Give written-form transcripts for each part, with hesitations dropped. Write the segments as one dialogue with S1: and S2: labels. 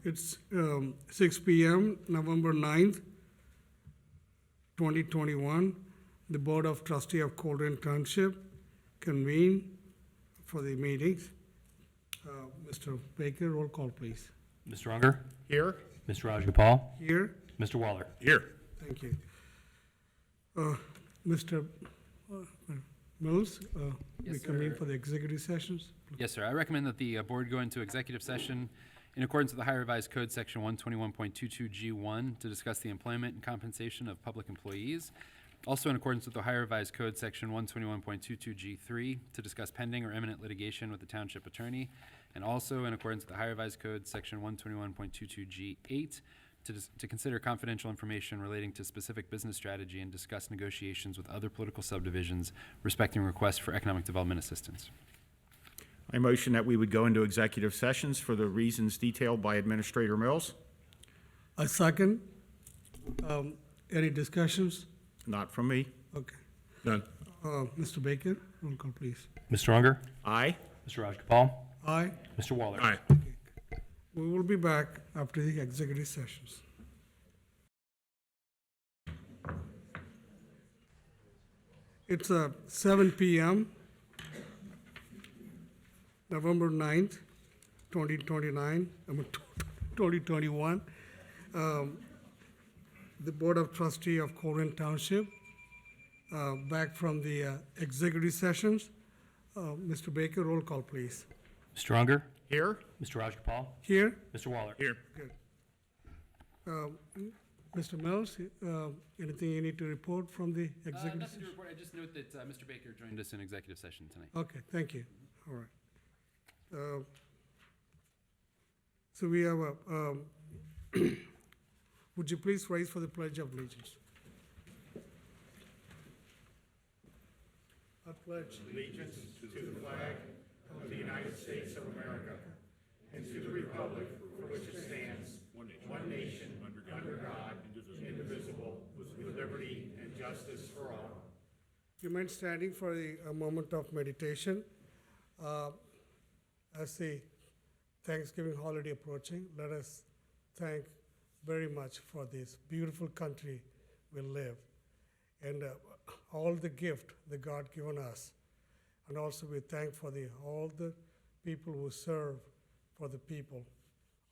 S1: It's 6 p.m., November 9th, 2021. The Board of Trustees of Colerain Township convene for the meetings. Mr. Baker, roll call, please.
S2: Mr. Unger?
S3: Here.
S2: Mr. Rajagopal?
S1: Here.
S2: Mr. Waller?
S3: Here.
S1: Thank you. Mr. Mills, we
S2: Yes,
S1: convene
S2: sir.
S1: for the executive sessions.
S2: Yes, sir. I recommend that the board go into executive session in accordance with the Ohio Revised Code, Section 121.22G1, to discuss the employment and compensation of public employees. Also in accordance with the Ohio Revised Code, Section 121.22G3, to discuss pending or imminent litigation with the township attorney. And also in accordance with the Ohio Revised Code, Section 121.22G8, to consider confidential information relating to specific business strategy and discuss negotiations with other political subdivisions respecting requests for economic development assistance.
S3: I motion that we would go into executive sessions for the reasons detailed by Administrator Mills.
S1: A second. Any discussions?
S3: Not from me.
S1: Okay.
S3: None.
S1: Mr. Baker, roll call, please.
S2: Mr. Unger?
S3: Aye.
S2: Mr. Rajagopal?
S1: Aye.
S2: Mr. Waller?
S3: Aye.
S1: We will be back after the executive sessions. It's 7 p.m., November 9th, 2021. The Board of Trustees of Colerain Township, back from the executive sessions. Mr. Baker, roll call, please.
S2: Mr. Unger?
S3: Here.
S2: Mr. Rajagopal?
S1: Here.
S2: Mr. Waller?
S3: Here.
S1: Mr. Mills, anything you need to report from the executive
S2: Nothing to
S1: session?
S2: report. I just note that Mr. Baker joined us in executive session tonight.
S1: Okay, thank you. All right. So we have a, would you please rise for the Pledge of Allegiance? I pledge
S3: Allegiance to the flag of the United States of America and to the republic for which it stands, one nation, under God, indivisible, with liberty and justice for all.
S1: remain standing for a moment of meditation. As the Thanksgiving holiday approaching, let us thank very much for this beautiful country we live and all the gift that God given us. And also we thank for all the people who serve for the people.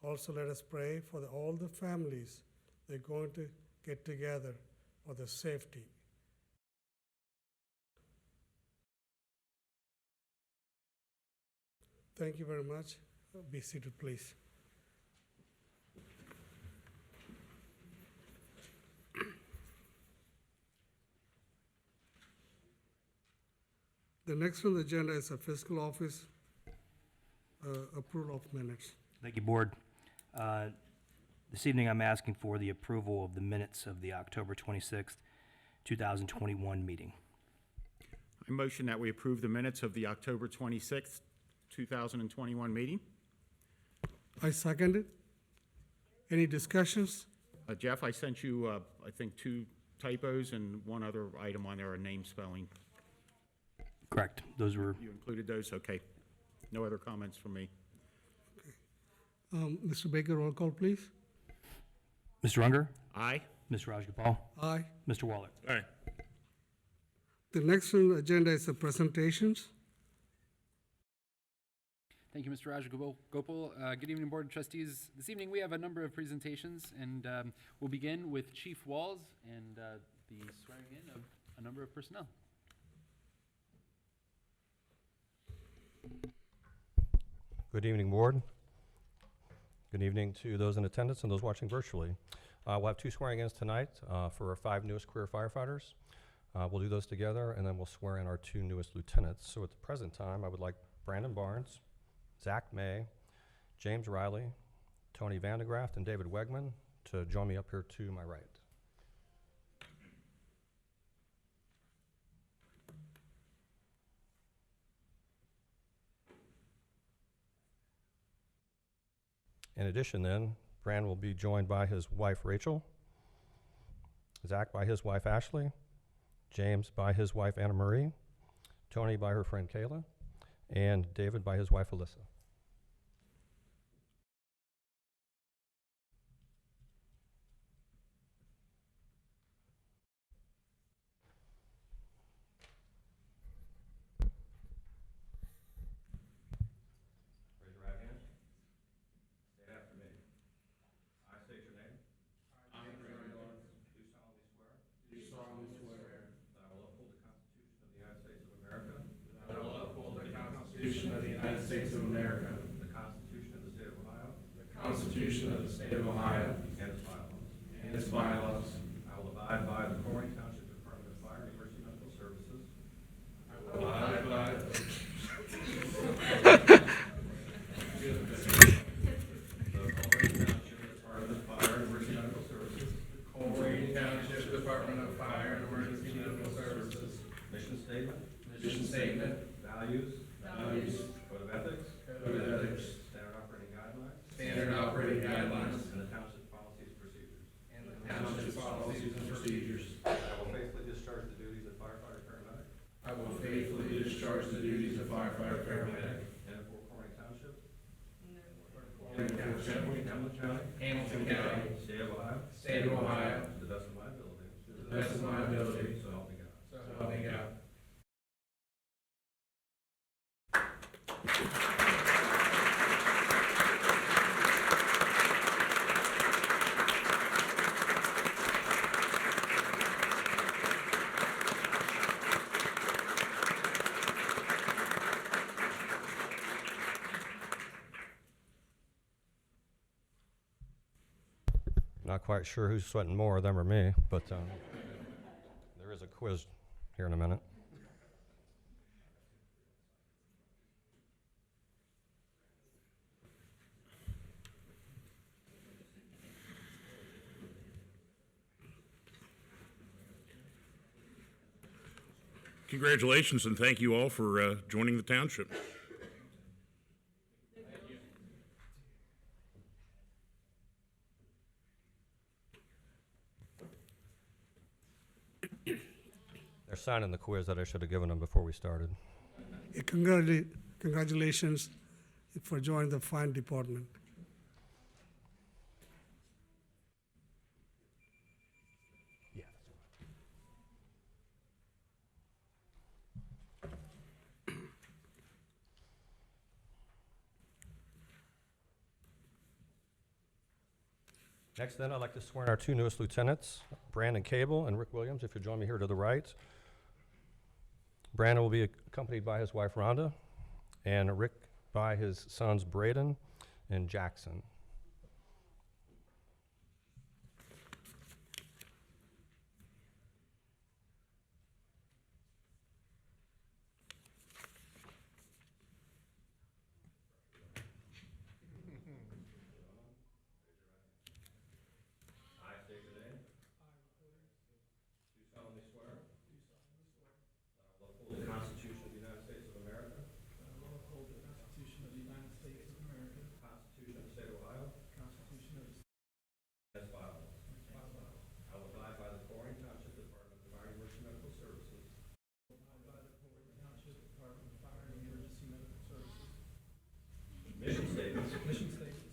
S1: Also let us pray for all the families that are going to get together for the safety. Thank you very much. Be seated, please. The next on the agenda is a fiscal office approval of minutes.
S4: Thank you, Board. This evening, I'm asking for the approval of the minutes of the October 26th, 2021 meeting.
S3: I motion that we approve the minutes of the October 26th, 2021 meeting.
S1: I second it. Any discussions?
S3: Jeff, I sent you, I think, 2 typos and one other item on there, a name spelling.
S4: Correct. Those were,
S3: You included those? Okay. No other comments from me.
S1: Mr. Baker, roll call, please.
S4: Mr. Unger,
S3: Aye.
S4: Mr. Rajagopal,
S1: Aye.
S4: Mr. Waller.
S3: Aye.
S1: The next on the agenda is the presentations.
S2: Thank you, Mr. Rajagopal. Good evening, Board of Trustees. This evening, we have a number of presentations, and we'll begin with Chief Walls and the swearing in of a number of personnel.
S5: Good evening, Board. Good evening to those in attendance and those watching virtually. We'll have 2 swearing-ins tonight for our 5 newest career firefighters. We'll do those together, and then we'll swear in our 2 newest lieutenants. So at the present time, I would like Brandon Barnes, Zach May, James Riley, Tony Vandegraft, and David Wegman to join me up here to my right. In addition then, Brandon will be joined by his wife Rachel, Zach by his wife Ashley, James by his wife Anna Marie, Tony by her friend Kayla, and David by his wife Alyssa.
S3: Constitution of the State of Ohio
S5: and its bylaws.
S3: and its bylaws.
S5: I will abide by the Colerain Township Department of Fire and Emergency Medical Services.
S3: I will abide by the
S5: Colerain Township Department of Fire and Emergency Medical Services.
S3: Colerain Township Department of Fire and Emergency Medical Services.
S5: Mission statement.
S3: Mission statement.
S5: Values. Code of ethics.
S3: Code of ethics.
S5: Standard operating guidelines.
S3: Standard operating guidelines.
S5: And the township's policies and procedures.
S3: Township policies and procedures.
S5: I will faithfully discharge the duties of firefighter paramedic.
S3: I will faithfully discharge the duties of firefighter paramedic.
S5: And for Colerain Township.
S3: Hamilton County. Hamilton County.
S5: State of Ohio.
S3: State of Ohio.
S5: To the best of my ability.
S3: To the best of my ability.
S5: So help me God.
S3: So help me God.
S5: Not quite sure who's sweating more, them or me, but there is a quiz here in a minute.
S6: Congratulations and thank you all for joining the township.
S5: They're signing the quiz that I should have given them before we started.
S1: Congratulations for joining the fine department.
S5: Yeah. Next then, I'd like to swear in our two newest lieutenants, Brandon Cable and Rick Williams, if you'll join me here to the right. Brandon will be accompanied by his wife Rhonda, and Rick by his sons Braden and Jackson. I state your name. Do solemnly swear. That I will uphold the Constitution of the United States of America.
S7: I will uphold the Constitution of the United States of America,
S5: The Constitution of the State of Ohio.
S7: the Constitution of the
S5: As follows.
S7: State of Ohio.
S5: I will abide by the Colerain Township Department of Fire and Emergency Medical Services.
S7: Abide by the Colerain Township Department of Fire and Emergency Medical Services.
S5: Mission statements.
S7: Mission statements.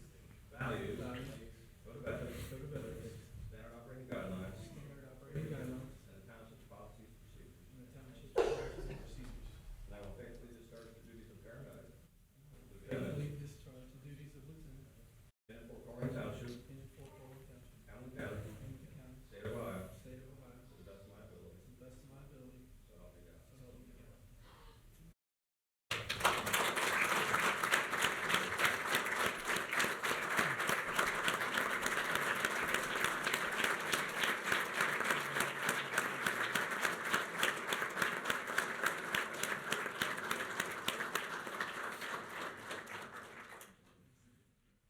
S5: Values.
S7: Values.
S5: Code of ethics.
S7: Code of ethics.
S5: Standard operating guidelines.
S7: Standard operating guidelines.
S5: And the township's policies and procedures.
S7: And the township's practice and procedures.
S5: And I will faithfully discharge the duties of paramedic.
S7: Faithfully discharge the duties of lieutenant
S5: In and for Colerain Township.
S7: in and for Colerain Township,
S5: Hamilton County.
S7: Hamilton County,
S5: State of Ohio.
S7: State of Ohio,
S5: To the best of my ability.
S7: to the best of my ability,
S5: So help me God.
S7: so help me God.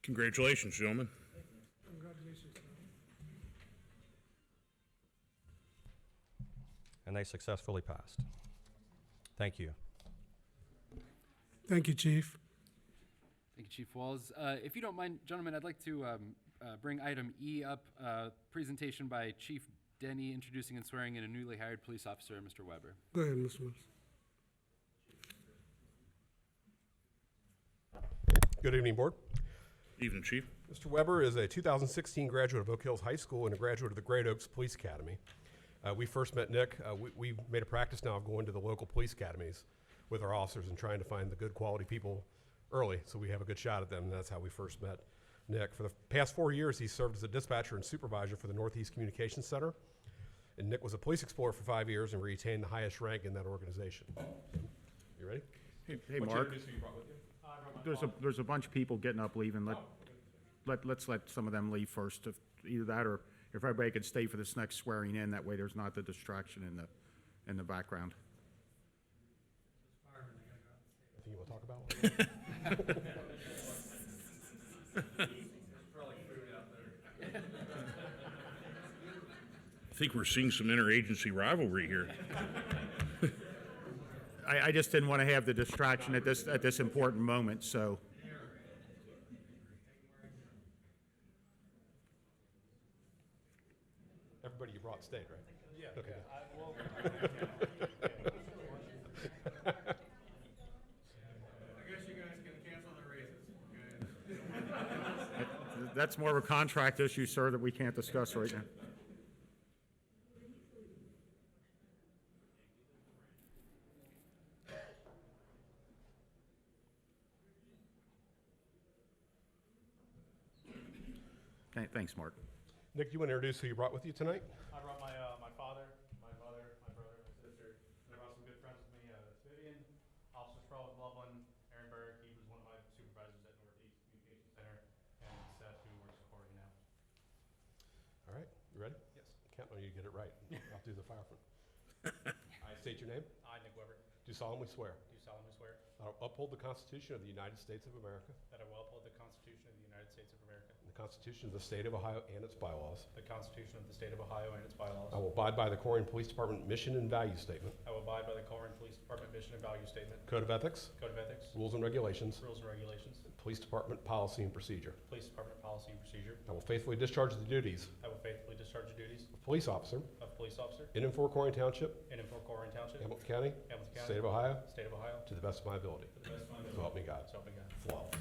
S6: Congratulations, gentlemen.
S1: Congratulations.
S5: And they successfully passed. Thank you.
S1: Thank you, Chief.
S2: Thank you, Chief Walls. If you don't mind, gentlemen, I'd like to bring item E up, presentation by Chief Denny introducing and swearing in a newly hired police officer, Mr. Weber.
S1: Go ahead, Mr. Mills.
S8: Good evening, Board.
S6: Evening, Chief.
S8: Mr. Weber is a 2016 graduate of Oak Hills High School and a graduate of the Great Oaks Police Academy. We first met Nick. We made a practice now of going to the local police academies with our officers and trying to find the good quality people early so we have a good shot at them, and that's how we first met Nick. For the past 4 years, he served as a dispatcher and supervisor for the Northeast Communications Center. And Nick was a police explorer for 5 years and retained the highest rank in that organization. You ready?
S3: Hey,
S8: Why don't you
S3: Mark,
S8: introduce who you brought with you?
S3: there's a bunch of people getting up leaving. let's let some of them leave first, either that or if everybody could stay for this next swearing in, that way there's not the distraction in the background.
S8: I think you want to talk about one?
S6: I think we're seeing some interagency rivalry here.
S3: I just didn't want to have the distraction at this important moment, so.
S8: Everybody you brought stayed, right? Yeah. Okay.
S3: That's more of a contract issue, sir, that we can't discuss right now. Thanks, Mark.
S8: Nick, you want to introduce who you brought with you tonight?
S9: I brought my father, my mother, my brother, my sister, and I brought some good friends with me. That's Vivian, Officer Sproul with Loveland, Aaron Burke, he was one of my supervisors at Northeast Communication Center, and Seth, who works at Chlorine now.
S8: All right, you ready?
S9: Yes.
S8: Count on you to get it right. I'll do the fire one. I state your name.
S9: I, Nick Weber,
S8: Do solemnly swear
S9: do solemnly swear
S8: that I will uphold the Constitution of the United States of America,
S9: that I will uphold the Constitution of the United States of America,
S8: and the Constitution of the State of Ohio and its bylaws.
S9: the Constitution of the State of Ohio and its bylaws.
S8: I will abide by the Colerain Police Department mission and value statement,
S9: I will abide by the Colerain Police Department mission and value statement,
S8: code of ethics,
S9: code of ethics,
S8: rules and regulations,
S9: rules and regulations,
S8: police department policy and procedure.
S9: police department policy and procedure.
S8: I will faithfully discharge the duties
S9: I will faithfully discharge the duties
S8: of police officer
S9: of police officer
S8: in and for Colerain Township,
S9: in and for Colerain Township,
S8: Hamilton County,
S9: Hamilton County,
S8: State of Ohio,
S9: State of Ohio,
S8: to the best of my ability.
S9: to the best of my ability.
S8: So help me God.
S9: So help me God.
S8: Flawless.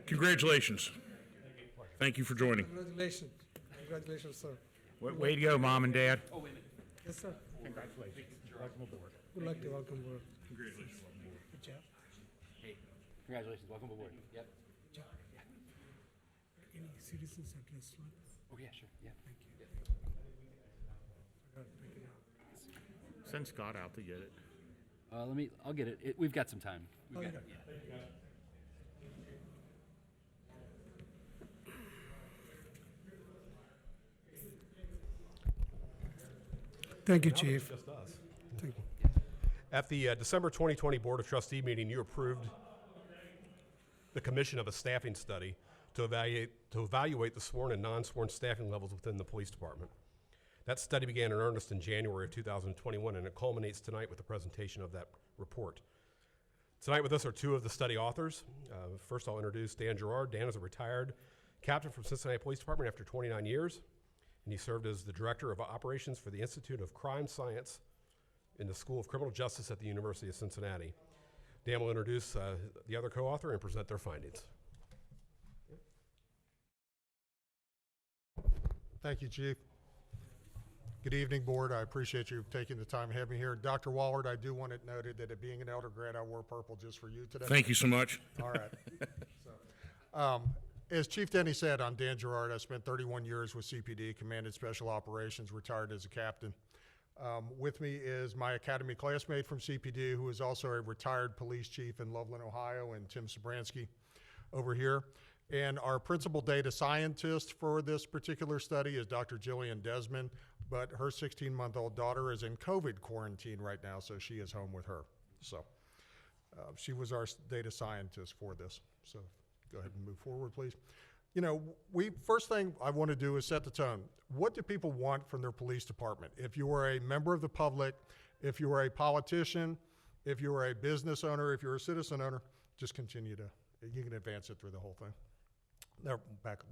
S6: Congratulations. Thank you for joining.
S1: Congratulations. Congratulations, sir.
S3: Way to go, Mom and Dad.
S1: Yes, sir.
S3: Congratulations. Welcome aboard.
S1: We'd like to welcome aboard.
S6: Congratulations.
S1: Good job.
S2: Congratulations, welcome aboard. Yep.
S1: Good job. Any citizens address?
S2: Oh, yeah, sure, yeah.
S1: Thank you. Forgot to pick it up.
S3: Send Scott out to get it.
S2: I'll get it. We've got some time.
S1: Oh, yeah. Thank you, Chief.
S8: Just us.
S1: Thank you.
S8: At the December 2020 Board of Trustee meeting, you approved the commission of a staffing study to evaluate the sworn and non-sworn staffing levels within the police department. That study began in earnest in January of 2021, and it culminates tonight with the presentation of that report. Tonight with us are two of the study authors. First, I'll introduce Dan Gerard. Dan is a retired captain from Cincinnati Police Department after 29 years, and he served as the director of operations for the Institute of Crime Science in the School of Criminal Justice at the University of Cincinnati. Dan will introduce the other co-author and present their findings.
S10: Thank you, Chief. Good evening, Board. I appreciate you taking the time to have me here. Dr. Wallard, I do want it noted that it being an elder grad, I wore purple just for you today.
S6: Thank you so much.
S10: All right. As Chief Denny said, I'm Dan Gerard. I spent 31 years with CPD, commanded special operations, retired as a captain. With me is my academy classmate from CPD, who is also a retired police chief in Loveland, Ohio, and Tim Sobransky over here. And our principal data scientist for this particular study is Dr. Jillian Desmond, but her 16-month-old daughter is in COVID quarantine right now, so she is home with her. So she was our data scientist for this. So go ahead and move forward, please. You know, first thing I want to do is set the tone. What do people want from their police department? If you are a member of the public, if you are a politician, if you are a business owner, if you're a citizen owner, just continue to, you can advance it through the whole thing.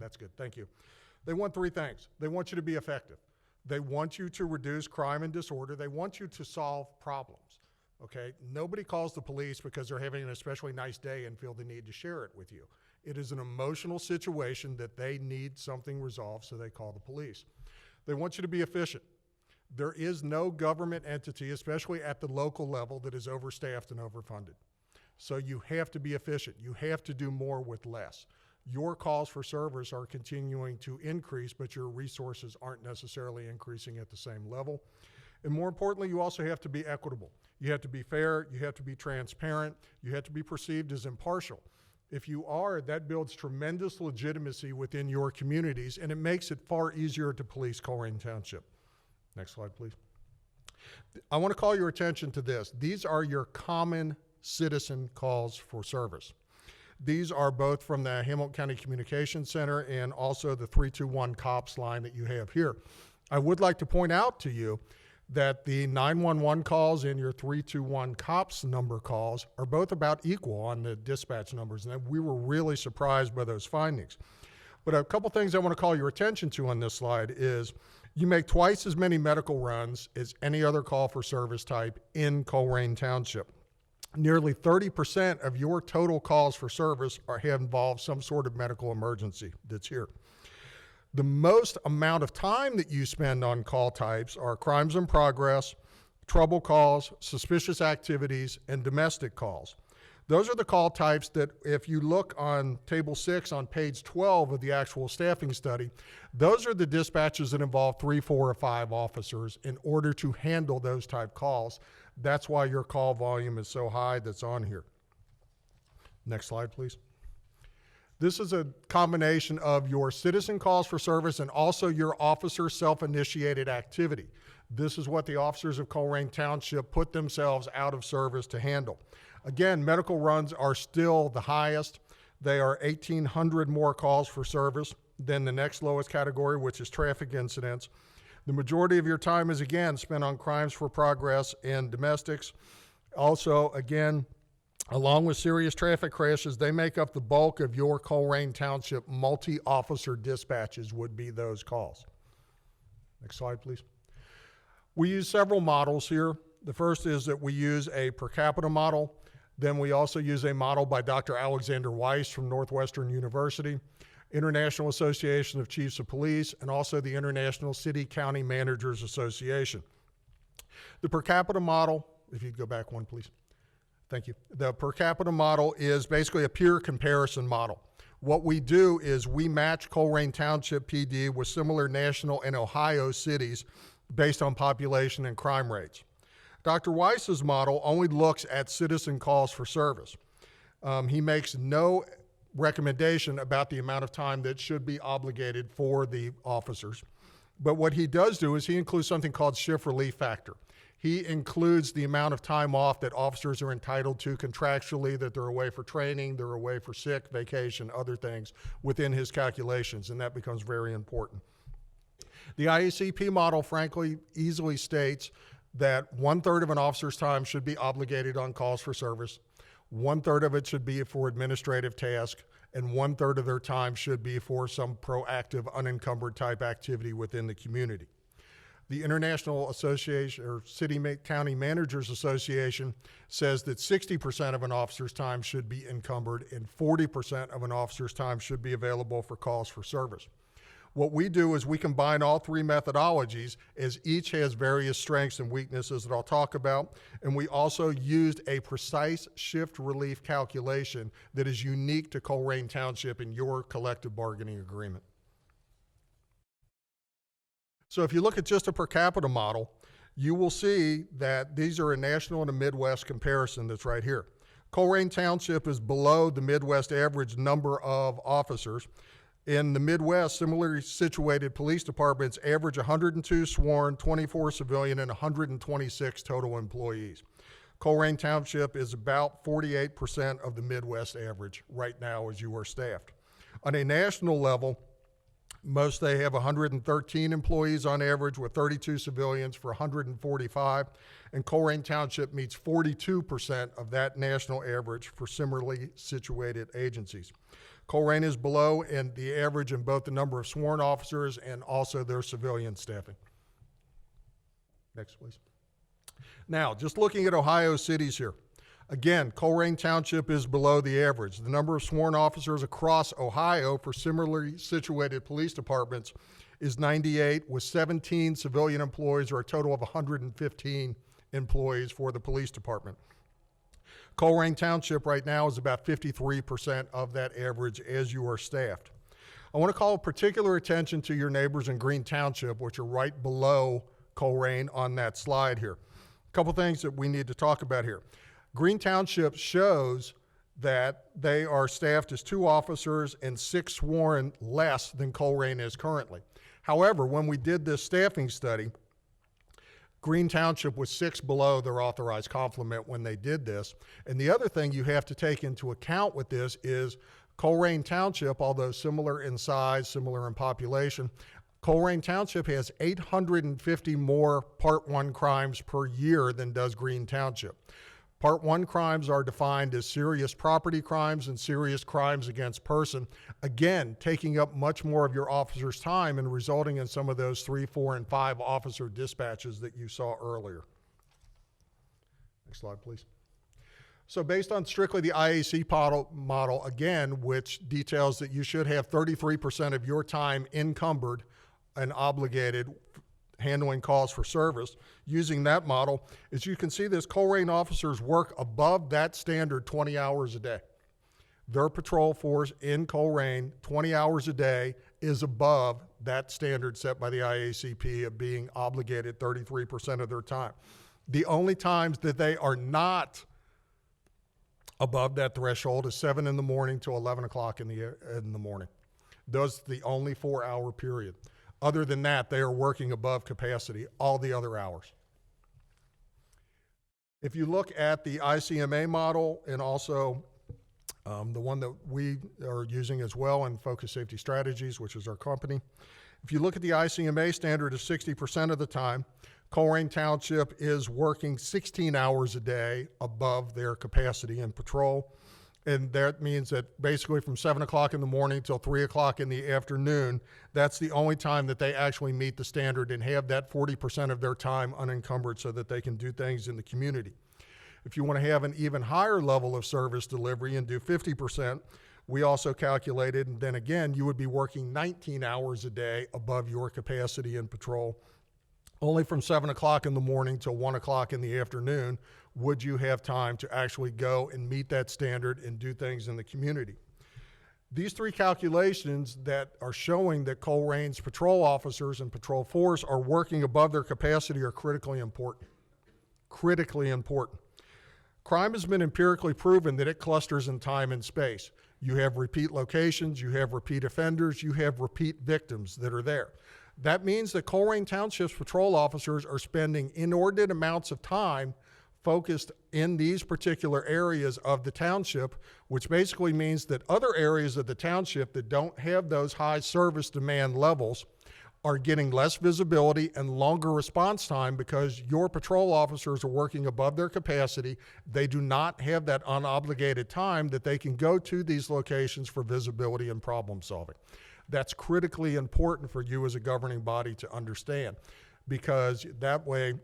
S10: That's good, thank you. They want three things. They want you to be effective. They want you to reduce crime and disorder. They want you to solve problems, okay? Nobody calls the police because they're having an especially nice day and feel the need to share it with you. It is an emotional situation that they need something resolved, so they call the police. They want you to be efficient. There is no government entity, especially at the local level, that is overstaffed and overfunded. So you have to be efficient. You have to do more with less. Your calls for service are continuing to increase, but your resources aren't necessarily increasing at the same level. And more importantly, you also have to be equitable. You have to be fair, you have to be transparent, you have to be perceived as impartial. If you are, that builds tremendous legitimacy within your communities, and it makes it far easier to police Colerain Township. Next slide, please. I want to call your attention to this. These are your common citizen calls for service. These are both from the Hamilton County Communications Center and also the 321 COPS line that you have here. I would like to point out to you that the 911 calls and your 321 COPS number calls are both about equal on the dispatch numbers, and we were really surprised by those findings. But a couple things I want to call your attention to on this slide is you make twice as many medical runs as any other call for service type in Colerain Township. Nearly 30% of your total calls for service have involved some sort of medical emergency that's here. The most amount of time that you spend on call types are crimes in progress, trouble calls, suspicious activities, and domestic calls. Those are the call types that, if you look on Table 6 on page 12 of the actual staffing study, those are the dispatches that involve 3, 4, or 5 officers in order to handle those type calls. That's why your call volume is so high that's on here. Next slide, please. This is a combination of your citizen calls for service and also your officer self-initiated activity. This is what the officers of Colerain Township put themselves out of service to handle. Again, medical runs are still the highest. They are 1,800 more calls for service than the next lowest category, which is traffic incidents. The majority of your time is, again, spent on crimes for progress and domestics. Also, again, along with serious traffic crashes, they make up the bulk of your Colerain Township multi-officer dispatches would be those calls. Next slide, please. We use several models here. The first is that we use a per capita model. Then we also use a model by Dr. Alexander Weiss from Northwestern University, International Association of Chiefs of Police, and also the International City County Managers Association. The per capita model, if you'd go back one, please. Thank you. The per capita model is basically a peer comparison model. What we do is we match Colerain Township PD with similar national and Ohio cities based on population and crime rates. Dr. Weiss's model only looks at citizen calls for service. He makes no recommendation about the amount of time that should be obligated for the officers. But what he does do is he includes something called shift relief factor. He includes the amount of time off that officers are entitled to contractually, that they're away for training, they're away for sick, vacation, other things within his calculations, and that becomes very important. The IACP model, frankly, easily states that 1/3 of an officer's time should be obligated on calls for service, 1/3 of it should be for administrative tasks, and 1/3 of their time should be for some proactive, unencumbered type activity within the community. The International Association, or City County Managers Association, says that 60% of an officer's time should be encumbered and 40% of an officer's time should be available for calls for service. What we do is we combine all three methodologies, as each has various strengths and weaknesses that I'll talk about, and we also used a precise shift relief calculation that is unique to Colerain Township in your collective bargaining agreement. So if you look at just a per capita model, you will see that these are a national and a Midwest comparison that's right here. Colerain Township is below the Midwest average number of officers. In the Midwest, similarly situated police departments average 102 sworn, 24 civilian, and 126 total employees. Colerain Township is about 48% of the Midwest average right now as you are staffed. On a national level, they have 113 employees on average with 32 civilians for 145, and Colerain Township meets 42% of that national average for similarly situated agencies. Colerain is below in the average in both the number of sworn officers and also their civilian staffing. Next, please. Now, just looking at Ohio cities here. Again, Colerain Township is below the average. The number of sworn officers across Ohio for similarly situated police departments is 98, with 17 civilian employees, or a total of 115 employees for the police department. Colerain Township right now is about 53% of that average as you are staffed. I want to call particular attention to your neighbors in Green Township, which are right below Colerain on that slide here. A couple things that we need to talk about here. Green Township shows that they are staffed as 2 officers and 6 sworn less than Colerain is currently. However, when we did this staffing study, Green Township was 6 below their authorized complement when they did this. And the other thing you have to take into account with this is Colerain Township, although similar in size, similar in population, Colerain Township has 850 more Part 1 crimes per year than does Green Township. Part 1 crimes are defined as serious property crimes and serious crimes against person, again, taking up much more of your officer's time and resulting in some of those 3, 4, and 5 officer dispatches that you saw earlier. Next slide, please. So based on strictly the IAC model, again, which details that you should have 33% of your time encumbered and obligated handling calls for service. Using that model, as you can see, this Colerain officers work above that standard 20 hours a day. Their patrol force in Colerain, 20 hours a day, is above that standard set by the IACP of being obligated 33% of their time. The only times that they are not above that threshold is 7 in the morning to 11 o'clock in the morning. Those are the only 4-hour period. Other than that, they are working above capacity all the other hours. If you look at the ICMA model and also the one that we are using as well in Focus Safety Strategies, which is our company, if you look at the ICMA standard of 60% of the time, Colerain Township is working 16 hours a day above their capacity in patrol. And that means that basically from 7 o'clock in the morning till 3 o'clock in the afternoon, that's the only time that they actually meet the standard and have that 40% of their time unencumbered so that they can do things in the community. If you want to have an even higher level of service delivery and do 50%, we also calculated, and then again, you would be working 19 hours a day above your capacity in patrol. Only from 7 o'clock in the morning till 1 o'clock in the afternoon would you have time to actually go and meet that standard and do things in the community. These 3 calculations that are showing that Colerain's patrol officers and patrol force are working above their capacity are critically important. Critically important. Crime has been empirically proven that it clusters in time and space. You have repeat locations, you have repeat offenders, you have repeat victims that are there. That means that Colerain Township's patrol officers are spending inordinate amounts of time focused in these particular areas of the township, which basically means that other areas of the township that don't have those high service demand levels are getting less visibility and longer response time because your patrol officers are working above their capacity. They do not have that unobligated time that they can go to these locations for visibility and problem solving. That's critically important for you as a governing body to understand, because that way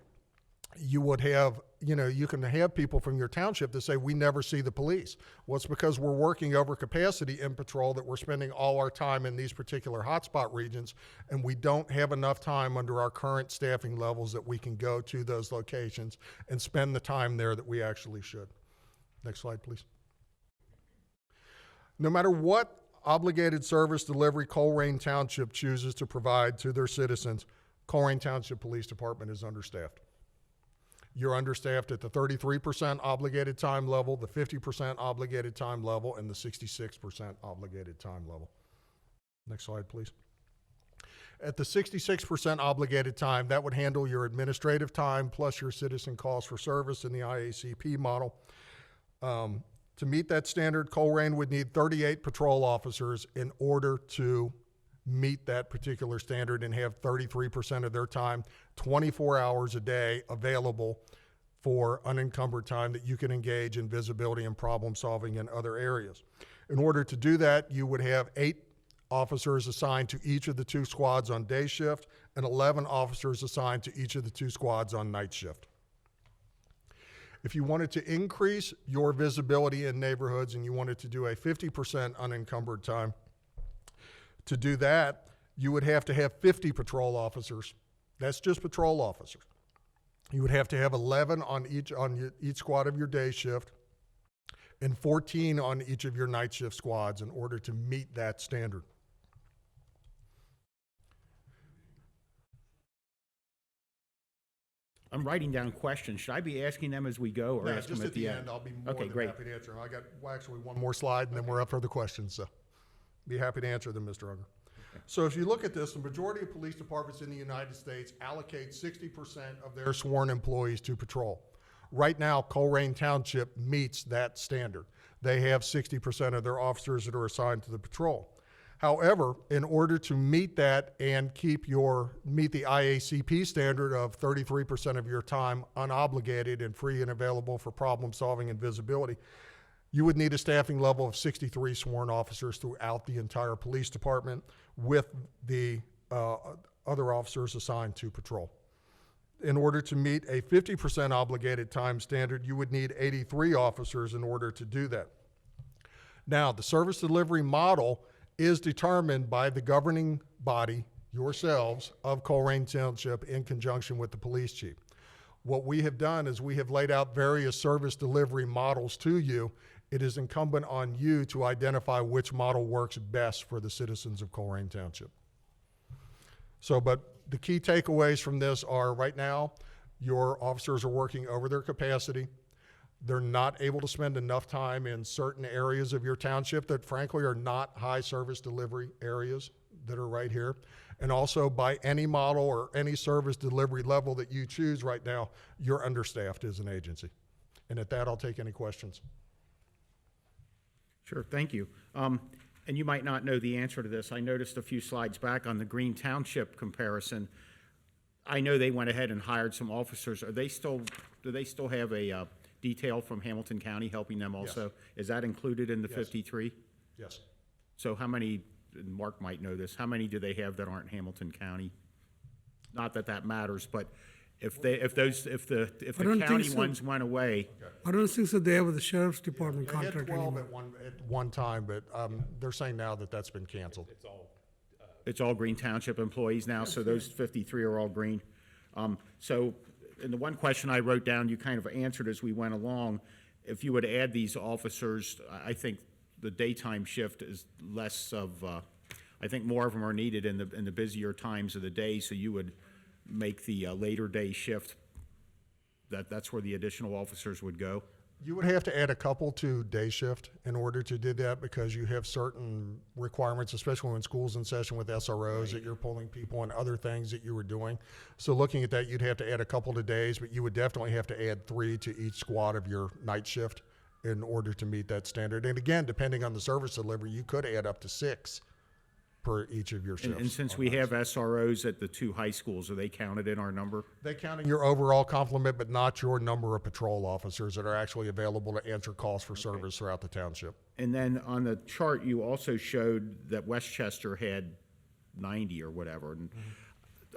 S10: you would have, you can have people from your township that say, we never see the police. Well, it's because we're working over capacity in patrol that we're spending all our time in these particular hotspot regions, and we don't have enough time under our current staffing levels that we can go to those locations and spend the time there that we actually should. Next slide, please. No matter what obligated service delivery Colerain Township chooses to provide to their citizens, Colerain Township Police Department is understaffed. You're understaffed at the 33% obligated time level, the 50% obligated time level, and the 66% obligated time level. Next slide, please. At the 66% obligated time, that would handle your administrative time plus your citizen calls for service in the IACP model. To meet that standard, Colerain would need 38 patrol officers in order to meet that particular standard and have 33% of their time, 24 hours a day available for unencumbered time that you can engage in visibility and problem solving in other areas. In order to do that, you would have 8 officers assigned to each of the 2 squads on day shift and 11 officers assigned to each of the 2 squads on night shift. If you wanted to increase your visibility in neighborhoods and you wanted to do a 50% unencumbered time, to do that, you would have to have 50 patrol officers. That's just patrol officers. You would have to have 11 on each squad of your day shift and 14 on each of your night shift squads in order to meet that standard.
S3: I'm writing down questions. Should I be asking them as we go or
S10: No,
S3: ask them
S10: just
S3: at the end?
S10: I'll be more
S3: Okay,
S10: than
S3: great.
S10: happy to answer them. I got, well, actually, one more slide, and then we're up for the questions, so be happy to answer them, Mr. Unger. So if you look at this, the majority of police departments in the United States allocate 60% of their sworn employees to patrol. Right now, Colerain Township meets that standard. They have 60% of their officers that are assigned to the patrol. However, in order to meet that and meet the IACP standard of 33% of your time unobligated and free and available for problem solving and visibility, you would need a staffing level of 63 sworn officers throughout the entire police department with the other officers assigned to patrol. In order to meet a 50% obligated time standard, you would need 83 officers in order to do that. Now, the service delivery model is determined by the governing body, yourselves, of Colerain Township in conjunction with the police chief. What we have done is we have laid out various service delivery models to you. It is incumbent on you to identify which model works best for the citizens of Colerain Township. So, but the key takeaways from this are right now, your officers are working over their capacity. They're not able to spend enough time in certain areas of your township that frankly are not high service delivery areas that are right here. And also by any model or any service delivery level that you choose right now, you're understaffed as an agency. And at that, I'll take any questions.
S3: Sure, thank you. And you might not know the answer to this. I noticed a few slides back on the Green Township comparison. I know they went ahead and hired some officers. Do they still have a detail from Hamilton County helping them also?
S10: Yes.
S3: Is that included in the
S10: Yes.
S3: 53?
S10: Yes.
S3: So how many, and Mark might know this, how many do they have that aren't Hamilton County? Not that that matters, but if the
S1: don't think
S3: county
S1: so.
S3: ones went away,
S1: I don't think so. They have the sheriff's department
S10: They had
S1: contract
S10: 12
S1: anymore.
S10: at one time, but they're saying now that that's been canceled.
S3: it's all Green Township employees now, so those 53 are all green. So, and the one question I wrote down, you kind of answered as we went along. If you would add these officers, I think the daytime shift is less of, I think more of them are needed in the busier times of the day, so you would make the later day shift, that's where the additional officers would go.
S10: You would have to add a couple to day shift in order to do that because you have certain requirements, especially when school's in session with SROs, that you're pulling people and other things that you were doing. So looking at that, you'd have to add a couple to days, but you would definitely have to add 3 to each squad of your night shift in order to meet that standard. And again, depending on the service delivery, you could add up to 6 per each of your shifts.
S3: And since we have SROs at the 2 high schools, are they counted in our number?
S10: They count in your overall complement, but not your number of patrol officers that are actually available to answer calls for service throughout the township.
S3: And then on the chart, you also showed that Westchester had 90 or whatever. And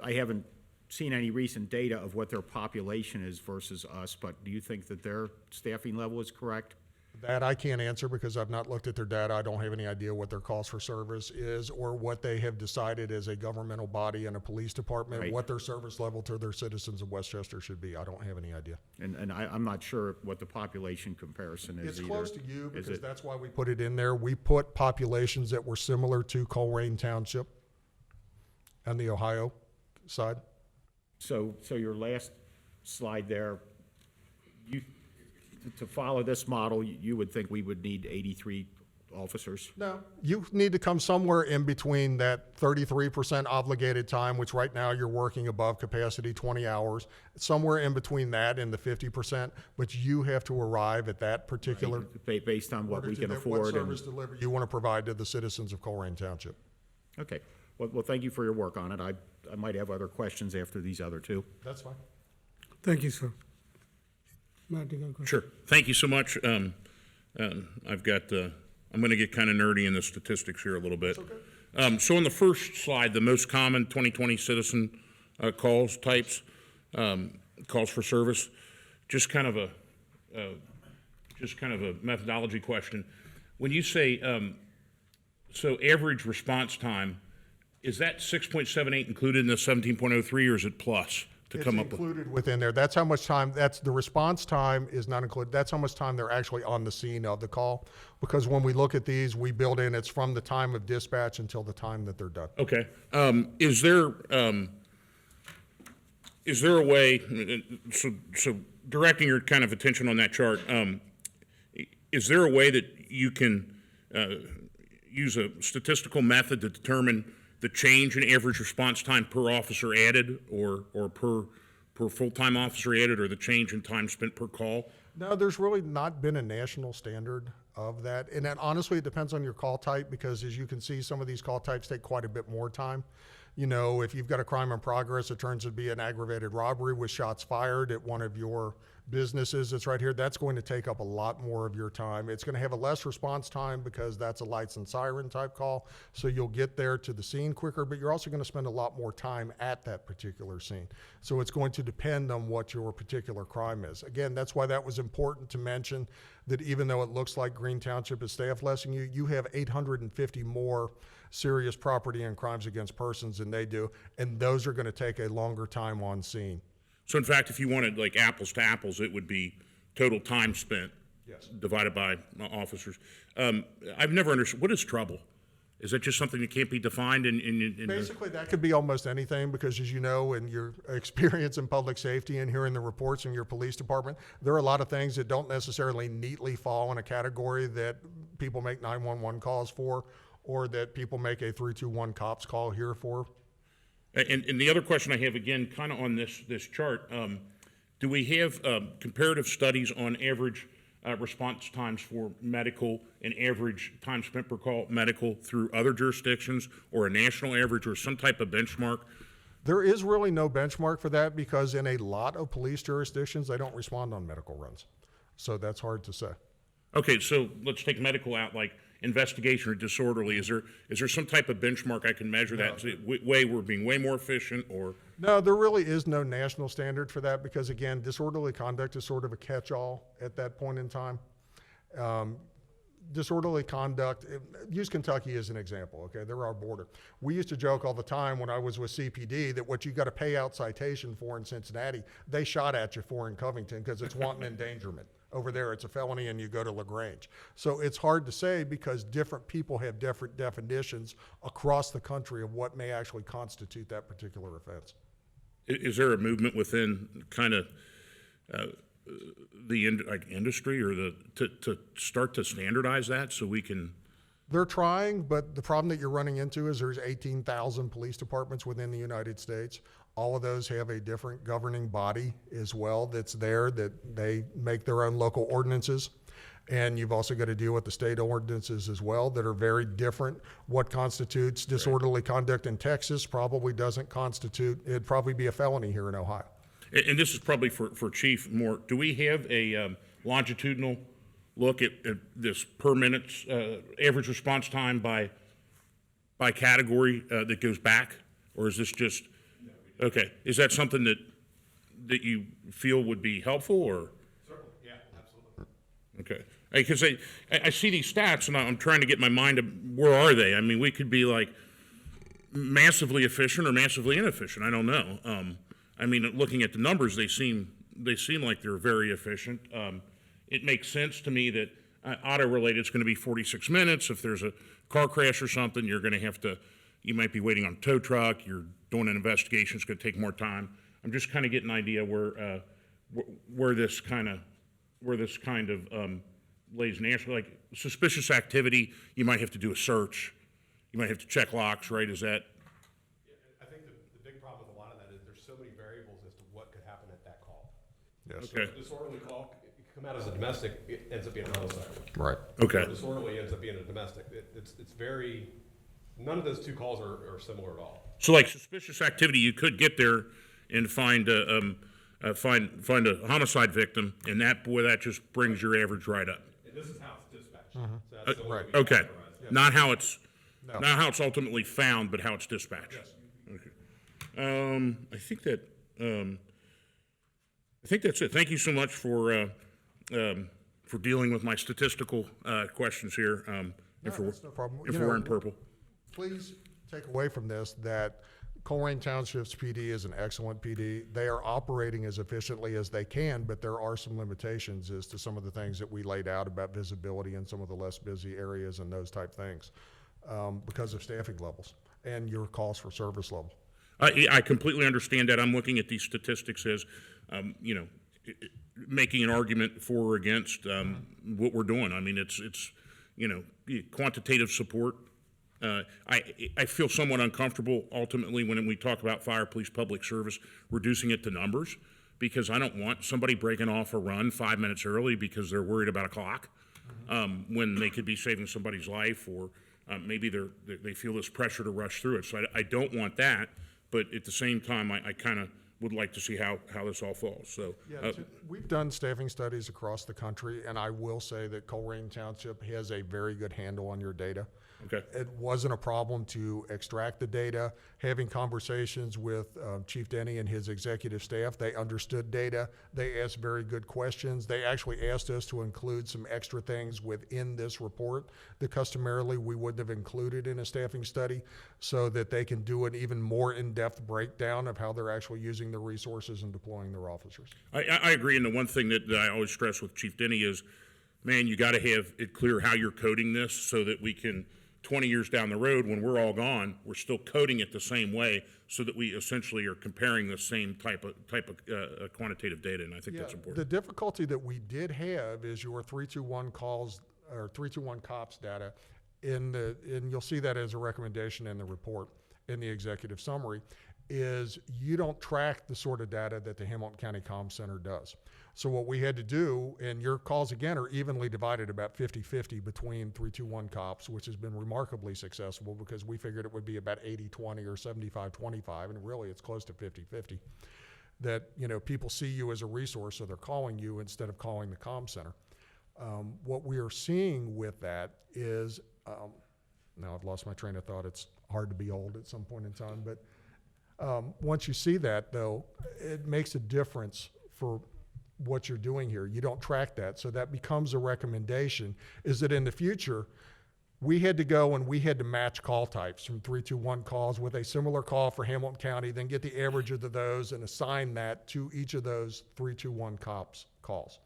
S3: I haven't seen any recent data of what their population is versus us, but do you think that their staffing level is correct?
S10: That I can't answer because I've not looked at their data. I don't have any idea what their cost for service is or what they have decided as a governmental body and a police department,
S3: Right.
S10: what their service level to their citizens of Westchester should be. I don't have any idea.
S3: And I'm not sure what the population comparison is
S10: It's
S3: either.
S10: close to you
S3: Is
S10: because
S3: it?
S10: that's why we put it in there. We put populations that were similar to Colerain Township on the Ohio side.
S3: So your last slide there, to follow this model, you would think we would need 83 officers?
S10: No. You need to come somewhere in between that 33% obligated time, which right now you're working above capacity 20 hours, somewhere in between that and the 50%, but you have to arrive at that particular
S3: Based on what we can
S10: what
S3: afford.
S10: service delivery you want to provide to the citizens of Colerain Township.
S3: Okay. Well, thank you for your work on it. I might have other questions after these other 2.
S10: That's fine.
S1: Thank you, sir. Matt, you got a question?
S6: Sure. Thank you so much. I've got, I'm going to get kind of nerdy in the statistics here a little bit. So on the first slide, the most common 2020 citizen calls types, calls for service, just kind of a methodology question. When you say, so average response time, Is that 6.78 included in the 17.03, or is it plus to come up
S10: It's
S6: with?
S10: included within there. That's how much time, that's, the response time is not included. That's how much time they're actually on the scene of the call. Because when we look at these, we build in, it's from the time of dispatch until the time that they're done.
S6: Okay. Is there a way, so directing your kind of attention on that chart, is there a way that you can use a statistical method to determine the change in average response time per officer added, or per full-time officer added, or the change in time spent per call?
S10: No, there's really not been a national standard of that. And then honestly, it depends on your call type, because as you can see, some of these call types take quite a bit more time. You know, if you've got a crime in progress, it turns out to be an aggravated robbery with shots fired at one of your businesses that's right here, that's going to take up a lot more of your time. It's going to have a less response time because that's a lights and siren type call. So you'll get there to the scene quicker, but you're also going to spend a lot more time at that particular scene. So it's going to depend on what your particular crime is. Again, that's why that was important to mention that even though it looks like Green Township is staff less than you, you have 850 more serious property and crimes against persons than they do, and those are going to take a longer time on scene.
S6: So in fact, if you wanted like apples to apples, it would be total time spent divided by officers. I've never understood, what is trouble? Is that just something that can't be defined in
S10: Basically, that could be almost anything, because as you know, in your experience in public safety and hearing the reports in your police department, there are a lot of things that don't necessarily neatly fall in a category that people make 911 calls for, or that people make a 321 cops call here for.
S6: And the other question I have, again, kind of on this chart, do we have comparative studies on average response times for medical and average time spent per call medical through other jurisdictions, or a national average, or some type of benchmark?
S10: There is really no benchmark for that, because in a lot of police jurisdictions, they don't respond on medical runs. So that's hard to say.
S6: Okay, so let's take medical out, like investigation or disorderly. Is there some type of benchmark I can measure that? Way we're being way more efficient, or?
S10: No, there really is no national standard for that, because again, disorderly conduct is sort of a catch-all at that point in time. Disorderly conduct, use Kentucky as an example, okay? They're our border. We used to joke all the time when I was with CPD that what you got to pay out citation for in Cincinnati, they shot at you for in Covington, because it's wanton endangerment. Over there, it's a felony, and you go to LaGrange. So it's hard to say, because different people have different definitions across the country of what may actually constitute that particular offense.
S6: Is there a movement within kind of the industry, or to start to standardize that so we can?
S10: They're trying, but the problem that you're running into is there's 18,000 police departments within the United States. All of those have a different governing body as well that's there, that they make their own local ordinances. And you've also got to deal with the state ordinances as well that are very different. What constitutes disorderly conduct in Texas probably doesn't constitute, it'd probably be a felony here in Ohio.
S6: And this is probably for Chief more. Do we have a longitudinal look at this per minute average response time by category that goes back, or is this just? Okay, is that something that you feel would be helpful, or?
S8: Certainly, yeah, absolutely.
S6: Okay, because I see these stats, and I'm trying to get my mind to where are they? I mean, we could be like massively efficient or massively inefficient. I don't know. I mean, looking at the numbers, they seem like they're very efficient. It makes sense to me that auto-related is going to be 46 minutes. If there's a car crash or something, you're going to have to. You might be waiting on a tow truck. You're doing an investigation. It's going to take more time. I'm just kind of getting an idea where this kind of lays nationally. Like suspicious activity, you might have to do a search. You might have to check locks, right? Is that?
S8: I think the big problem with a lot of that is there's so many variables as to what could happen at that call.
S10: Yes.
S6: Okay.
S8: So a disorderly call it can come out as a domestic, it ends up being a homicide.
S10: Right.
S6: Okay.
S8: So disorderly ends up being a domestic. It's very, none of those two calls are similar at all.
S6: So, like suspicious activity, you could get there and find a homicide victim, and that just brings your average right up.
S8: And this is how it's dispatched. So that's the way
S10: right.
S8: we
S6: Okay,
S8: categorize it.
S6: not how it's ultimately found, but how it's dispatched.
S8: Yes.
S6: Okay. I think that's it. Thank you so much for dealing with my statistical questions here. If
S10: that's no problem.
S6: If
S10: You
S6: we're
S10: know,
S6: in purple.
S10: Please take away from this that Colerain Township's PD is an excellent PD. They are operating as efficiently as they can, but there are some limitations as to some of the things that we laid out about visibility in some of the less busy areas and those type things because of staffing levels and your calls for service level.
S6: I completely understand that. I'm looking at these statistics as, making an argument for or against what we're doing. I mean, it's quantitative support. I feel somewhat uncomfortable ultimately when we talk about fire, police, public service, reducing it to numbers, because I don't want somebody breaking off a run 5 minutes early because they're worried about a clock when they could be saving somebody's life, or maybe they feel this pressure to rush through it. So I don't want that, but at the same time, I kind of would like to see how this all falls. So
S10: we've done staffing studies across the country, and I will say that Colerain Township has a very good handle on your data.
S6: Okay.
S10: It wasn't a problem to extract the data. Having conversations with Chief Denny and his executive staff, they understood data. They asked very good questions. They actually asked us to include some extra things within this report that customarily we wouldn't have included in a staffing study, so that they can do an even more in-depth breakdown of how they're actually using their resources and deploying their officers.
S6: I agree, and the one thing that I always stress with Chief Denny is, man, you got to have it clear how you're coding this so that we can, 20 years down the road, when we're all gone, we're still coding it the same way, so that we essentially are comparing the same type of quantitative data, and I think that's important.
S10: The difficulty that we did have is your 321 calls or 321 cops data and you'll see that as a recommendation in the report in the executive summary, is you don't track the sort of data that the Hamilton County Comm Center does. So what we had to do, and your calls again are evenly divided about 50-50 between 321 cops, which has been remarkably successful because we figured it would be about 80-20 or 75-25, and really it's close to 50-50. That, people see you as a resource, so they're calling you instead of calling the comm center. What we are seeing with that is, now I've lost my train of thought, it's hard to be old at some point in time, but once you see that, though, it makes a difference for what you're doing here. You don't track that, so that becomes a recommendation, is that in the future, we had to go and we had to match call types from 321 calls with a similar call for Hamilton County, then get the average of those and assign that to each of those 321 cops calls.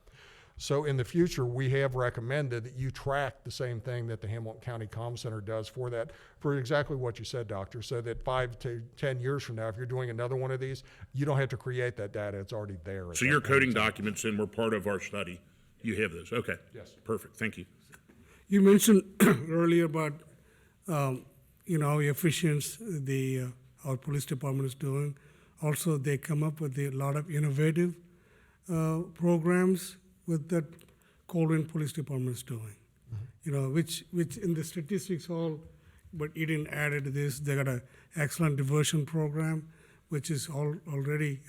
S10: So in the future, we have recommended that you track the same thing that the Hamilton County Comm Center does for that, for exactly what you said, Doctor, so that 5 to 10 years from now, if you're doing another one of these, you don't have to create that data. It's already there.
S6: So your coding documents, and were part of our study. You have those. Okay.
S10: Yes.
S6: Perfect. Thank you.
S1: You mentioned earlier about, how efficient our police department is doing. Also, they come up with a lot of innovative programs with that Colerain Police Department is doing. Which in the statistics all, but you didn't add it to this. They got an excellent diversion program, which is already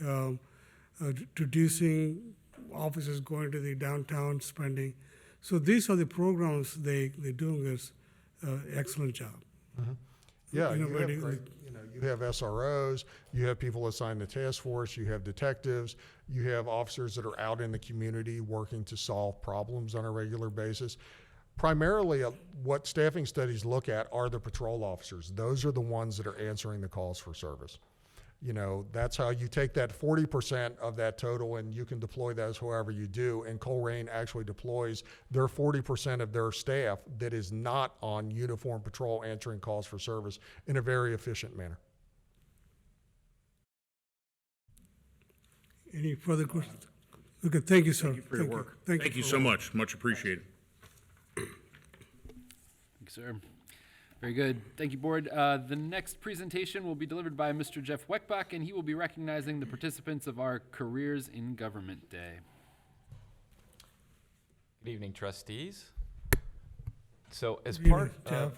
S1: reducing officers going to the downtown spending. So these are the programs they're doing is excellent job.
S10: Yeah, you have SROs, you have people assigned to task force, you have detectives, you have officers that are out in the community working to solve problems on a regular basis. Primarily, what staffing studies look at are the patrol officers. Those are the ones that are answering the calls for service. That's how you take that 40% of that total and you can deploy those however you do. And Colerain actually deploys their 40% of their staff that is not on uniform patrol answering calls for service in a very efficient manner.
S1: Any further questions? Okay, thank you, sir.
S6: Thank you for your work.
S1: Thank
S6: you so much. Much appreciated.
S2: Thank you, sir. Very good. Thank you, Board. The next presentation will be delivered by Mr. Jeff Weckbach, and he will be recognizing the participants of our Careers in Government Day.
S11: Good evening, trustees. So as
S1: Good
S11: part
S1: evening,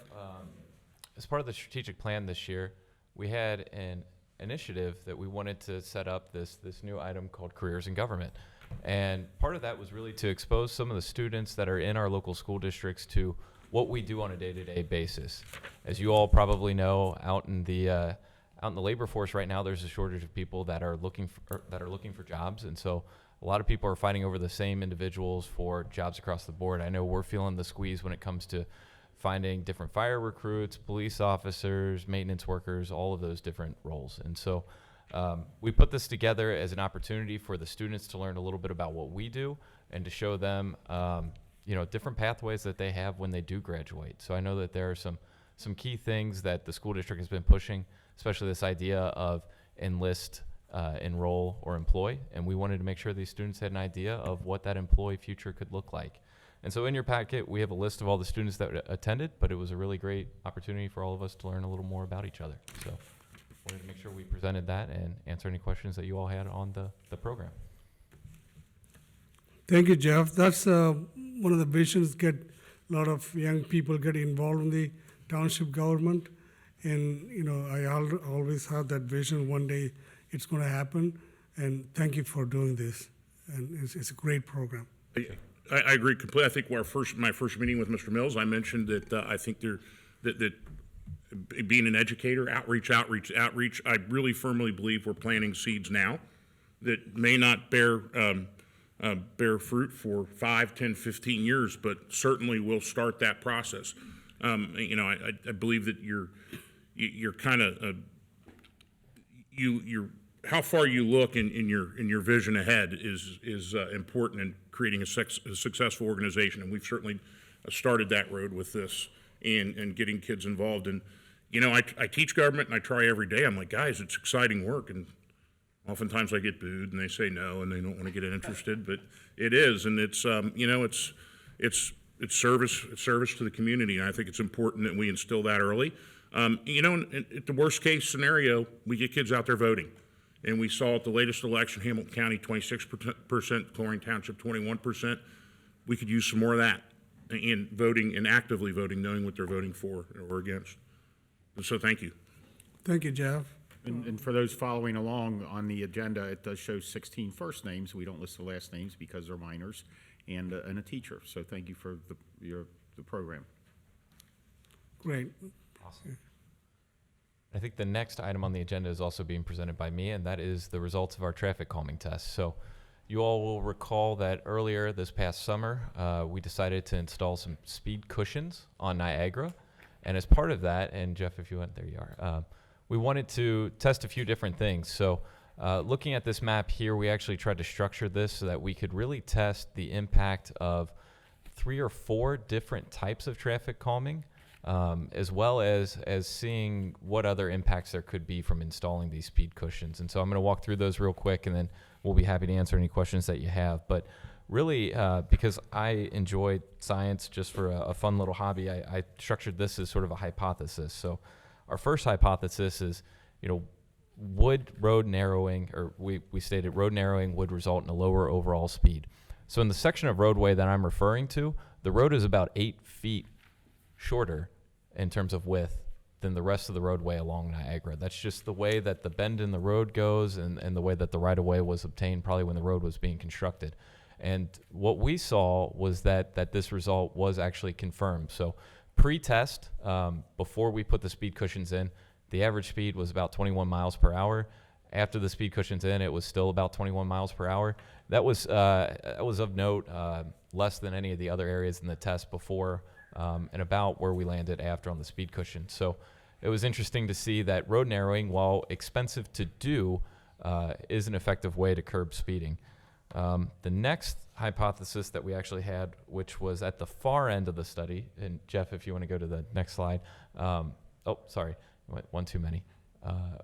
S11: of the strategic plan this year, we had an initiative that we wanted to set up this new item called Careers in Government. And part of that was really to expose some of the students that are in our local school districts to what we do on a day-to-day basis. As you all probably know, out in the labor force right now, there's a shortage of people that are looking for jobs, and so a lot of people are fighting over the same individuals for jobs across the board. I know we're feeling the squeeze when it comes to finding different fire recruits, police officers, maintenance workers, all of those different roles. And so we put this together as an opportunity for the students to learn a little bit about what we do and to show them, different pathways that they have when they do graduate. So I know that there are some key things that the school district has been pushing, especially this idea of enlist, enroll, or employ. And we wanted to make sure these students had an idea of what that employee future could look like. And so in your packet, we have a list of all the students that attended, but it was a really great opportunity for all of us to learn a little more about each other. So wanted to make sure we presented that and answer any questions that you all had on the program.
S1: Thank you, Jeff. That's one of the visions, get a lot of young people get involved in the township government. And, I always had that vision one day it's going to happen. And thank you for doing this. And it's a great program.
S6: I agree completely. I think my first meeting with Mr. Mills, I mentioned that I think that being an educator, outreach, I really firmly believe we're planting seeds now that may not bear fruit for 5, 10, 15 years, but certainly will start that process. I believe that you're kind of how far you look in your vision ahead is important in creating a successful organization, and we've certainly started that road with this and getting kids involved. And I teach government, and I try every day. I'm like, guys, it's exciting work, and oftentimes I get booed, and they say no, and they don't want to get interested, but it is, and it's service to the community, and I think it's important that we instill that early. At the worst case scenario, we get kids out there voting. And we saw at the latest election, Hamilton County 26%, Colerain Township 21%. We could use some more of that in voting and actively voting, knowing what they're voting for or against. And so thank you.
S1: Thank you, Jeff.
S3: And for those following along on the agenda, it does show 16 first names. We don't list the last names because they're minors, and a teacher. So thank you for the program.
S1: Great.
S11: Awesome. I think the next item on the agenda is also being presented by me, and that is the results of our traffic calming test. So you all will recall that earlier this past summer, we decided to install some speed cushions on Niagara. And as part of that, and Jeff, if you went, there you are, we wanted to test a few different things. So looking at this map here, we actually tried to structure this so that we could really test the impact of 3 or 4 different types of traffic calming, as well as seeing what other impacts there could be from installing these speed cushions. And so I'm going to walk through those real quick, and then we'll be happy to answer any questions that you have. But really, because I enjoy science just for a fun little hobby, I structured this as sort of a hypothesis. So our first hypothesis is, would road narrowing, or we stated road narrowing would result in a lower overall speed. So in the section of roadway that I'm referring to, the road is about 8 feet shorter in terms of width than the rest of the roadway along Niagara. That's just the way that the bend in the road goes and the way that the right-of-way was obtained probably when the road was being constructed. And what we saw was that this result was actually confirmed. So pre-test, before we put the speed cushions in, the average speed was about 21 miles per hour. After the speed cushions in, it was still about 21 miles per hour. That was of note, less than any of the other areas in the test before, and about where we landed after on the speed cushion. So it was interesting to see that road narrowing, while expensive to do, is an effective way to curb speeding. The next hypothesis that we actually had, which was at the far end of the study, and Jeff, if you want to go to the next slide. One too many.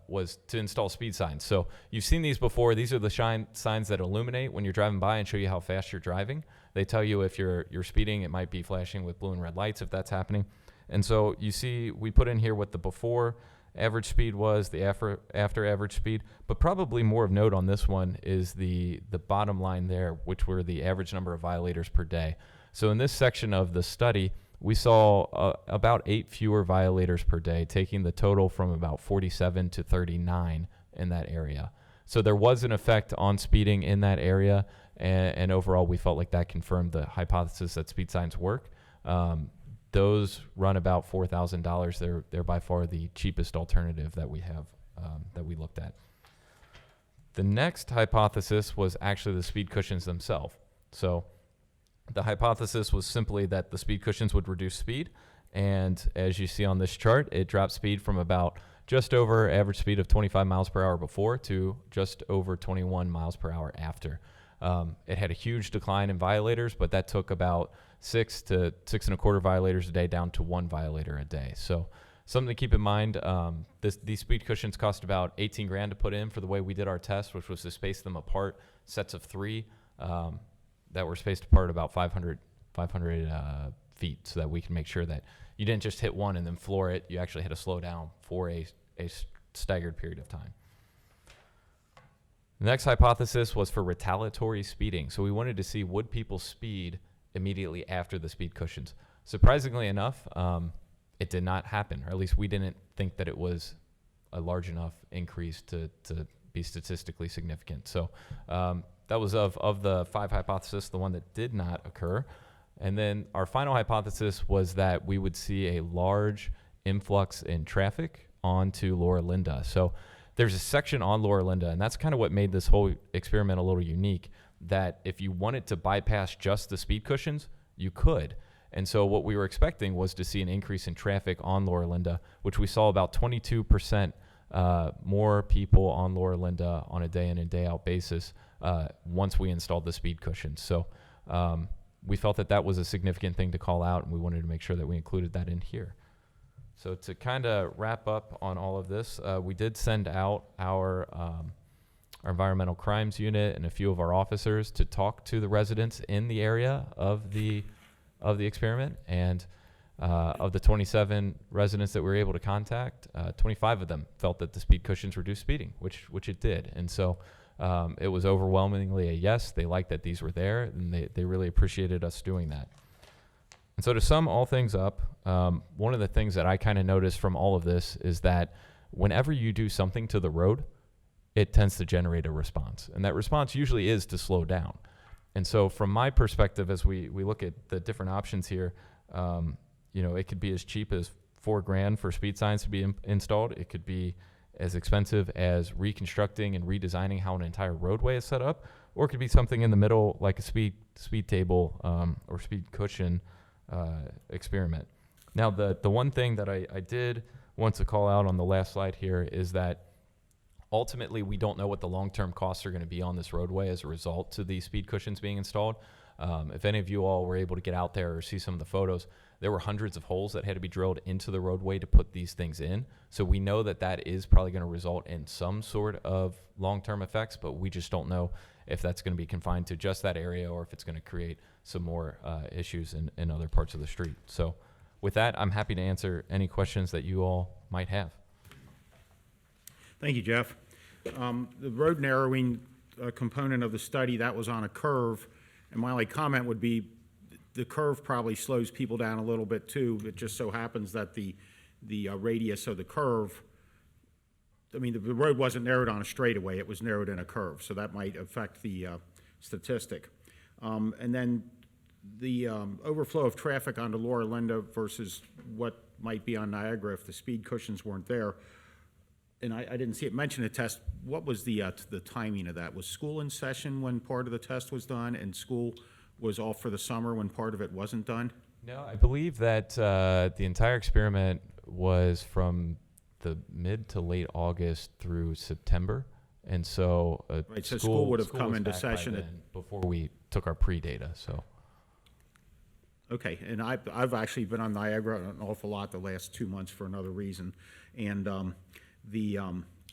S11: Was to install speed signs. So you've seen these before. These are the signs that illuminate when you're driving by and show you how fast you're driving. They tell you if you're speeding. It might be flashing with blue and red lights if that's happening. And so you see we put in here what the before average speed was, the after average speed, but probably more of note on this one is the bottom line there, which were the average number of violators per day. So in this section of the study, we saw about 8 fewer violators per day, taking the total from about 47 to 39 in that area. So there was an effect on speeding in that area, and overall we felt like that confirmed the hypothesis that speed signs work. Those run about $4,000. They're by far the cheapest alternative that we have, that we looked at. The next hypothesis was actually the speed cushions themselves. So the hypothesis was simply that the speed cushions would reduce speed, And as you see on this chart, it dropped speed from about just over average speed of 25 miles per hour before to just over 21 miles per hour after. It had a huge decline in violators, but that took about 6 to 6.25 violators a day down to 1 violator a day. So something to keep in mind, these speed cushions cost about 18 grand to put in for the way we did our test, which was to space them apart, sets of 3 that were spaced apart about 500 feet, so that we can make sure that you didn't just hit one and then floor it. You actually had to slow down for a staggered period of time. The next hypothesis was for retaliatory speeding. So we wanted to see, would people speed immediately after the speed cushions? Surprisingly enough, it did not happen, or at least we didn't think that it was a large enough increase to be statistically significant. So that was of the 5 hypotheses, the one that did not occur. And then our final hypothesis was that we would see a large influx in traffic onto Laura Linda. So there's a section on Laura Linda, and that's kind of what made this whole experiment a little unique, that if you wanted to bypass just the speed cushions, you could. And so what we were expecting was to see an increase in traffic on Laura Linda, which we saw about 22% more people on Laura Linda on a day in and day out basis once we installed the speed cushions. So we felt that that was a significant thing to call out, and we wanted to make sure that we included that in here. So to kind of wrap up on all of this, we did send out our environmental crimes unit and a few of our officers to talk to the residents in the area of the experiment. And of the 27 residents that we were able to contact, 25 of them felt that the speed cushions reduced speeding, which it did. And so it was overwhelmingly a yes. They liked that these were there, and they really appreciated us doing that. And so to sum all things up, one of the things that I kind of noticed from all of this is that whenever you do something to the road, it tends to generate a response. And that response usually is to slow down. And so from my perspective, as we look at the different options here, it could be as cheap as $4 grand for speed signs to be installed. It could be as expensive as reconstructing and redesigning how an entire roadway is set up, or it could be something in the middle like a speed table or speed cushion experiment. Now, the one thing that I did want to call out on the last slide here is that ultimately we don't know what the long-term costs are going to be on this roadway as a result to these speed cushions being installed. If any of you all were able to get out there or see some of the photos, there were hundreds of holes that had to be drilled into the roadway to put these things in. So we know that that is probably going to result in some sort of long-term effects, but we just don't know if that's going to be confined to just that area or if it's going to create some more issues in other parts of the street. So with that, I'm happy to answer any questions that you all might have.
S3: Thank you, Jeff. The road narrowing component of the study, that was on a curve, and my only comment would be the curve probably slows people down a little bit too. It just so happens that the radius of the curve, I mean, the road wasn't narrowed on a straightaway, it was narrowed in a curve, so that might affect the statistic. And then the overflow of traffic onto Laura Linda versus what might be on Niagara if the speed cushions weren't there. And I didn't see it mentioned in the test. What was the timing of that? Was school in session when part of the test was done, and school was off for the summer when part of it wasn't done?
S11: No, I believe that the entire experiment was from the mid to late August through September. And so,
S3: right, so school would have come
S11: was
S3: into
S11: back by
S3: session
S11: then before we took our pre-data. So,
S3: okay, and I've actually been on Niagara an awful lot the last 2 months for another reason, and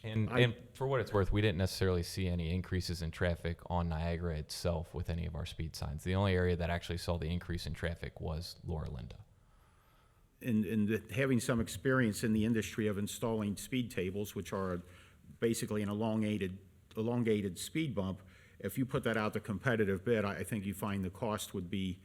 S11: and for what it's worth, we didn't necessarily see any increases in traffic on Niagara itself with any of our speed signs. The only area that actually saw the increase in traffic was Laura Linda.
S3: and having some experience in the industry of installing speed tables, which are basically an elongated speed bump, if you put that out to competitive bid, I think you find the cost would be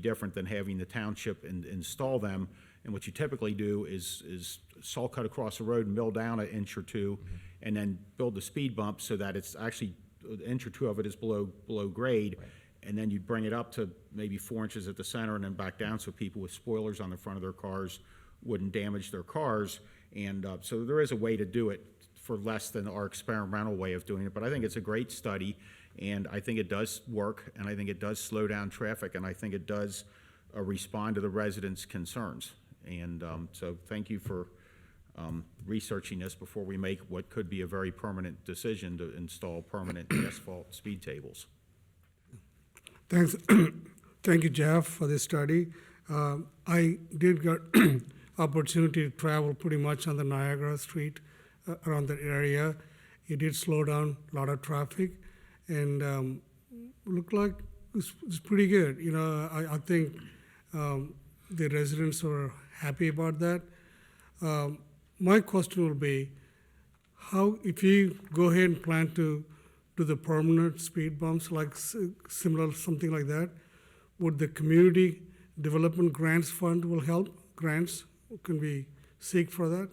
S3: different than having the township install them. And what you typically do is saw cut across the road and mill down an inch or two, and then build the speed bump so that it's actually an inch or two of it is below grade. Right. And then you'd bring it up to maybe 4 inches at the center and then back down so people with spoilers on the front of their cars wouldn't damage their cars. And so there is a way to do it for less than our experimental way of doing it. But I think it's a great study, and I think it does work, and I think it does slow down traffic, and I think it does respond to the residents' concerns. And so thank you for researching this before we make what could be a very permanent decision to install permanent asphalt speed tables.
S1: Thanks. Thank you, Jeff, for this study. I did get opportunity to travel pretty much on the Niagara Street around that area. It did slow down a lot of traffic, and looked like it's pretty good. You know, I think the residents were happy about that. My question will be, how, if you go ahead and plan to do the permanent speed bumps, like similar, something like that, would the community development grants fund will help? Grants, can we seek for that?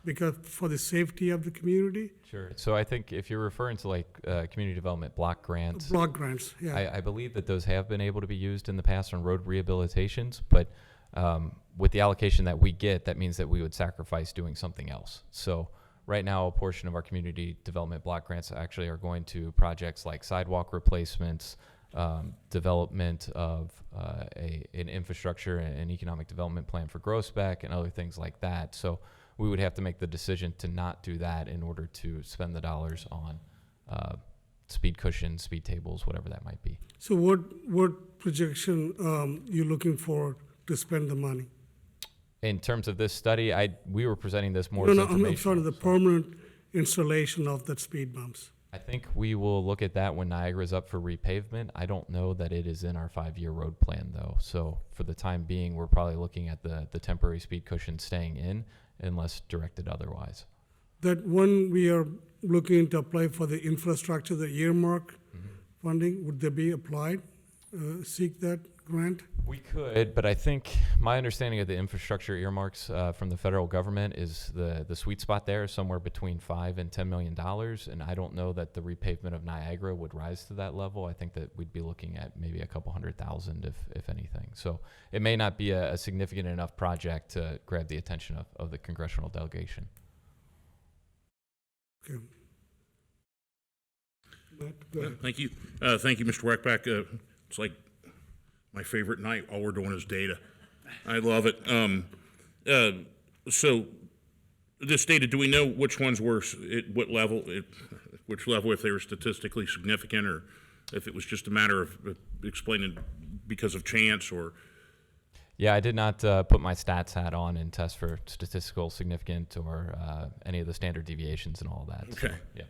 S1: Because for the safety of the community?
S11: Sure. So I think if you're referring to like community development block grants,
S1: Block grants, yeah.
S11: I believe that those have been able to be used in the past on road rehabilitations, but with the allocation that we get, that means that we would sacrifice doing something else. So right now, a portion of our community development block grants actually are going to projects like sidewalk replacements, development of an infrastructure and an economic development plan for Groesbeck and other things like that. So we would have to make the decision to not do that in order to spend the dollars on speed cushions, speed tables, whatever that might be.
S1: So what projection you looking for to spend the money?
S11: In terms of this study, we were presenting this more
S1: No,
S11: as
S1: no, I'm
S11: information.
S1: sorry, the permanent installation of that speed bumps.
S11: I think we will look at that when Niagara is up for repavement. I don't know that it is in our 5-year road plan, though. So for the time being, we're probably looking at the temporary speed cushion staying in unless directed otherwise.
S1: That when we are looking to apply for the infrastructure, the earmark funding, would they be applied, seek that grant?
S11: We could, but I think my understanding of the infrastructure earmarks from the federal government is the sweet spot there is somewhere between $5 and $10 million, and I don't know that the repavement of Niagara would rise to that level. I think that we'd be looking at maybe a couple $100,000 if anything. So it may not be a significant enough project to grab the attention of the congressional delegation.
S1: Okay. Matt, go ahead.
S6: Thank you. Thank you, Mr. Weckback. It's like my favorite night. All we're doing is data. I love it. So this data, do we know which ones were, at what level, which level, if they were statistically significant, or if it was just a matter of explaining because of chance, or?
S11: Yeah, I did not put my stats hat on and test for statistical significance or any of the standard deviations and all that.
S6: Okay.
S11: So, yeah.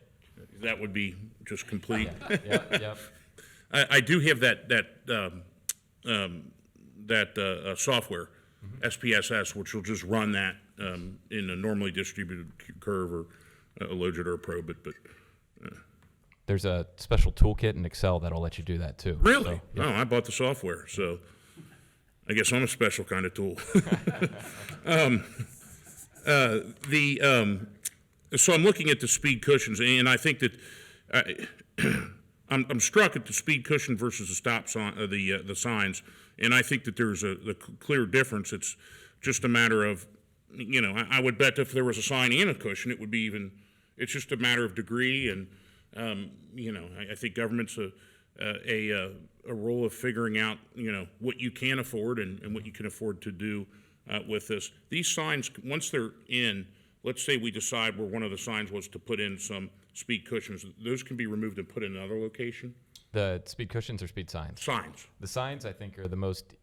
S6: That would be just complete.
S11: Yeah.
S6: I do have that software, SPSS, which will just run that in a normally distributed curve or a Logit or a Probit. But
S11: There's a special toolkit in Excel that'll let you do that too.
S6: really,
S11: So, yeah.
S6: no, I bought the software, so I guess I'm a special kind of tool. So I'm looking at the speed cushions, and I think that I'm struck at the speed cushion versus the stop sign, the signs, and I think that there's a clear difference. It's just a matter of, I would bet if there was a sign and a cushion, it would be even. It's just a matter of degree, and I think government's a role of figuring out, what you can afford and what you can afford to do with this. These signs, once they're in. Let's say we decide where one of the signs was to put in some speed cushions. Those can be removed and put in another location?
S11: The speed cushions or speed signs?
S6: Signs.
S11: The signs, I think, are the most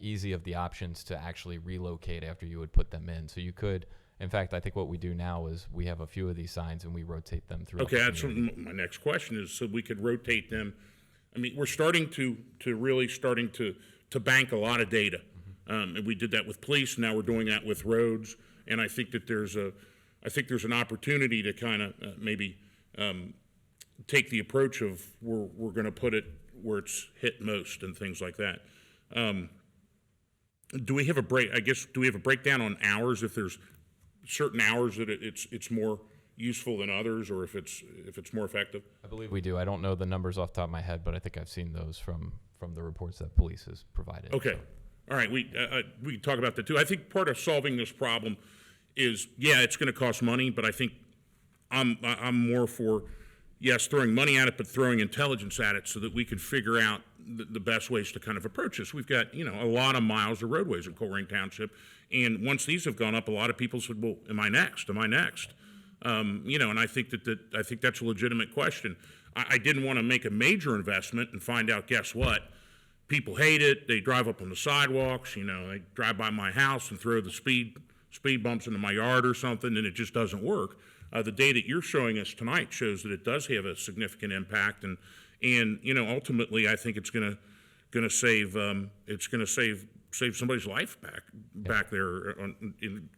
S11: easy of the options to actually relocate after you would put them in. So you could, in fact, I think what we do now is we have a few of these signs and we rotate them through.
S6: Okay, that's my next question is, so we could rotate them. I mean, we're starting to bank a lot of data. And we did that with police, now we're doing that with roads. And I think that there's an opportunity to kind of maybe take the approach of we're going to put it where it's hit most and things like that. Do we have a breakdown on hours, if there's certain hours that it's more useful than others, or if it's more effective?
S11: I believe we do. I don't know the numbers off the top of my head, but I think I've seen those from the reports that police has provided.
S6: Okay.
S11: So.
S6: All right, we can talk about that too. I think part of solving this problem is, it's going to cost money, but I think I'm more for, yes, throwing money at it, but throwing intelligence at it so that we could figure out, the best ways to kind of approach this. We've got, a lot of miles of roadways in Colerain Township, and once these have gone up, a lot of people said, well, am I next? Am I next? And I think I think that's a legitimate question. I didn't want to make a major investment and find out, guess what? People hate it. They drive up on the sidewalks, they drive by my house and throw the speed bumps into my yard or something, and it just doesn't work. The data you're showing us tonight shows that it does have a significant impact, and ultimately, I think it's going to save somebody's life back there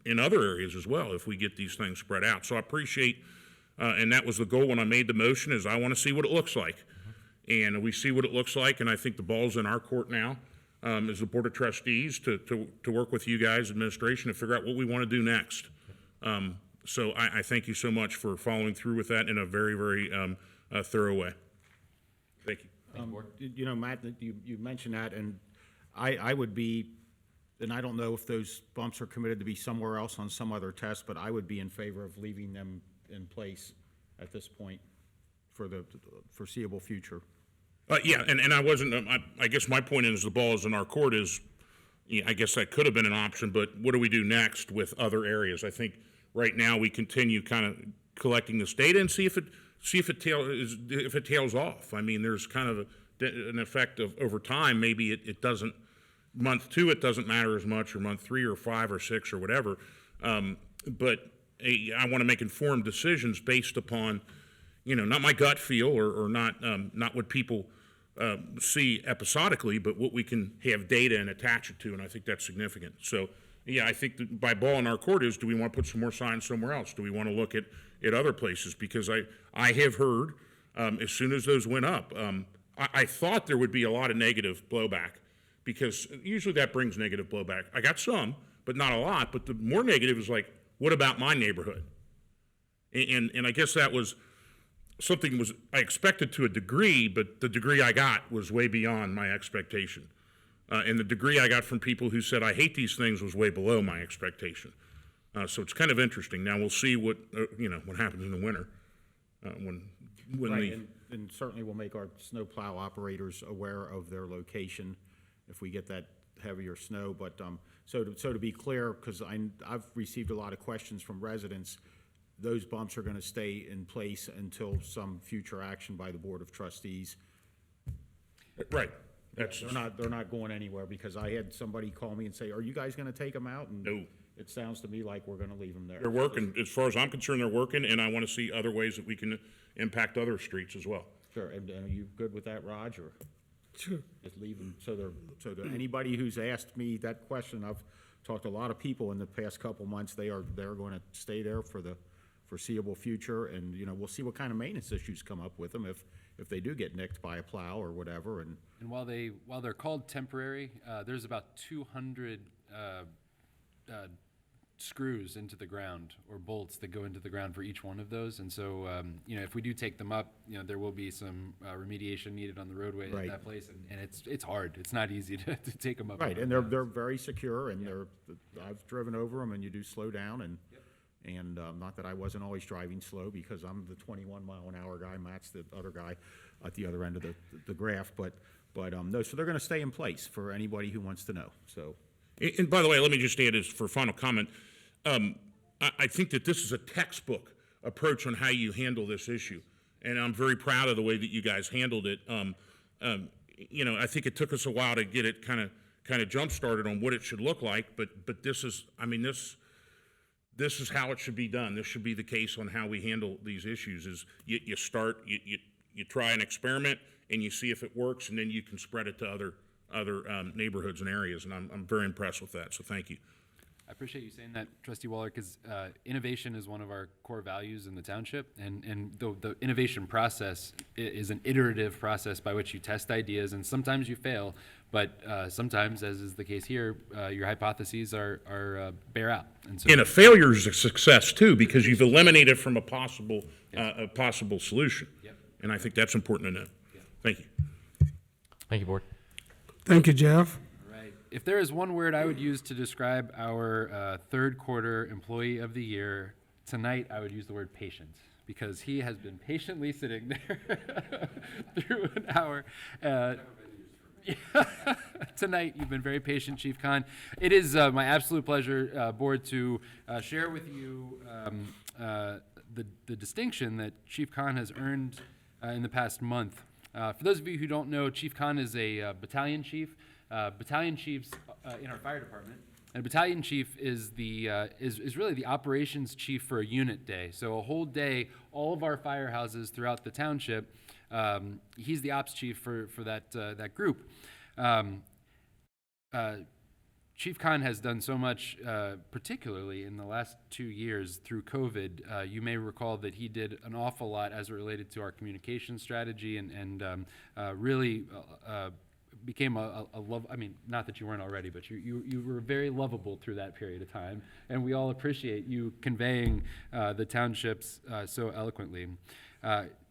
S6: in other areas as well if we get these things spread out. So I appreciate, and that was the goal when I made the motion, is I want to see what it looks like, and we see what it looks like, and I think the ball's in our court now. As the Board of Trustees to work with you guys, administration, to figure out what we want to do next. So I thank you so much for following through with that in a very, very thorough way. Thank you.
S3: Matt, you mentioned that, and I would be, and I don't know if those bumps are committed to be somewhere else on some other test, but I would be in favor of leaving them in place at this point for the foreseeable future.
S6: Yeah, and I wasn't, I guess my point is the ball is in our court is, I guess that could have been an option, but what do we do next with other areas? I think right now we continue kind of collecting this data and see if it tails off. I mean, there's kind of an effect of over time, maybe it doesn't, month 2 it doesn't matter as much, or month 3 or 5 or 6 or whatever. But I want to make informed decisions based upon, not my gut feel or not what people see episodically, but what we can have data and attach it to, and I think that's significant. So, yeah, I think that by ball in our court is, do we want to put some more signs somewhere else? Do we want to look at other places? Because I have heard, as soon as those went up, I thought there would be a lot of negative blowback, because usually that brings negative blowback. I got some, but not a lot, but the more negative is like, what about my neighborhood? And I guess that was something I expected to a degree, but the degree I got was way beyond my expectation. And the degree I got from people who said, I hate these things, was way below my expectation. So it's kind of interesting. Now we'll see what happens in the winter.
S3: And certainly we'll make our snowplow operators aware of their location if we get that heavier snow. But so to be clear, because I've received a lot of questions from residents, those bumps are going to stay in place until some future action by the Board of Trustees.
S6: Right.
S3: They're not going anywhere, because I had somebody call me and say, are you guys going to take them out? And
S6: no.
S3: It sounds to me like we're going to leave them there.
S6: They're working. As far as I'm concerned, they're working, and I want to see other ways that we can impact other streets as well.
S3: Sure. And are you good with that, Raj? Or
S1: Sure.
S3: just leave them so to anybody who's asked me that question, I've talked to a lot of people in the past couple months. They're going to stay there for the foreseeable future, and we'll see what kind of maintenance issues come up with them if they do get nicked by a plow or whatever. And
S2: while they're called temporary, there's about 200 screws into the ground, or bolts that go into the ground for each one of those. And so, if we do take them up, there will be some remediation needed on the roadway at that place, and it's hard. It's not easy to take them up.
S3: Right, and they're very secure, and I've driven over them, and you do slow down, and not that I wasn't always driving slow, because I'm the 21-mile-an-hour guy. Matt's the other guy at the other end of the graph, but no. So they're going to stay in place for anybody who wants to know. So.
S6: And by the way, let me just add as for final comment, I think that this is a textbook approach on how you handle this issue, and I'm very proud of the way that you guys handled it. I think it took us a while to get it kind of jump started on what it should look like, but this is, this is how it should be done. This should be the case on how we handle these issues. Is you start, you try an experiment, and you see if it works, and then you can spread it to other neighborhoods and areas, and I'm very impressed with that, so thank you.
S2: I appreciate you saying that, Trustee Waller, because innovation is one of our core values in the township, and the innovation process is an iterative process by which you test ideas, and sometimes you fail, but sometimes, as is the case here, your hypotheses are bear out.
S6: And a failure is a success too, because you've eliminated from a possible solution.
S2: Yep.
S6: And I think that's important to know.
S2: Yep.
S6: Thank you.
S11: Thank you, Board.
S1: Thank you, Jeff.
S2: Right. If there is one word I would use to describe our third quarter employee of the year tonight, I would use the word patient, because he has been patiently sitting there through an hour. Tonight, you've been very patient, Chief Conn. It is my absolute pleasure, Board, to share with you the distinction that Chief Conn has earned in the past month. For those of you who don't know, Chief Conn is a battalion chief. Battalion chiefs in our fire department. And a battalion chief is is really the operations chief for a unit day. So a whole day, all of our firehouses throughout the township, he's the ops chief for that group. Chief Conn has done so much, particularly in the last 2 years through COVID. You may recall that he did an awful lot as it related to our communication strategy and really became a love. I mean, not that you weren't already, but you were very lovable through that period of time, and we all appreciate you conveying the townships so eloquently.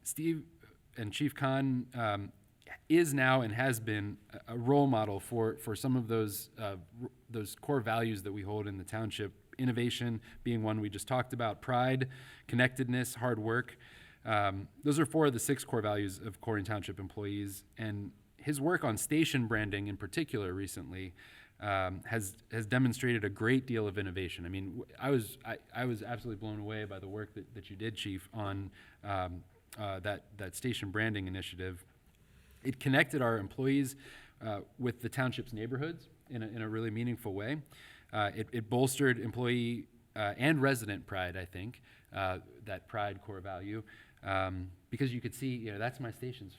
S2: Steve and Chief Conn is now and has been a role model for some of those core values that we hold in the township. Innovation being one we just talked about, pride, connectedness, hard work. Those are 4 of the 6 core values of Colerain Township employees, and his work on station branding in particular recently has demonstrated a great deal of innovation. I mean, I was absolutely blown away by the work that you did, Chief, on that station branding initiative. It connected our employees with the township's neighborhoods in a really meaningful way. It bolstered employee and resident pride, I think, that pride core value, because you could see, that's my station's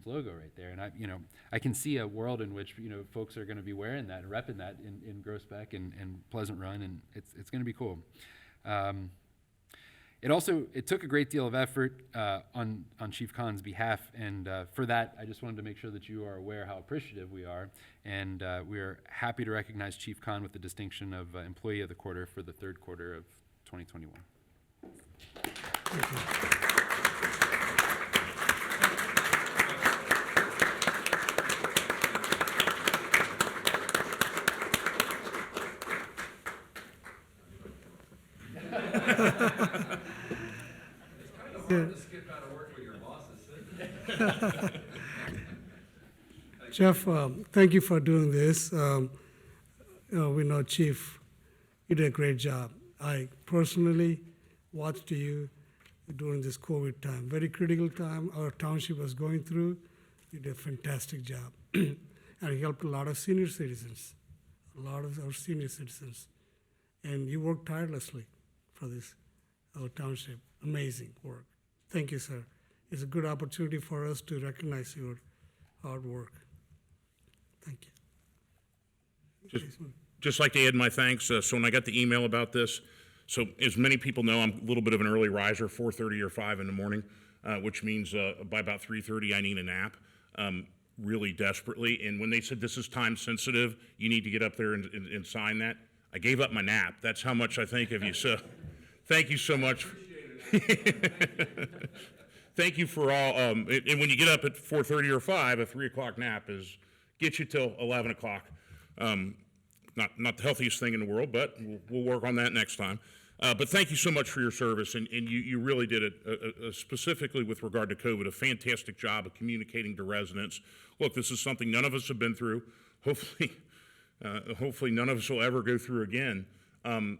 S2: logo right there, and I can see a world in which folks are going to be wearing that and repping that in Groesbeck and Pleasant Run, and it's going to be cool. It took a great deal of effort on Chief Conn's behalf, and for that, I just wanted to make sure that you are aware how appreciative we are, and we are happy to recognize Chief Conn with the distinction of Employee of the Quarter for the 3rd quarter of 2021.
S1: Jeff, thank you for doing this. We know, Chief, you did a great job. I personally watched you during this COVID time, very critical time our township was going through. You did a fantastic job. And you helped a lot of senior citizens, And you worked tirelessly for this, our township. Amazing work. Thank you, sir. It's a good opportunity for us to recognize your hard work. Thank you.
S6: Just like to add my thanks. So when I got the email about this, so as many people know, I'm a little bit of an early riser, 4:30 or 5 in the morning, which means by about 3:30 I need a nap, really desperately. And when they said this is time sensitive, you need to get up there and sign that, I gave up my nap. That's how much I think of you. So thank you so much. Thank you for all. And when you get up at 4:30 or 5, a 3 o'clock nap gets you till 11 o'clock. Not the healthiest thing in the world, but we'll work on that next time. But thank you so much for your service, and you really did it, specifically with regard to COVID, a fantastic job of communicating to residents. Look, this is something none of us have been through. Hopefully none of us will ever go through again. And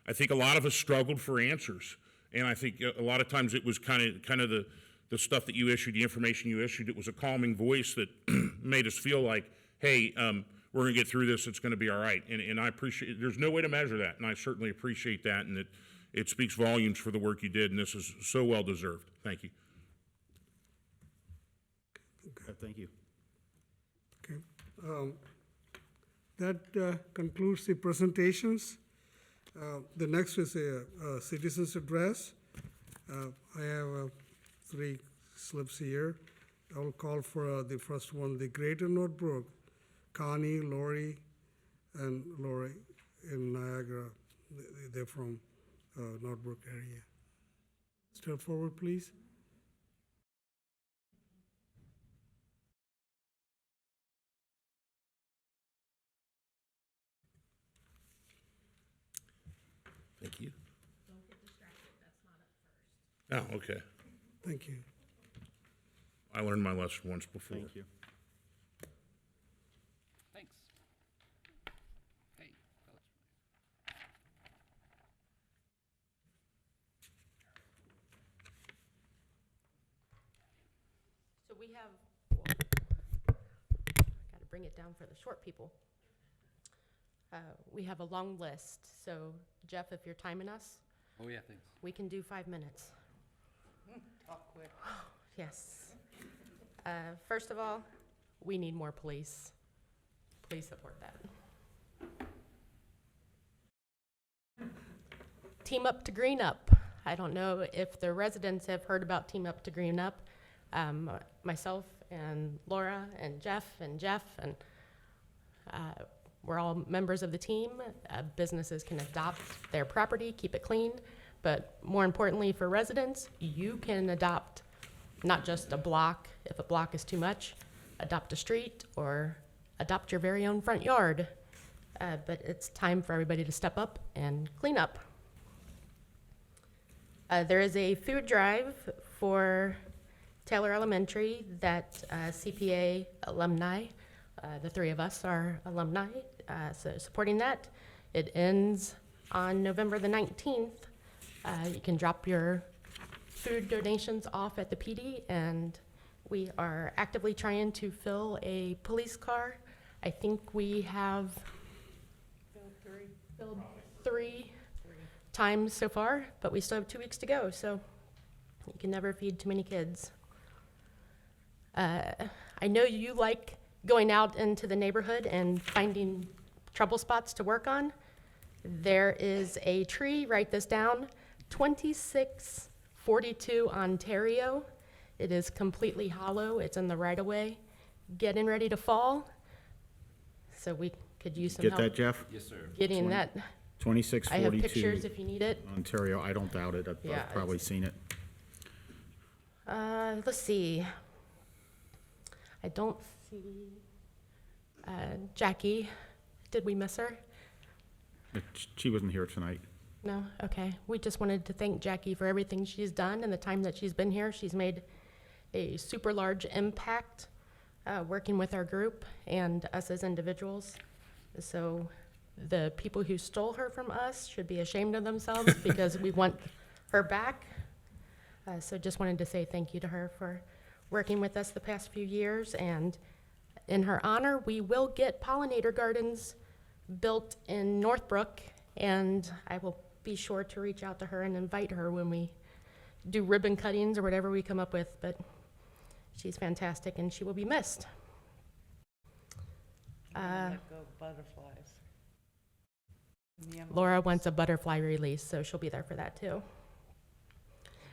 S6: I think a lot of us struggled for answers, and I think a lot of times it was kind of the stuff that you issued, the information you issued. It was a calming voice that made us feel like, hey, we're going to get through this. It's going to be all right. And I appreciate, there's no way to measure that, and I certainly appreciate that, and it speaks volumes for the work you did, and this is so well deserved. Thank you.
S3: Thank you.
S1: Okay. That concludes the presentations. The next is a citizen's address. I have 3 slips here. I will call for the first one, the Greater Northbrook, Connie, Lori, and Lori in Niagara. They're from Northbrook area. Step forward, please.
S6: Thank you. Don't get distracted. That's not up first. Oh, okay.
S1: Thank you.
S6: I learned my lesson once before.
S3: Thank you.
S2: Thanks. Hey, fellas.
S12: So we have, got to bring it down for the short people. We have a long list, so Jeff, if you're timing us,
S2: Oh, yeah, thanks.
S12: we can do 5 minutes.
S13: Talk quick.
S12: Yes. First of all, we need more police. Please support that. Team Up to Green Up. I don't know if the residents have heard about Team Up to Green Up. Myself and Laura and Jeff and we're all members of the team. Businesses can adopt their property, keep it clean, but more importantly for residents, you can adopt not just a block. If a block is too much, adopt a street or adopt your very own front yard. But it's time for everybody to step up and clean up. There is a food drive for Taylor Elementary that CPA alumni, the three of us are alumni, so supporting that. It ends on November the 19th. You can drop your food donations off at the PD, and we are actively trying to fill a police car. I think we have filled three times so far, but we still have 2 weeks to go, so you can never feed too many kids. I know you like going out into the neighborhood and finding trouble spots to work on. There is a tree, write this down, 2642 Ontario. It is completely hollow. It's in the right-of-way, getting ready to fall. So we could use some
S3: Get
S12: help
S3: that, Jeff?
S2: Yes, sir.
S12: getting that.
S3: 2642.
S12: I have pictures if you need it.
S3: Ontario, I don't doubt it.
S12: Yeah,
S3: I've probably seen it.
S12: Let's see. I don't see Jackie. Did we miss her?
S3: But she wasn't here tonight.
S12: No? Okay. We just wanted to thank Jackie for everything she's done and the time that she's been here. She's made a super large impact working with our group and us as individuals. So the people who stole her from us should be ashamed of themselves because we want her back. So just wanted to say thank you to her for working with us the past few years. And in her honor, we will get pollinator gardens built in Northbrook, and I will be sure to reach out to her and invite her when we do ribbon cuttings or whatever we come up with, but she's fantastic and she will be missed.
S13: Let go of butterflies. Yeah.
S12: Laura wants a butterfly release, so she'll be there for that too.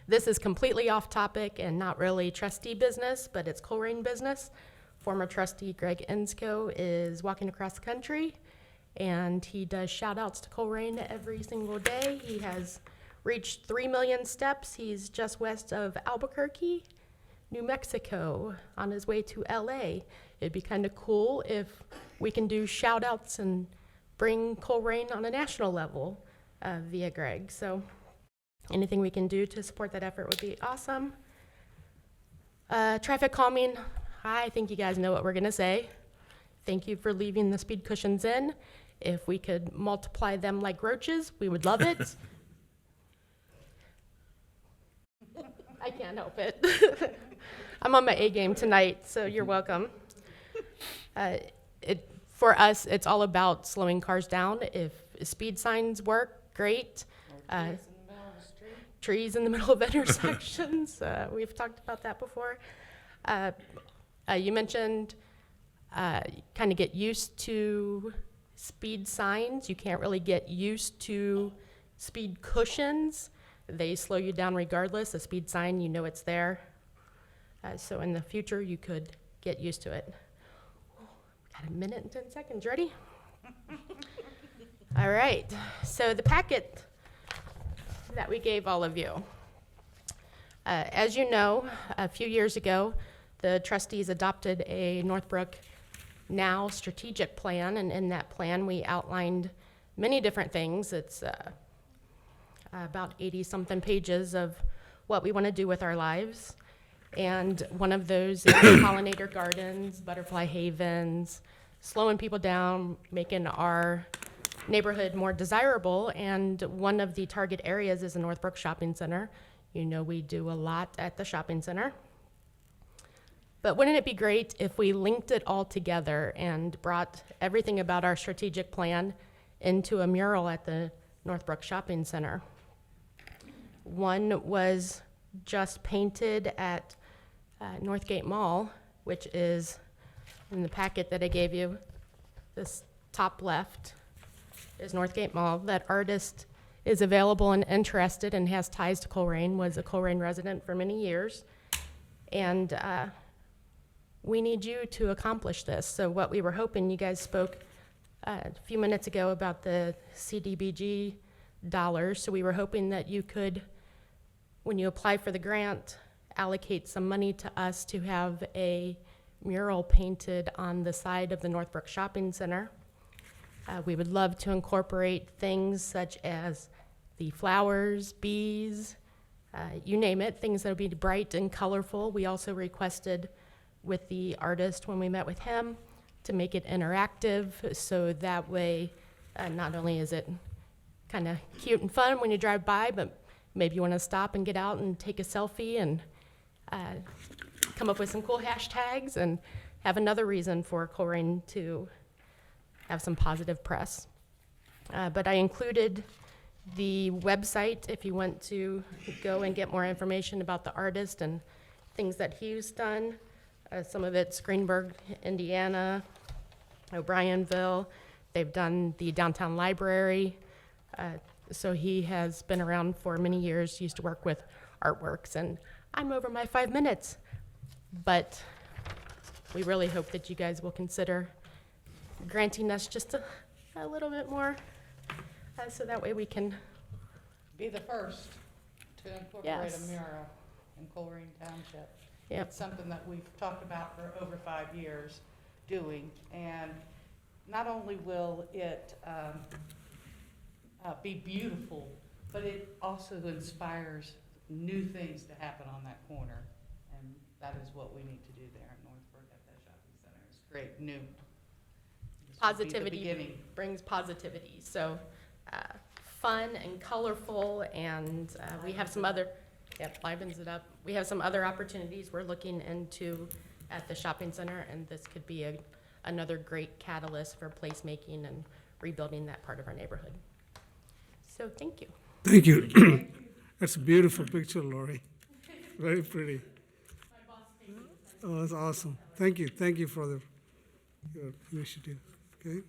S12: This is completely off topic and not really trustee business, but it's Colerain business. Former trustee Greg Ensko is walking across the country, and he does shout outs to Colerain every single day. He has reached 3 million steps. He's just west of Albuquerque, New Mexico, on his way to LA. It'd be kind of cool if we can do shout outs and bring Colerain on a national level via Greg. So anything we can do to support that effort would be awesome. Traffic calming, I think you guys know what we're gonna say. Thank you for leaving the speed cushions in. If we could multiply them like roaches, we would love it. I can't help it. I'm on my A game tonight, so you're welcome. For us, it's all about slowing cars down. If speed signs work, great. Trees in the middle of intersections. We've talked about that before. You mentioned kind of get used to speed signs. You can't really get used to speed cushions. They slow you down regardless. A speed sign, you know it's there. So in the future, you could get used to it. Got a minute and 10 seconds. Ready? All right. So the packet that we gave all of you. As you know, a few years ago, the trustees adopted a Northbrook Now strategic plan, and in that plan, we outlined many different things. It's about 80-something pages of what we want to do with our lives. And one of those is pollinator gardens, butterfly havens, slowing people down, making our neighborhood more desirable. And one of the target areas is the Northbrook Shopping Center. You know, we do a lot at the shopping center. But wouldn't it be great if we linked it all together and brought everything about our strategic plan into a mural at the Northbrook Shopping Center? One was just painted at Northgate Mall, which is in the packet that I gave you. This top left is Northgate Mall. That artist is available and interested and has ties to Colerain, was a Colerain resident for many years. And we need you to accomplish this. So what we were hoping, you guys spoke a few minutes ago about the CDBG dollars. So we were hoping that you could, when you apply for the grant, allocate some money to us to have a mural painted on the side of the Northbrook Shopping Center. We would love to incorporate things such as the flowers, bees, you name it, things that would be bright and colorful. We also requested with the artist when we met with him to make it interactive, so that way not only is it kind of cute and fun when you drive by, but maybe you want to stop and get out and take a selfie and come up with some cool hashtags and have another reason for Colerain to have some positive press. But I included the website if you want to go and get more information about the artist and things that he's done. Some of it's Greenburgh, Indiana, O'Brienville. They've done the downtown library. So he has been around for many years, used to work with artworks, and I'm over my 5 minutes. But we really hope that you guys will consider granting us just a little bit more, so that way we can.
S13: Be the first to incorporate
S12: Yes.
S13: a mural in Colerain Township.
S12: Yep.
S13: It's something that we've talked about for over 5 years doing, and not only will it be beautiful, but it also inspires new things to happen on that corner, and that is what we need to do there in Northbrook at that shopping center. It's great, new. This would be the
S12: Positivity
S13: beginning.
S12: brings positivity. So fun and colorful, and we have some other, livens it up. We have some other opportunities we're looking into at the shopping center, and this could be another great catalyst for placemaking and rebuilding that part of our neighborhood. So thank you.
S1: Thank you. That's a beautiful picture, Lori. Very pretty. Oh, that's awesome. Thank you. Thank you for your initiative. Okay.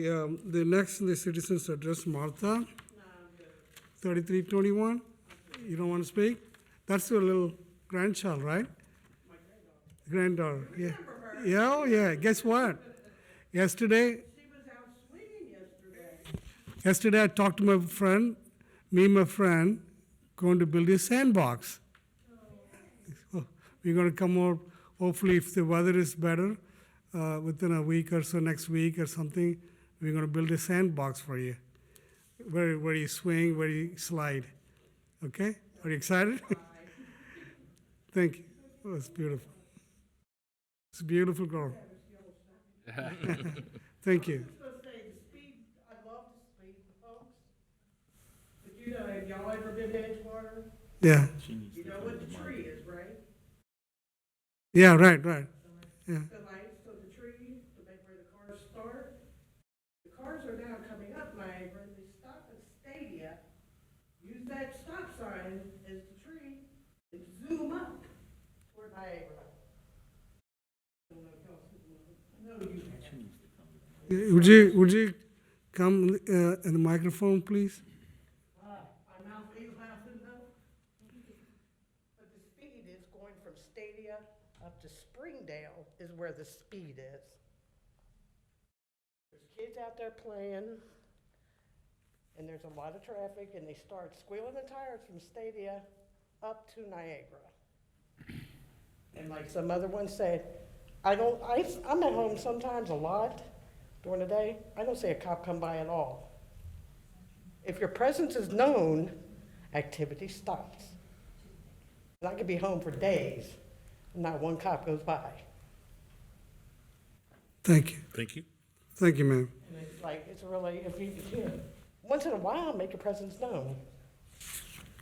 S1: The next in the citizens address, Martha. 3321. You don't want to speak? That's your little grandchild, right? My granddaughter. Yeah. Yeah. Oh, yeah. Guess what? Yesterday. Yesterday, I talked to my friend, my friend, going to build a sandbox. Oh, we're going to come over, hopefully, if the weather is better, within a week or so, next week or something, we're going to build a sandbox for you, where you swing, where you slide. Okay? Are you excited? Thank you. Oh, it's beautiful. It's a beautiful girl. Thank you.
S7: You know, have y'all ever been to Edgewater?
S1: Yeah.
S7: You know what the tree is, right?
S1: Yeah, right. Yeah.
S7: The lights of the tree to make where the cars start. The cars are now coming up Niagara, and they stop at Stadia. Use that stop sign as the tree and zoom up toward Niagara. I don't know if y'all see the no, you.
S1: Would you come in the microphone, please?
S7: But the speed is going from Stadia up to Springdale is where the speed is. There's kids out there playing, and there's a lot of traffic, and they start squealing the tires from Stadia up to Niagara. And like some other one said, I'm at home sometimes a lot during the day. I don't see a cop come by at all. If your presence is known, activity stops. And I could be home for days, and not one cop goes by.
S1: Thank you.
S6: Thank you.
S1: Thank you, ma'am.
S7: And it's like, it's really, if you, once in a while, make your presence known.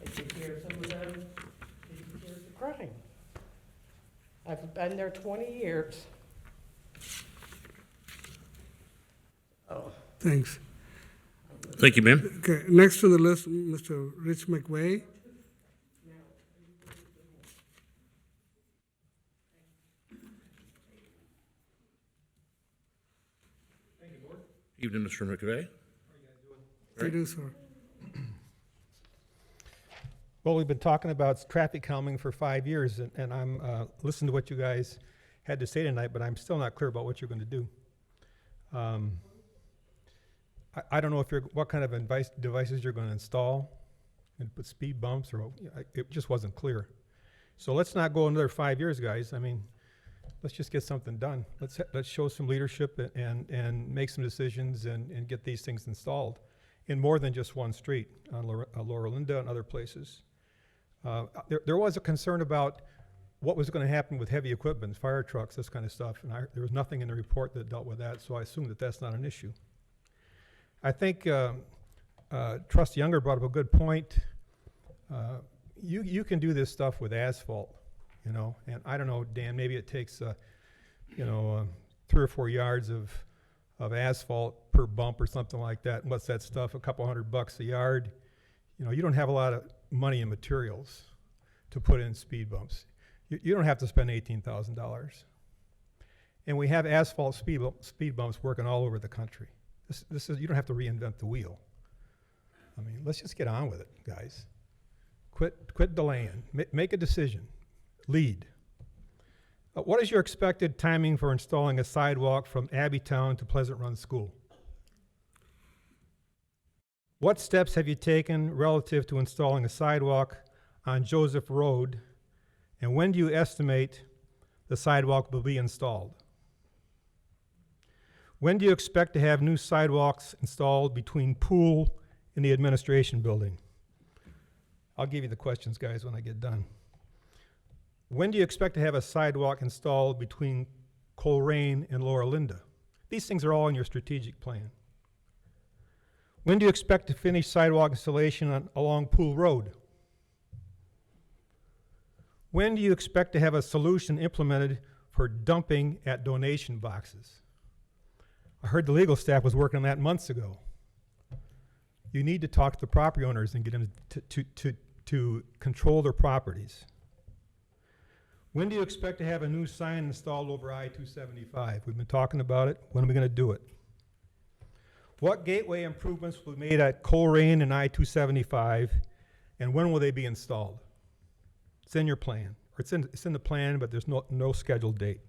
S7: If you hear some of them, if you hear the crime. I've been there 20 years. Oh.
S1: Thanks.
S6: Thank you, ma'am.
S1: Okay, next on the list, Mr. Rich McVeigh.
S6: Evening, Mr. McVeigh.
S1: How you doing, sir?
S14: Well, we've been talking about traffic calming for 5 years, and I'm listening to what you guys had to say tonight, but I'm still not clear about what you're going to do. I don't know if what kind of devices you're going to install, and put speed bumps, or it just wasn't clear. So let's not go another 5 years, guys. I mean, let's just get something done. Let's show some leadership and make some decisions and get these things installed in more than just one street, on Laura Linda and other places. There was a concern about what was going to happen with heavy equipment, fire trucks, this kind of stuff, and there was nothing in the report that dealt with that, so I assume that that's not an issue. I think Trustee Younger brought up a good point. You can do this stuff with asphalt, you know, and I don't know, Dan, maybe it takes, 3 or 4 yards of asphalt per bump or something like that. And what's that stuff? A couple $100 a yard. You know, you don't have a lot of money in materials to put in speed bumps. You don't have to spend $18,000. And we have asphalt speed bumps working all over the country. This is, you don't have to reinvent the wheel. I mean, let's just get on with it, guys. Quit delaying. Make a decision. Lead. What is your expected timing for installing a sidewalk from Abbey Town to Pleasant Run School? What steps have you taken relative to installing a sidewalk on Joseph Road, and when do you estimate the sidewalk will be installed? When do you expect to have new sidewalks installed between Pool and the administration building? I'll give you the questions, guys, when I get done. When do you expect to have a sidewalk installed between Colerain and Laura Linda? These things are all in your strategic plan. When do you expect to finish sidewalk installation along Pool Road? When do you expect to have a solution implemented for dumping at donation boxes? I heard the legal staff was working on that months ago. You need to talk to the property owners and get them to control their properties. When do you expect to have a new sign installed over I-275? We've been talking about it. When are we going to do it? What gateway improvements will be made at Colerain and I-275, and when will they be installed? It's in your plan. Or it's in the plan, but there's no scheduled date.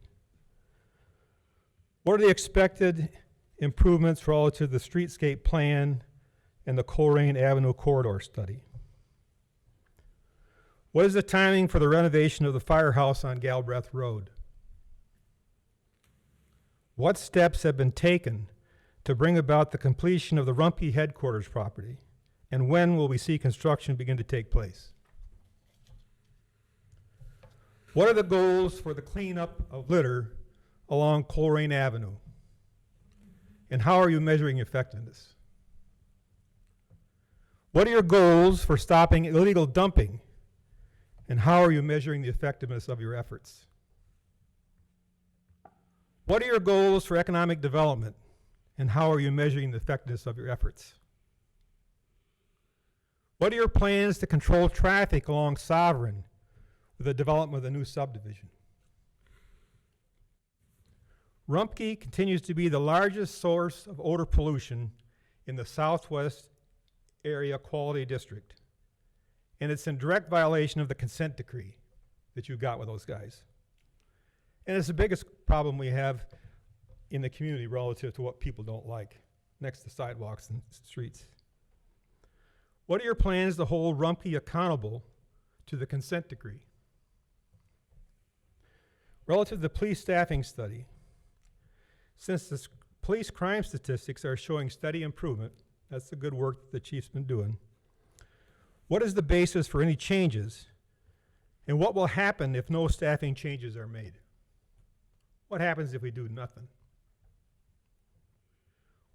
S14: What are the expected improvements relative to the streetscape plan and the Colerain Avenue corridor study? What is the timing for the renovation of the firehouse on Galbraith Road? What steps have been taken to bring about the completion of the Rumpke headquarters property? And when will we see construction begin to take place? What are the goals for the cleanup of litter along Chlorine Avenue? And how are you measuring effectiveness? What are your goals for stopping illegal dumping? And how are you measuring the effectiveness of your efforts? What are your goals for economic development? And how are you measuring the effectiveness of your efforts? What are your plans to control traffic along Sovereign with the development of the new subdivision? Rumpke continues to be the largest source of odor pollution in the Southwest Area Quality District. And it's in direct violation of the consent decree that you got with those guys. And it's the biggest problem we have in the community relative to what people don't like, next to sidewalks and streets. What are your plans to hold Rumpke accountable to the consent decree? Relative to the police staffing study, since the police crime statistics are showing steady improvement, that's the good work the chief's been doing, what is the basis for any changes? And what will happen if no staffing changes are made? What happens if we do nothing?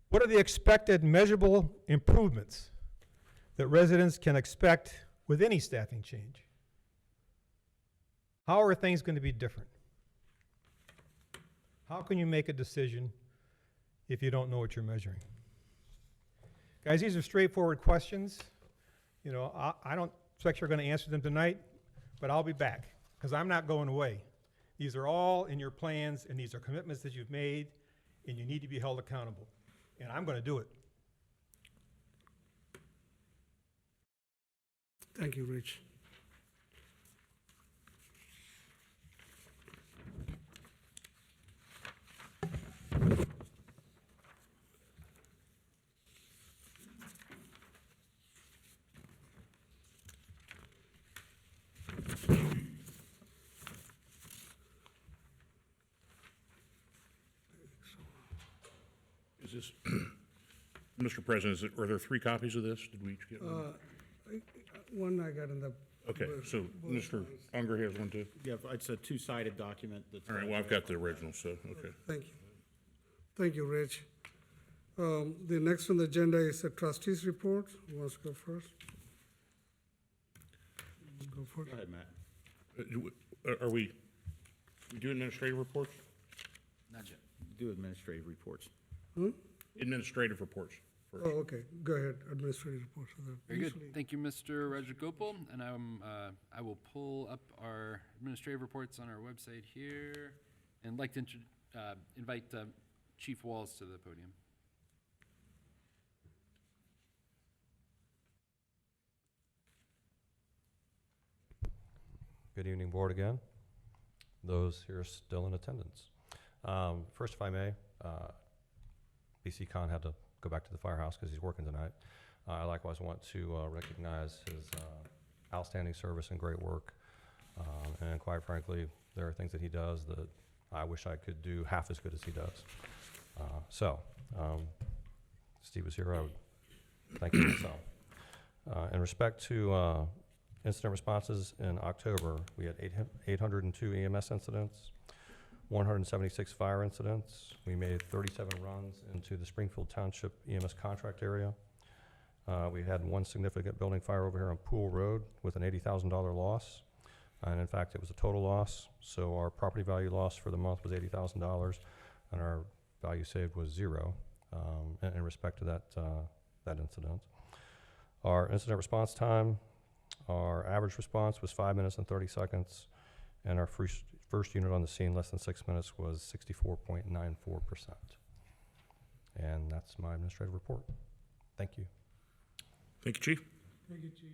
S14: What are the expected measurable improvements that residents can expect with any staffing change? How are things going to be different? How can you make a decision if you don't know what you're measuring? Guys, these are straightforward questions. You know, I don't expect you're going to answer them tonight, but I'll be back because I'm not going away. These are all in your plans, and these are commitments that you've made, and you need to be held accountable. And I'm going to do it.
S1: Thank you, Rich.
S6: Is this, Mr. President, are there 3 copies of this? Did we each get one?
S1: One I got in the.
S6: Okay, so Mr. Unger has one too?
S3: Yeah, it's a two-sided document that's.
S6: All right, well, I've got the original, so, okay.
S1: Thank you. Thank you, Rich. The next on the agenda is the trustees report. Who wants to go first? Go for it.
S3: Go ahead, Matt.
S6: Are we doing administrative reports?
S2: Not yet.
S3: Do administrative reports.
S6: Administrative reports first.
S1: Oh, okay. Go ahead. Administrative report.
S2: Very good. Thank you, Mr. Rajagopal. And I will pull up our administrative reports on our website here and like to invite Chief Walls to the podium.
S5: Good evening, board again. Those here still in attendance. First, if I may, BC Conn had to go back to the firehouse because he's working tonight. I likewise want to recognize his outstanding service and great work. And quite frankly, there are things that he does that I wish I could do half as good as he does. Steve was here, I would thank you myself. In respect to incident responses in October, we had 802 EMS incidents, 176 fire incidents. We made 37 runs into the Springfield Township EMS contract area. We had one significant building fire over here on Pool Road with an $80,000 loss. And in fact, it was a total loss. So our property value loss for the month was $80,000 and our value saved was 0 in respect to that incident. Our incident response time, our average response was 5 minutes and 30 seconds, and our first unit on the scene, less than 6 minutes, was 64.94%. And that's my administrative report. Thank you.
S6: Thank you, Chief.
S1: Thank you, Chief.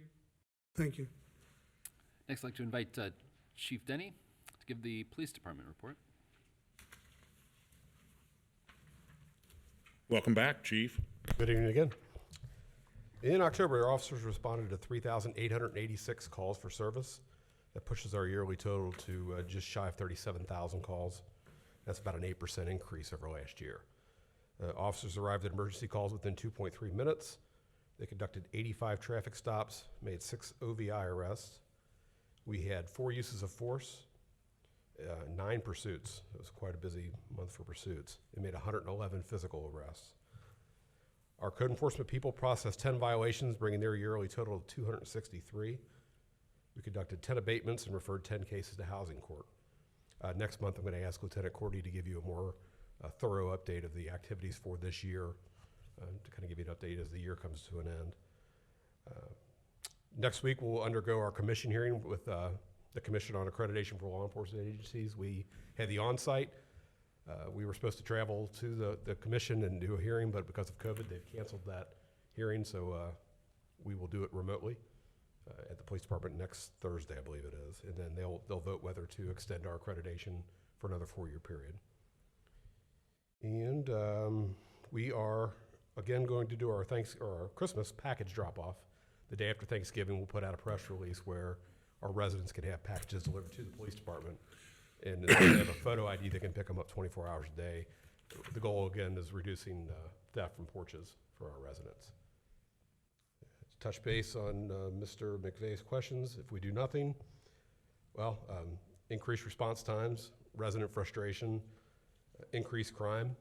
S1: Thank you.
S2: Next, I'd like to invite Chief Denny to give the police department report.
S6: Welcome back, Chief.
S8: Good evening again. In October, our officers responded to 3,886 calls for service. That pushes our yearly total to just shy of 37,000 calls. That's about an 8% increase over last year. Officers arrived at emergency calls within 2.3 minutes. They conducted 85 traffic stops, made 6 OVI arrests. We had 4 uses of force, 9 pursuits. It was quite a busy month for pursuits. It made 111 physical arrests. Our code enforcement people processed 10 violations, bringing their yearly total to 263. We conducted 10 abatements and referred 10 cases to housing court. Next month, I'm going to ask Lieutenant Cordy to give you a more thorough update of the activities for this year, to kind of give you an update as the year comes to an end. Next week, we'll undergo our commission hearing with the Commission on Accreditation for Law Enforcement Agencies. We had the on-site. We were supposed to travel to the commission and do a hearing, but because of COVID, they've canceled that hearing, so we will do it remotely at the police department next Thursday, I believe it is, and then they'll vote whether to extend our accreditation for another 4-year period. And we are again going to do our Christmas package drop-off. The day after Thanksgiving, we'll put out a press release where our residents can have packages delivered to the police department. And they have a photo ID that can pick them up 24 hours a day. The goal, again, is reducing theft from porches for our residents. To touch base on Mr. McVeigh's questions, if we do nothing, Well, increased response times, resident frustration, increased crime.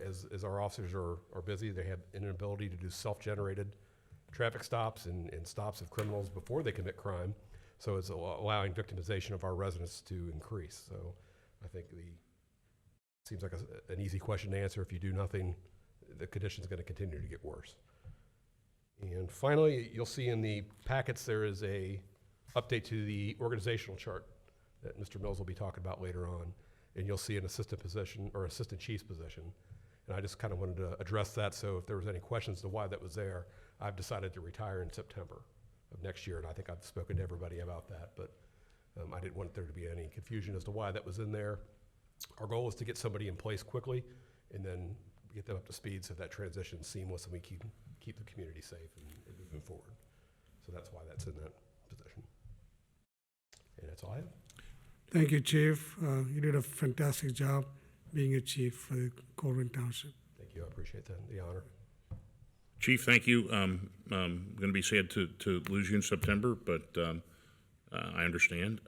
S8: As our officers are busy, they have an inability to do self-generated traffic stops and stops of criminals before they commit crime. So it's allowing victimization of our residents to increase. So I think seems like an easy question to answer. If you do nothing, the condition's going to continue to get worse. And finally, you'll see in the packets there is a update to the organizational chart that Mr. Mills will be talking about later on. And you'll see an assistant position or assistant chief's position. And I just kind of wanted to address that, so if there was any questions to why that was there, I've decided to retire in September of next year, and I think I've spoken to everybody about that, but I didn't want there to be any confusion as to why that was in there. Our goal is to get somebody in place quickly and then get them up to speed so that transition's seamless and we keep the community safe and moving forward. So that's why that's in that position. And that's all I have.
S1: Thank you, Chief. You did a fantastic job being a chief for the Colerain Township.
S8: Thank you. I appreciate that, the honor.
S6: Chief, thank you. I'm going to be sad to lose you in September, but I understand.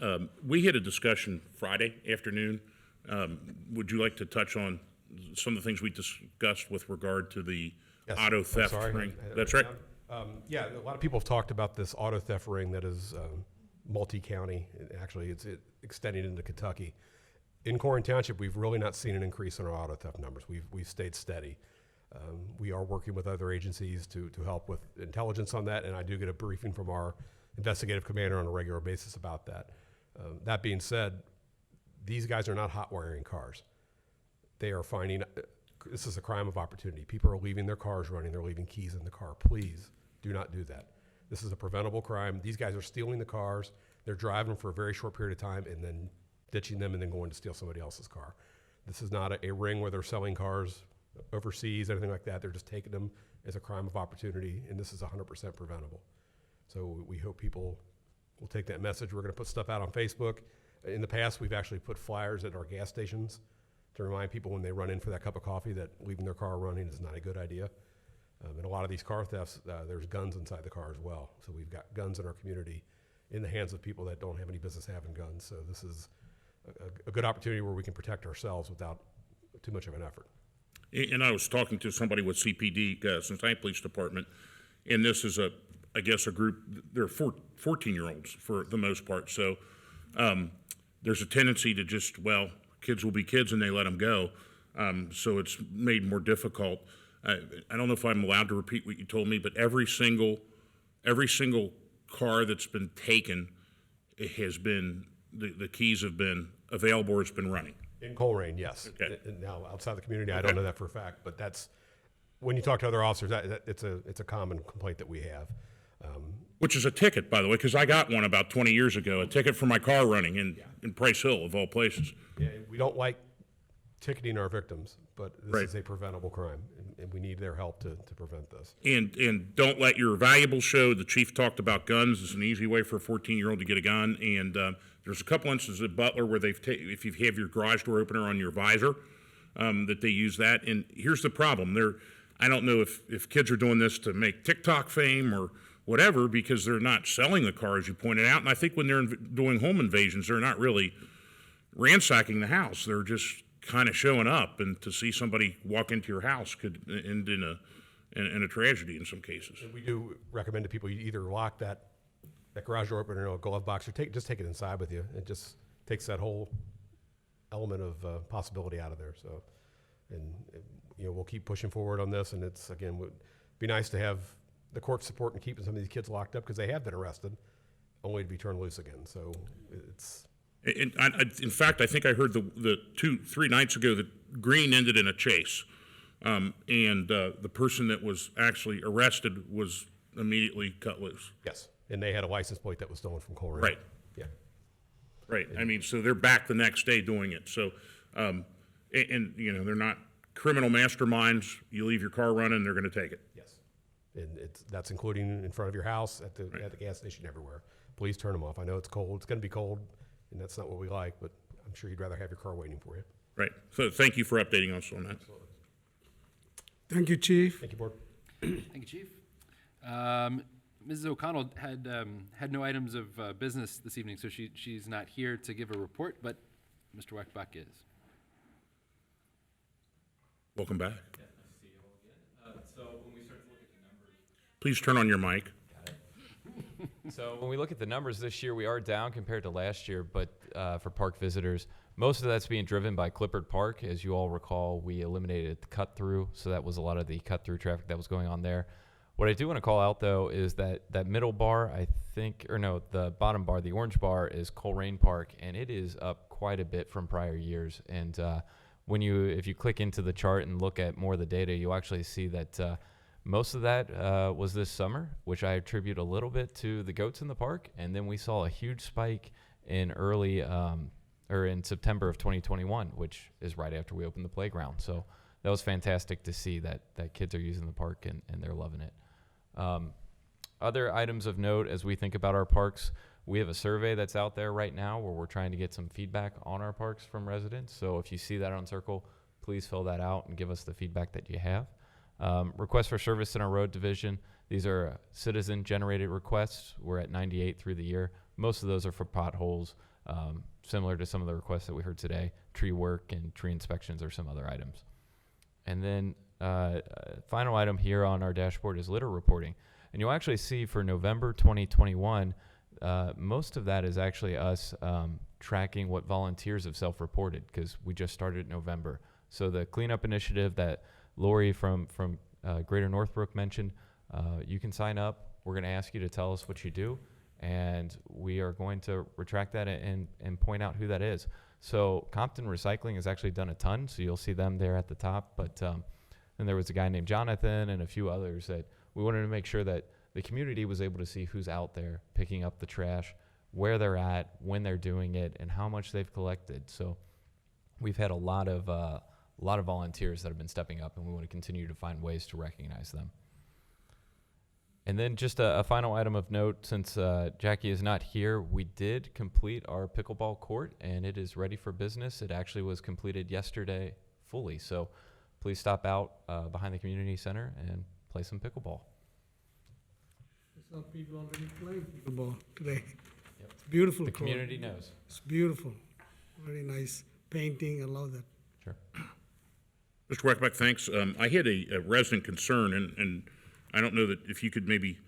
S6: We had a discussion Friday afternoon. Would you like to touch on some of the things we discussed with regard to the auto theft ring? That's right.
S8: Yeah, a lot of people have talked about this auto theft ring that is multi-county. Actually, it's extending into Kentucky. In Colerain Township, we've really not seen an increase in our auto theft numbers. We've stayed steady. We are working with other agencies to help with intelligence on that, and I do get a briefing from our investigative commander on a regular basis about that. That being said, these guys are not hot wiring cars. They are finding, this is a crime of opportunity. People are leaving their cars running, they're leaving keys in the car. Please do not do that. This is a preventable crime. These guys are stealing the cars, they're driving them for a very short period of time and then ditching them and then going to steal somebody else's car. This is not a ring where they're selling cars overseas, anything like that. They're just taking them as a crime of opportunity, and this is 100% preventable. So we hope people will take that message. We're going to put stuff out on Facebook. In the past, we've actually put flyers at our gas stations to remind people when they run in for that cup of coffee that leaving their car running is not a good idea. And a lot of these car thefts, there's guns inside the car as well. So we've got guns in our community in the hands of people that don't have any business having guns. So this is a good opportunity where we can protect ourselves without too much of an effort.
S6: And I was talking to somebody with CPD, Cincinnati Police Department, and this is I guess a group, they're 14-year-olds for the most part. So there's a tendency to just, well, kids will be kids and they let them go. So it's made more difficult. I don't know if I'm allowed to repeat what you told me, but every single car that's been taken, it has been, the keys have been available or it's been running.
S8: In Colerain, yes.
S6: Okay.
S8: And now, outside the community, I don't know that for a fact, but that's, when you talk to other officers, it's a common complaint that we have.
S6: Which is a ticket, by the way, because I got one about 20 years ago, a ticket for my car running in Price Hill, of all places.
S8: Yeah, we don't like ticketing our victims, but this
S6: Right.
S8: is a preventable crime, and we need their help to prevent this.
S6: And don't let your valuables show. The chief talked about guns. It's an easy way for a 14-year-old to get a gun. And there's a couple instances at Butler where if you have your garage door opener on your visor, that they use that. And here's the problem. I don't know if kids are doing this to make TikTok fame or whatever, because they're not selling the car, as you pointed out. And I think when they're doing home invasions, they're not really ransacking the house. They're just kind of showing up, and to see somebody walk into your house could end in a tragedy in some cases.
S8: And we do recommend to people, you either lock that garage door opener in a glove box, or just take it inside with you. It just takes that whole element of possibility out of there. So, and we'll keep pushing forward on this, and it's, again, would be nice to have the court support in keeping some of these kids locked up, because they have been arrested only to be turned loose again. So it's...
S6: In fact, I think I heard the 3 nights ago that Green ended in a chase, and the person that was actually arrested was immediately cut loose.
S8: Yes, and they had a license plate that was stolen from Colerain.
S6: Right.
S8: Yeah.
S6: Right. I mean, so they're back the next day doing it. So, and they're not criminal masterminds. You leave your car running, they're going to take it.
S8: Yes, and that's including in front of your house, at the gas station, everywhere. Please turn them off. I know it's cold. It's going to be cold, and that's not what we like, but I'm sure you'd rather have your car waiting for you.
S6: Right. So thank you for updating us on that.
S8: Absolutely.
S1: Thank you, Chief.
S8: Thank you, Board.
S2: Thank you, Chief. Mrs. O'Connell had no items of business this evening, so she's not here to give a report, but Mr. Weckbach is.
S6: Welcome back.
S11: Yeah, nice to see you all again. So when we start to look at the numbers.
S6: Please turn on your mic.
S11: So when we look at the numbers this year, we are down compared to last year, but for park visitors, most of that's being driven by Clippard Park. As you all recall, we eliminated the cut-through, so that was a lot of the cut-through traffic that was going on there. What I do want to call out, though, is that middle bar, the bottom bar, the orange bar, is Colerain Park, and it is up quite a bit from prior years. And if you click into the chart and look at more of the data, you'll actually see that most of that was this summer, which I attribute a little bit to the goats in the park. And then we saw a huge spike in in September of 2021, which is right after we opened the playground. So that was fantastic to see that kids are using the park and they're loving it. Other items of note as we think about our parks, we have a survey that's out there right now where we're trying to get some feedback on our parks from residents. So if you see that on Circle, please fill that out and give us the feedback that you have. Requests for service in our road division. These are citizen-generated requests. We're at 98 through the year. Most of those are for potholes, similar to some of the requests that we heard today. Tree work and tree inspections are some other items. And then final item here on our dashboard is litter reporting. And you'll actually see for November 2021, most of that is actually us tracking what volunteers have self-reported because we just started in November. So the cleanup initiative that Lori from Greater Northbrook mentioned, you can sign up. We're going to ask you to tell us what you do, and we are going to retract that and point out who that is. So Compton Recycling has actually done a ton, so you'll see them there at the top. But then there was a guy named Jonathan and a few others that we wanted to make sure that the community was able to see who's out there picking up the trash, where they're at, when they're doing it, and how much they've collected. So we've had a lot of volunteers that have been stepping up, and we want to continue to find ways to recognize them. And then just a final item of note, since Jackie is not here, we did complete our pickleball court, and it is ready for business. It actually was completed yesterday fully, so please stop out behind the community center and play some pickleball.
S1: I saw people already playing pickleball today. Yep. It's beautiful.
S11: The
S1: court.
S11: community knows.
S1: It's beautiful. Very nice painting. I love that.
S11: Sure.
S6: Mr. Weckbach, thanks. I had a resident concern, and I don't know that if you could maybe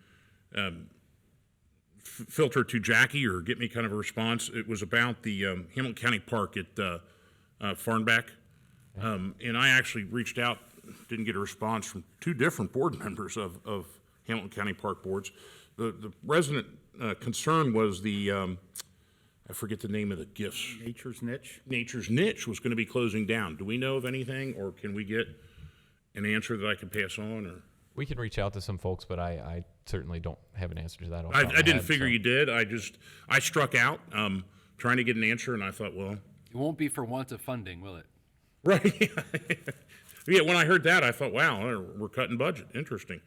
S6: filter to Jackie or get me kind of a response. It was about the Hamilton County Park at Farnback. And I actually reached out, didn't get a response from two different board members of Hamilton County Park boards. The resident concern was the, I forget the name of the gifts.
S3: Nature's Niche?
S6: Nature's Niche was going to be closing down. Do we know of anything, or can we get an answer that I can pass on? Or
S11: We can reach out to some folks, but I certainly don't have an answer to that.
S6: I didn't figure you did. I struck out trying to get an answer, and I thought, well.
S2: It won't be for want of funding, will it?
S6: Right. Yeah, when I heard that, I thought, wow, we're cutting budget. Interesting.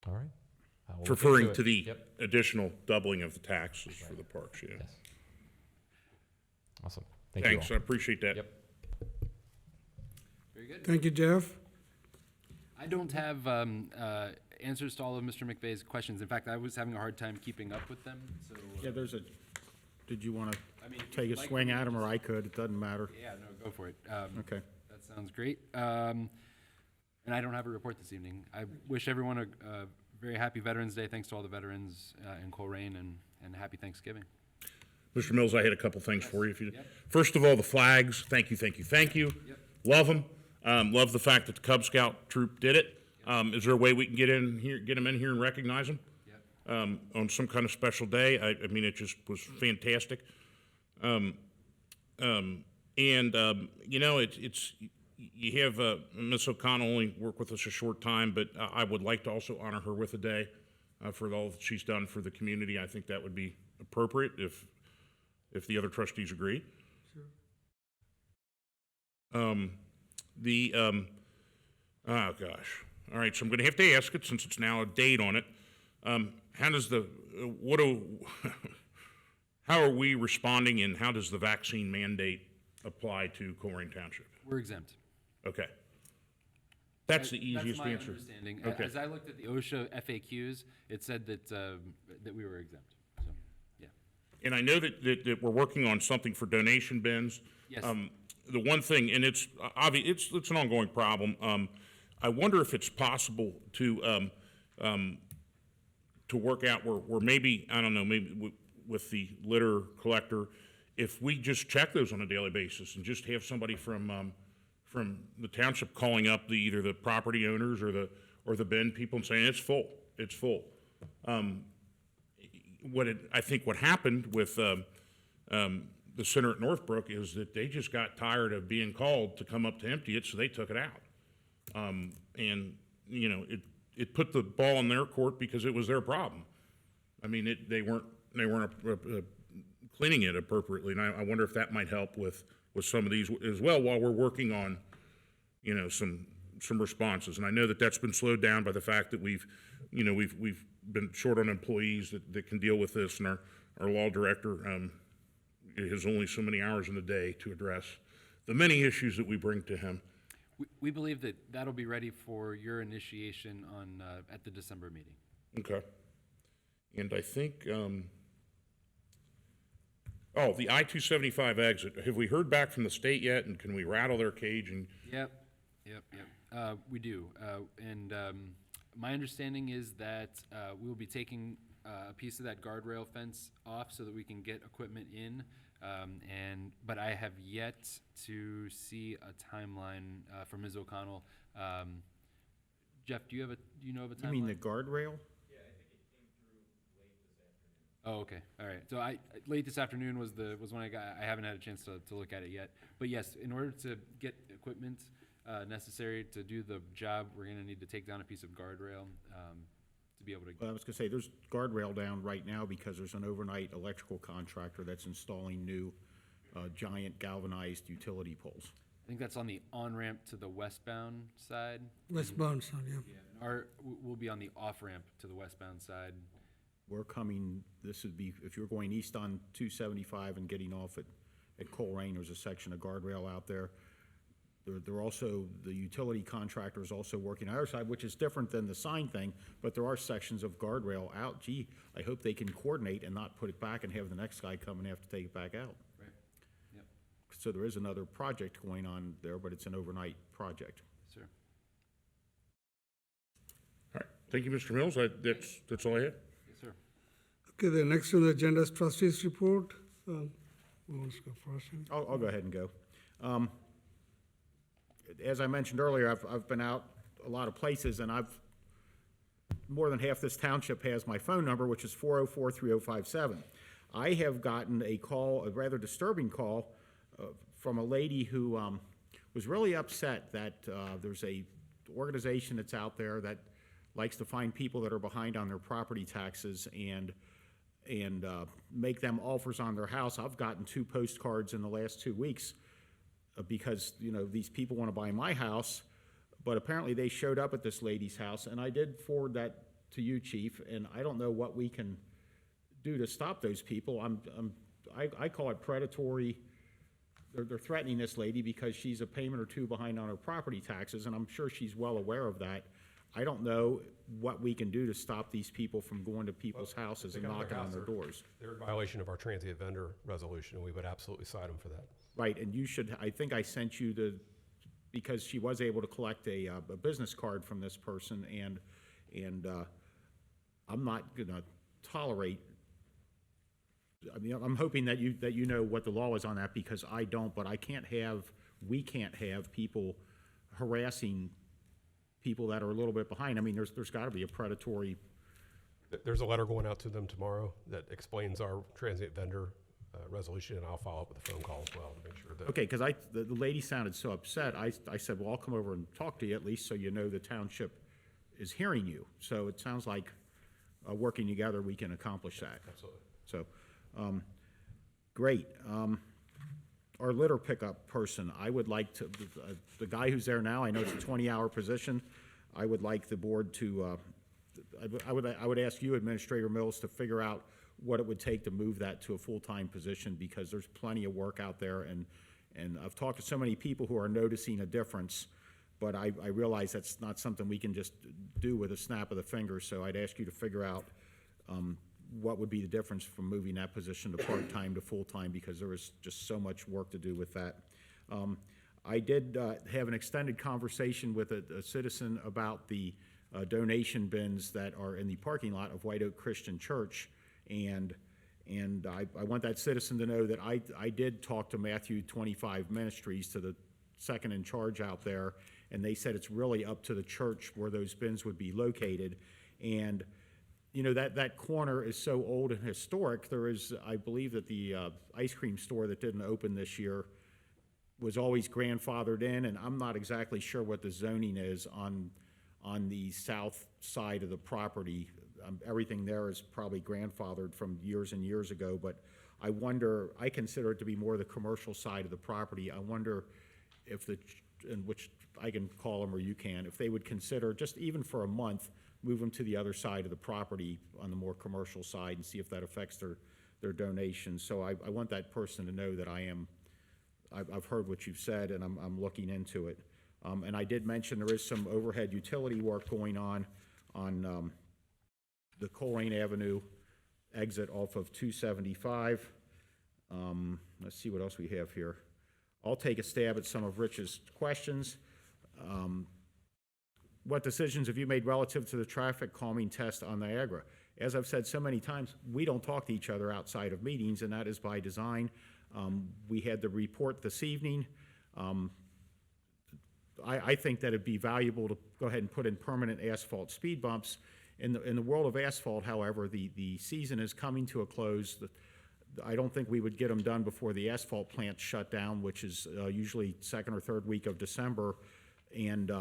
S11: All right. We'll
S6: Referring to the additional doubling of the taxes for the parks, yeah.
S11: Yes. Awesome. Thanks,
S6: Thanks, I appreciate that.
S11: Yep.
S2: Very good.
S1: Thank you, Jeff.
S2: I don't have answers to all of Mr. McVeigh's questions. In fact, I was having a hard time keeping up with them. So
S3: Yeah, did you want to
S2: if
S3: take
S2: you'd
S3: a
S2: like
S3: swing
S2: me
S3: at
S2: to
S3: them, or
S2: just-
S3: I could? It doesn't matter.
S2: Yeah, no, go for it.
S3: Okay.
S2: That sounds great. And I don't have a report this evening. I wish everyone a very happy Veterans Day. Thanks to all the veterans in Colerain, and happy Thanksgiving.
S6: Mr. Mills, I had a couple things for you. First of all, the flags. Thank you.
S2: Yep.
S6: Love them. Love the fact that the Cub Scout troop did it. Is there a way we can get them in here and recognize them?
S2: Yep.
S6: On some kind of special day? I mean, it just was fantastic. You know, it's you have Ms. O'Connell only worked with us a short time, but I would like to also honor her with a day for all that she's done for the community. I think that would be appropriate if the other trustees agree. Sure. Oh gosh. All right, so I'm going to have to ask it since it's now a date on it. How are we responding, and how does the vaccine mandate apply to Colerain Township?
S2: We're exempt.
S6: Okay. That's the easiest
S2: That's my
S6: answer.
S2: understanding.
S6: Okay.
S2: As I looked at the OSHA FAQs, it said that we were exempt, so, yeah.
S6: And I know that we're working on something for donation bins.
S2: Yes.
S6: The one thing, and it's obvious, it's an ongoing problem. I wonder if it's possible to work out where maybe, I don't know, maybe with the litter collector, if we just check those on a daily basis and just have somebody from the township calling up either the property owners or the bin people and saying, it's full. I think what happened with the center at Northbrook is that they just got tired of being called to come up to empty it, so they took it out. And, you know, it put the ball in their court because it was their problem. I mean, they weren't cleaning it appropriately, and I wonder if that might help with some of these as well while we're working on, you know, some responses. And I know that that's been slowed down by the fact that we've been short on employees that can deal with this, and our law director has only so many hours in the day to address the many issues that we bring to him.
S2: We believe that that'll be ready for your initiation on, at the December meeting.
S6: Okay. And I think, the I-275 exit, have we heard back from the state yet, and can we rattle their cage? And
S2: Yep. We do. My understanding is that we'll be taking a piece of that guardrail fence off so that we can get equipment in. But I have yet to see a timeline from Ms. O'Connell. Jeff, do you know of a timeline?
S3: You mean the guardrail?
S2: Oh, okay, all right. So late this afternoon was when I haven't had a chance to look at it yet. But yes, in order to get equipment necessary to do the job, we're gonna need to take down a piece of guardrail to be able to.
S3: Well, I was gonna say, there's guardrail down right now because there's an overnight electrical contractor that's installing new giant galvanized utility poles.
S2: I think that's on the on-ramp to the westbound side.
S1: Westbound side, yeah.
S2: We'll be on the off-ramp to the westbound side.
S3: We're coming, this would be, if you're going east on 275 and getting off at Colerain, there's a section of guardrail out there. They're also, the utility contractor is also working on our side, which is different than the sign thing, but there are sections of guardrail out. Gee, I hope they can coordinate and not put it back and have the next guy come and have to take it back out.
S2: Right. Yep.
S3: So there is another project going on there, but it's an overnight project.
S2: Sir.
S6: all right, thank you, Mr. Mills. That's all I had.
S2: Yes, sir.
S1: Okay, the next on the agenda is trustees report. Who wants to go first?
S3: I'll go ahead and go. As I mentioned earlier, I've been out a lot of places, and more than half this township has my phone number, which is 404-3057. I have gotten a call, a rather disturbing call, from a lady who was really upset that there's a organization that's out there that likes to find people that are behind on their property taxes and make them offers on their house. I've gotten 2 postcards in the last 2 weeks because, you know, these people want to buy my house, but apparently they showed up at this lady's house, and I did forward that to you, Chief, and I don't know what we can do to stop those people. I call it predatory. They're threatening this lady because she's a payment or 2 behind on her property taxes, and I'm sure she's well aware of that. I don't know what we can do to stop these people from going to people's houses and knocking on their doors.
S8: They're in violation of our transient vendor resolution, and we would absolutely cite them for that.
S3: Right, and you should, I think I sent you because she was able to collect a business card from this person, and I'm not gonna tolerate, I mean, I'm hoping that you know what the law is on that, because I don't, but we can't have people harassing people that are a little bit behind. I mean, there's gotta be a predatory.
S8: There's a letter going out to them tomorrow that explains our transient vendor resolution, and I'll follow up with a phone call as well to make sure that.
S3: Okay, because the lady sounded so upset, I said, well, I'll come over and talk to you at least so you know the township is hearing you. So it sounds like working together, we can accomplish that.
S8: Absolutely.
S3: So, great. Our litter pickup person, I would like to, the guy who's there now, I know it's a 20-hour position. I would like the board to, I would ask you, Administrator Mills, to figure out what it would take to move that to a full-time position, because there's plenty of work out there, and I've talked to so many people who are noticing a difference, but I realize that's not something we can just do with a snap of the finger, so I'd ask you to figure out what would be the difference from moving that position to part-time to full-time, because there is just so much work to do with that. I did have an extended conversation with a citizen about the donation bins that are in the parking lot of White Oak Christian Church, and I want that citizen to know that I did talk to Matthew 25 Ministries, to the second in charge out there, and they said it's really up to the church where those bins would be located. And you know, that corner is so old and historic. There is, I believe that the ice cream store that didn't open this year was always grandfathered in, and I'm not exactly sure what the zoning is on the south side of the property. Everything there is probably grandfathered from years and years ago, but I wonder, I consider it to be more the commercial side of the property. I wonder if and which I can call them or you can, if they would consider, just even for a month, move them to the other side of the property on the more commercial side and see if that affects their donations. So I want that person to know that I've heard what you've said, and I'm looking into it. And I did mention there is some overhead utility work going on the Colerain Avenue exit off of 275. Let's see what else we have here. I'll take a stab at some of Rich's questions. What decisions have you made relative to the traffic calming test on Niagara? As I've said so many times, we don't talk to each other outside of meetings, and that is by design. We had the report this evening. I think that it'd be valuable to go ahead and put in permanent asphalt speed bumps. In the world of asphalt, however, the season is coming to a close. I don't think we would get them done before the asphalt plants shut down, which is usually second or third week of December. And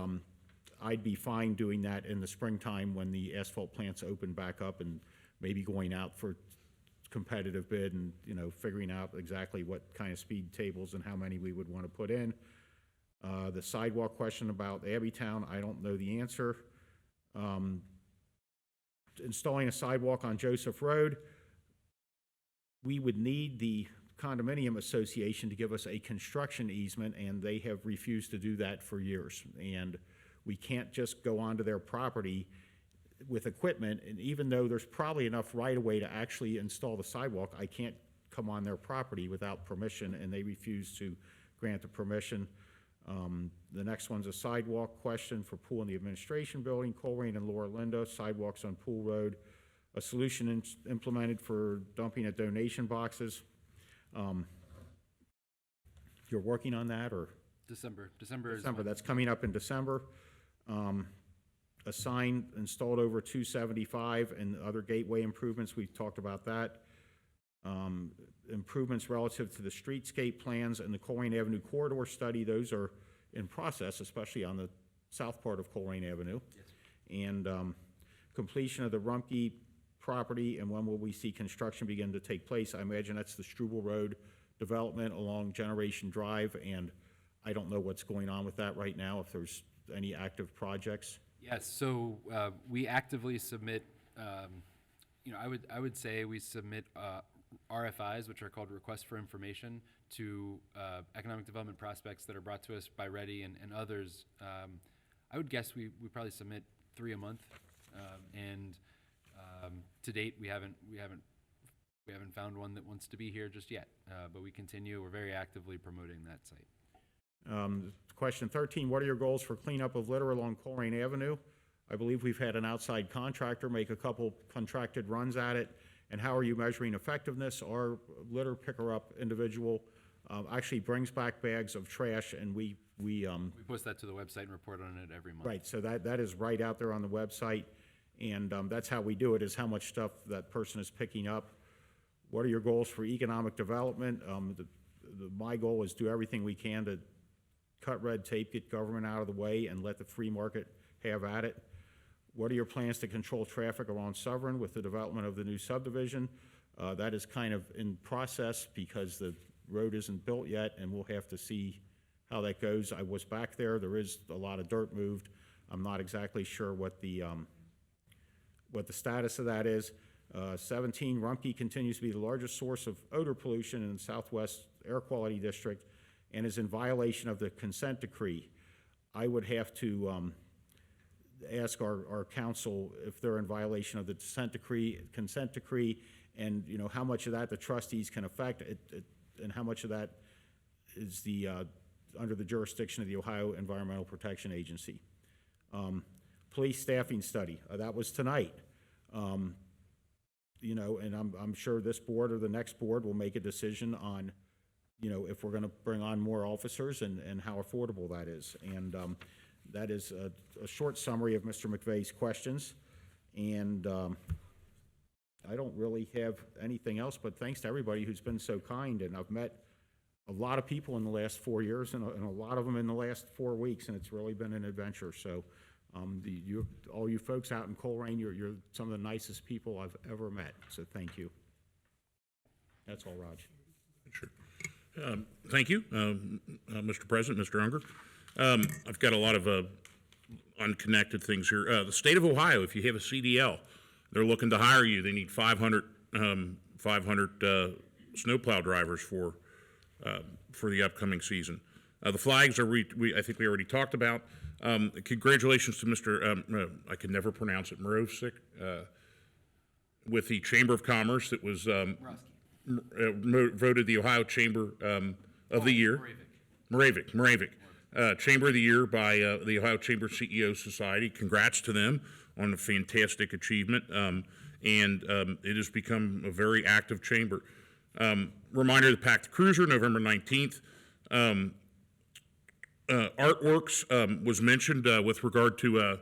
S3: I'd be fine doing that in the springtime when the asphalt plants open back up, and maybe going out for competitive bid and, you know, figuring out exactly what kind of speed tables and how many we would want to put in. The sidewalk question about Abbeytown, I don't know the answer. Installing a sidewalk on Joseph Road, we would need the condominium association to give us a construction easement, and they have refused to do that for years. And we can't just go onto their property with equipment, and even though there's probably enough right-of-way to actually install the sidewalk, I can't come on their property without permission, and they refuse to grant the permission. The next one's a sidewalk question for Pool in the Administration Building, Colerain and Laura Linda, sidewalks on Pool Road, a solution implemented for dumping at donation boxes. You're working on that, or?
S2: December,
S3: That's coming up in December. A sign installed over 275 and other gateway improvements, we've talked about that. Improvements relative to the streetscape plans and the Colerain Avenue corridor study, those are in process, especially on the south part of Colerain Avenue. Yes. And completion of the Rumpke property, and when will we see construction begin to take place? I imagine that's the Struble Road development along Generation Drive, and I don't know what's going on with that right now, if there's any active projects.
S2: Yes, so we actively submit, I would say we submit RFIs, which are called requests for information, to economic development prospects that are brought to us by Ready and others. I would guess we probably submit 3 a month, and to date we haven't found one that wants to be here just yet. But we continue. We're very actively promoting that site.
S3: Question 13, what are your goals for cleanup of litter along Colerain Avenue? I believe we've had an outside contractor make a couple contracted runs at it. And how are you measuring effectiveness? Our litter picker-up individual actually brings back bags of trash, and we
S2: post that to the website and report on it every month.
S3: Right, so that is right out there on the website, and that's how we do it, is how much stuff that person is picking up. What are your goals for economic development? My goal is do everything we can to cut red tape, get government out of the way, and let the free market have at it. What are your plans to control traffic along Sovereign with the development of the new subdivision? That is kind of in process because the road isn't built yet, and we'll have to see how that goes. I was back there. There is a lot of dirt moved. I'm not exactly sure what the status of that is. 17, Rumpke continues to be the largest source of odor pollution in the Southwest Air Quality District and is in violation of the consent decree. I would have to ask our council if they're in violation of the consent decree, and, you know, how much of that the trustees can affect, and how much of that is under the jurisdiction of the Ohio Environmental Protection Agency. Police staffing study, that was tonight. You know, and I'm sure this board or the next board will make a decision on, you know, if we're going to bring on more officers and how affordable that is. And that is a short summary of Mr. McVeigh's questions. And I don't really have anything else, but thanks to everybody who's been so kind. And I've met a lot of people in the last 4 years, and a lot of them in the last 4 weeks, and it's really been an adventure. So all you folks out in Colerain, you're some of the nicest people I've ever met. So thank you. That's all, Raj.
S6: Sure. Thank you, Mr. President, Mr. Unger. I've got a lot of unconnected things here. The state of Ohio, if you have a CDL, they're looking to hire you. They need 500 snowplow drivers for the upcoming season. The flags are I think we already talked about. Congratulations to Mr. I can never pronounce it, Morovsik, with the Chamber of Commerce that was voted the Ohio Chamber of the Year. Moravik. Chamber of the Year by the Ohio Chamber CEO Society. Congrats to them on a fantastic achievement, and it has become a very active chamber. Reminder of the Packed Cruiser, November 19th. Artworks was mentioned with regard to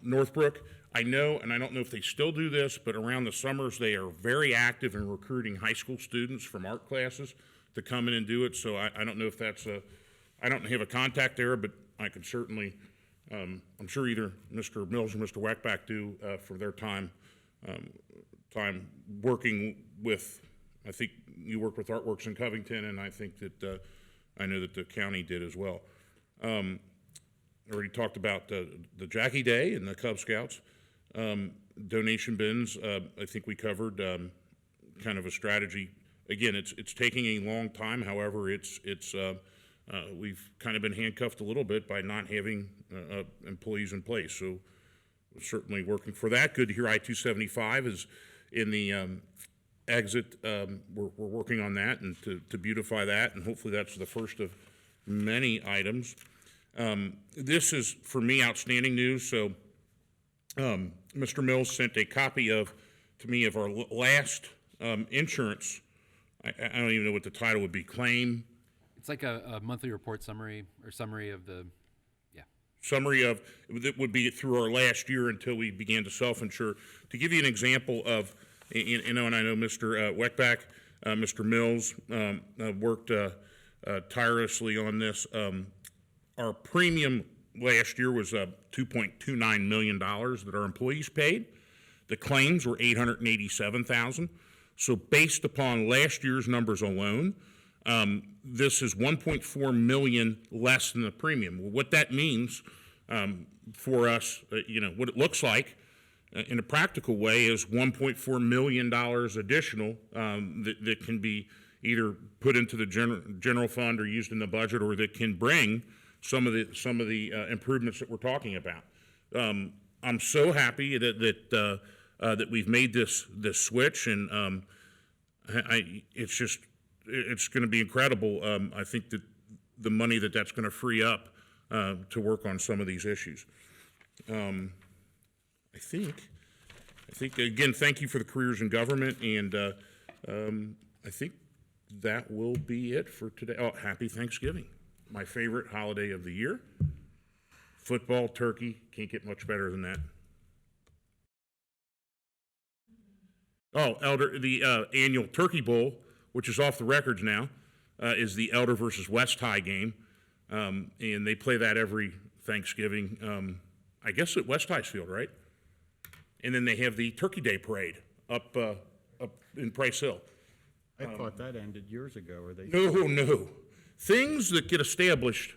S6: Northbrook. I know, and I don't know if they still do this, but around the summers they are very active in recruiting high school students from art classes to come in and do it. So I don't know if that's I don't have a contact there, but I can certainly, I'm sure either Mr. Mills or Mr. Weckbach do for their time working with, I think you worked with Artworks in Covington, and I think that I know that the county did as well. Already talked about the Jackie Day and the Cub Scouts. Donation bins, I think we covered kind of a strategy. Again, it's taking a long time. However, we've kind of been handcuffed a little bit by not having employees in place. So we're certainly working for that. Good to hear I-275 is in the exit. We're working on that and to beautify that, and hopefully that's the first of many items. This is, for me, outstanding news. So Mr. Mills sent a copy to me of our last insurance. I don't even know what the title would be. Claim.
S2: It's like a monthly report summary or summary of the,
S6: Summary of, that would be through our last year until we began to self-insure. To give you an example of, and I know Mr. Weckbach, Mr. Mills worked tirelessly on this. Our premium last year was $2.29 million that our employees paid. The claims were $887,000. So based upon last year's numbers alone, this is $1.4 million less than the premium. Well, what that means for us, what it looks like in a practical way is $1.4 million additional that can be either put into the general fund or used in the budget, or that can bring some of the improvements that we're talking about. I'm so happy that we've made this switch, and it's going to be incredible. I think that the money that's going to free up to work on some of these issues. I think again, thank you for the careers in government, and I think that will be it for today. Oh, happy Thanksgiving, my favorite holiday of the year. Football, turkey, can't get much better than that. Oh, the annual Turkey Bowl, which is off the records now, is the Elder versus West High game, and they play that every Thanksgiving. I guess at West High's field, right? And then they have the Turkey Day Parade up in Price Hill.
S3: I thought that ended years ago. Or they?
S6: No. Things that get established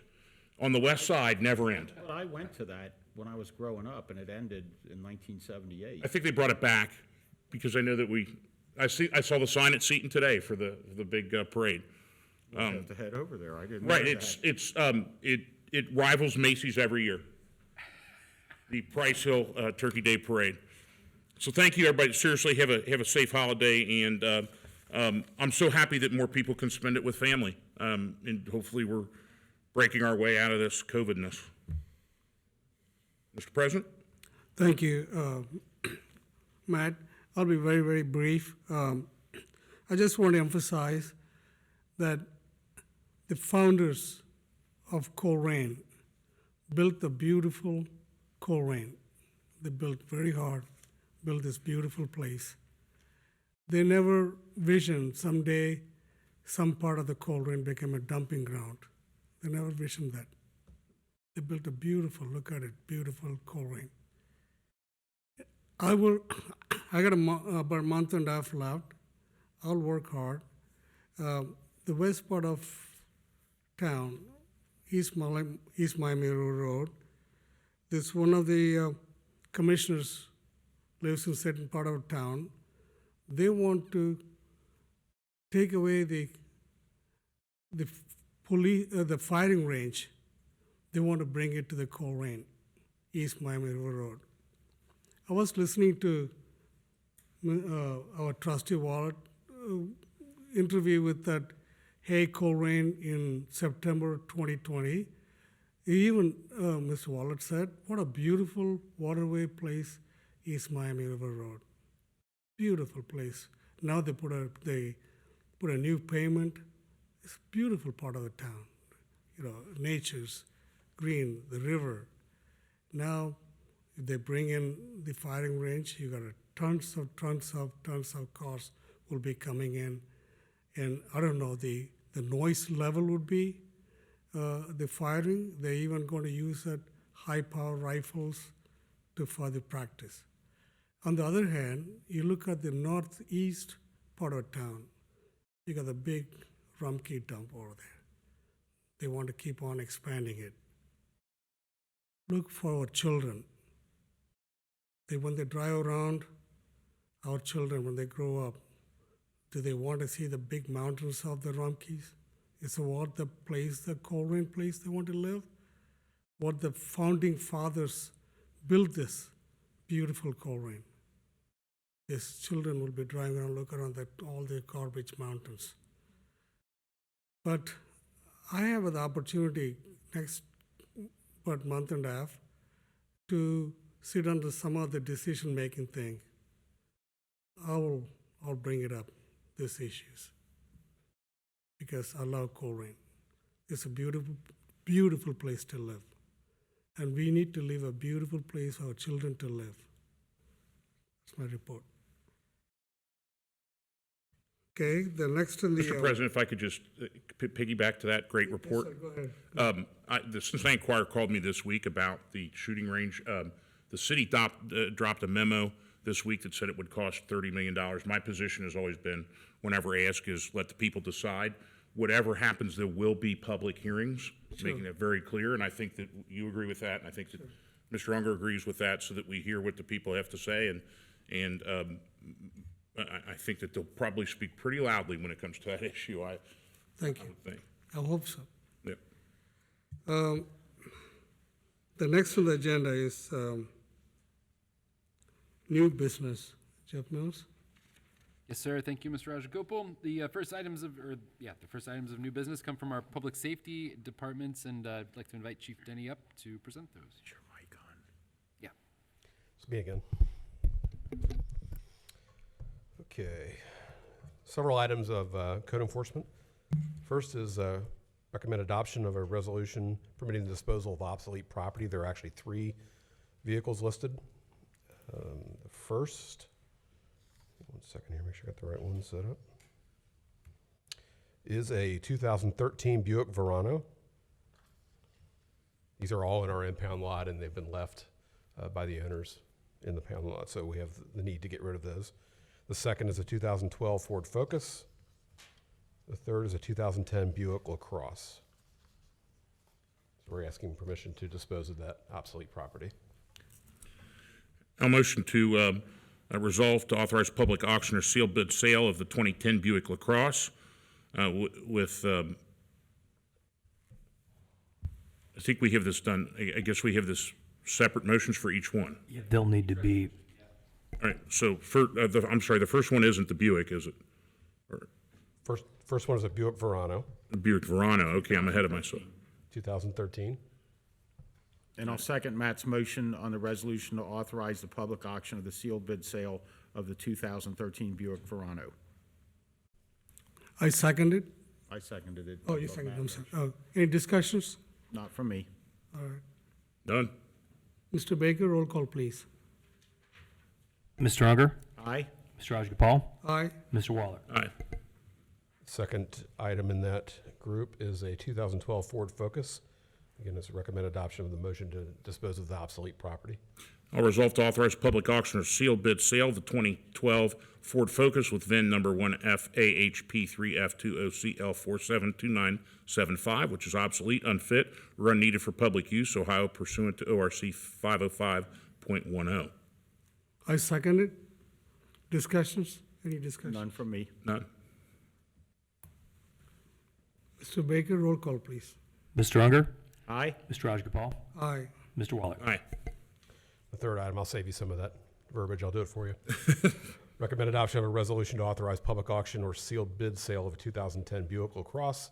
S6: on the west side never end.
S3: But I went to that when I was growing up, and it ended in 1978.
S6: I think they brought it back because I know that I saw the sign at Seton today for the big parade.
S3: We'll have to head over there. I didn't.
S6: Right.
S3: know that.
S6: it rivals Macy's every year. The Price Hill Turkey Day Parade. So thank you, everybody. Seriously, have a safe holiday, and I'm so happy that more people can spend it with family. And hopefully we're breaking our way out of this COVID-ness. Mr. President?
S1: Thank you, Matt. I'll be very, very brief. I just want to emphasize that the founders of Colerain built the beautiful Colerain. They built very hard, built this beautiful place. They never visioned someday some part of the Colerain became a dumping ground. They never visioned that. They built a beautiful, look at it, beautiful Colerain. I got about a month and a half left. I'll work hard. The west part of town, East Miami Road, this one of the commissioners lives in a certain part of town. They want to take away the firing range. They want to bring it to the Colerain, East Miami River Road. I was listening to our trustee Wallet interview with that Hey Colerain in September 2020. Even Mr. Wallet said, what a beautiful waterway place East Miami River Road. Beautiful place. Now they put a new pavement. It's a beautiful part of the town. You know, nature's green, the river. Now, if they bring in the firing range, you got tons of cars will be coming in. And I don't know, the noise level would be the firing. They're even going to use that high-power rifles for the practice. On the other hand, you look at the northeast part of town, you got the big Rumpke dump over there. They want to keep on expanding it. Look for our children. When they drive around, our children, when they grow up, do they want to see the big mountains of the Rumpkes? Is what the place, the Colerain place they want to live? What the founding fathers built this beautiful Colerain. These children will be driving around, look around all the garbage mountains. But I have the opportunity next month and a half to sit under some of the decision-making thing. I'll bring it up, these issues, because I love Colerain. It's a beautiful, beautiful place to live. And we need to leave a beautiful place for our children to live. That's my report. Okay, the next in the...
S6: Mr. President, if I could just piggyback to that great report.
S1: Yes, sir, go ahead.
S6: The Cincinnati Enquirer called me this week about the shooting range. The city dropped a memo this week that said it would cost $30 million. My position has always been, whenever asked, is let the people decide. Whatever happens, there will be public hearings, making it very clear, and I think that you agree with that, and I think that Mr. Unger agrees with that, so that we hear what the people have to say, and I think that they'll probably speak pretty loudly when it comes to that issue.
S1: Thank you.
S6: I would think.
S1: I hope so.
S6: Yeah.
S1: The next on the agenda is new business. Jeff Mills?
S2: Yes, sir. Thank you, Mr. Rajagopal. The first items of new business come from our public safety departments, and I'd like to invite Chief Denny up to present those.
S8: Is your mic on?
S2: Yeah.
S8: It's me again. Okay. Several items of code enforcement. First is recommend adoption of a resolution permitting the disposal of obsolete property. There are actually 3 vehicles listed. The first, one second here, make sure I got the right one set up, is a 2013 Buick Verano. These are all in our impound lot, and they've been left by the owners in the pound lot, so we have the need to get rid of those. The second is a 2012 Ford Focus. The third is a 2010 Buick LaCrosse. So we're asking permission to dispose of that obsolete property.
S6: I'll motion to resolve to authorize public auction or sealed bid sale of the 2010 Buick LaCrosse with I think we have this done, I guess we have this separate motions for each one.
S4: Yeah, they'll need to be,
S6: All right, so I'm sorry, the first one isn't the Buick, is it?
S8: First one is a Buick Verano,
S6: The Buick Verano, okay, I'm ahead of myself.
S8: 2013.
S3: And I'll second Matt's motion on the resolution to authorize the public auction of the sealed bid sale of the 2013 Buick Verano.
S1: I second it.
S3: I seconded it.
S1: Oh, you seconded, I'm sorry. Oh, any discussions?
S3: Not from me.
S1: All right.
S6: Done?
S1: Mr. Baker, roll call, please.
S4: Mr. Unger,
S3: Aye.
S4: Mr. Rajagopal,
S1: Aye.
S4: Mr. Waller.
S6: Aye.
S8: Second item in that group is a 2012 Ford Focus. Again, it's a recommended adoption of the motion to dispose of the obsolete property.
S6: I'll resolve to authorize public auction or sealed bid sale of the 2012 Ford Focus with VIN number 1FAHP3F2OCL472975, which is obsolete, unfit, or unneeded for public use, Ohio pursuant to ORC 505.10.
S1: I second it. Discussions? Any discussion?
S3: None from me.
S6: None?
S1: Mr. Baker, roll call, please.
S4: Mr. Unger,
S3: Aye.
S4: Mr. Rajagopal,
S1: Aye.
S4: Mr. Waller.
S6: Aye.
S8: The third item, I'll save you some of that verbiage. I'll do it for you. Recommend adoption of a resolution to authorize public auction or sealed bid sale of a 2010 Buick LaCrosse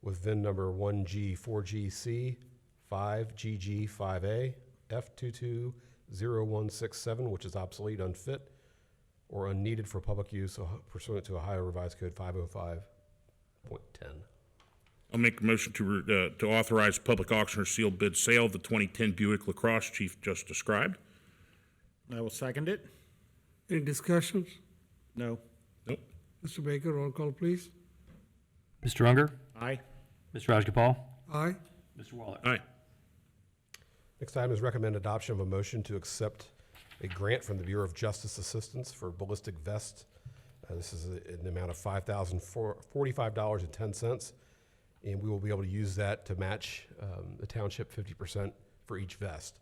S8: with VIN number 1G4GC5GG5A F220167, which is obsolete, unfit, or unneeded for public use pursuant to Ohio Revised Code 505.10.
S6: I'll make a motion to authorize public auction or sealed bid sale of the 2010 Buick LaCrosse Chief just described.
S3: I will second it.
S1: Any discussions?
S3: No.
S6: Nope.
S1: Mr. Baker, roll call, please.
S4: Mr. Unger,
S3: Aye.
S4: Mr. Rajagopal,
S1: Aye.
S4: Mr. Waller.
S6: Aye.
S8: Next item is recommend adoption of a motion to accept a grant from the Bureau of Justice Assistance for ballistic vests. This is in the amount of $5,045.10, and we will be able to use that to match the township 50% for each vest.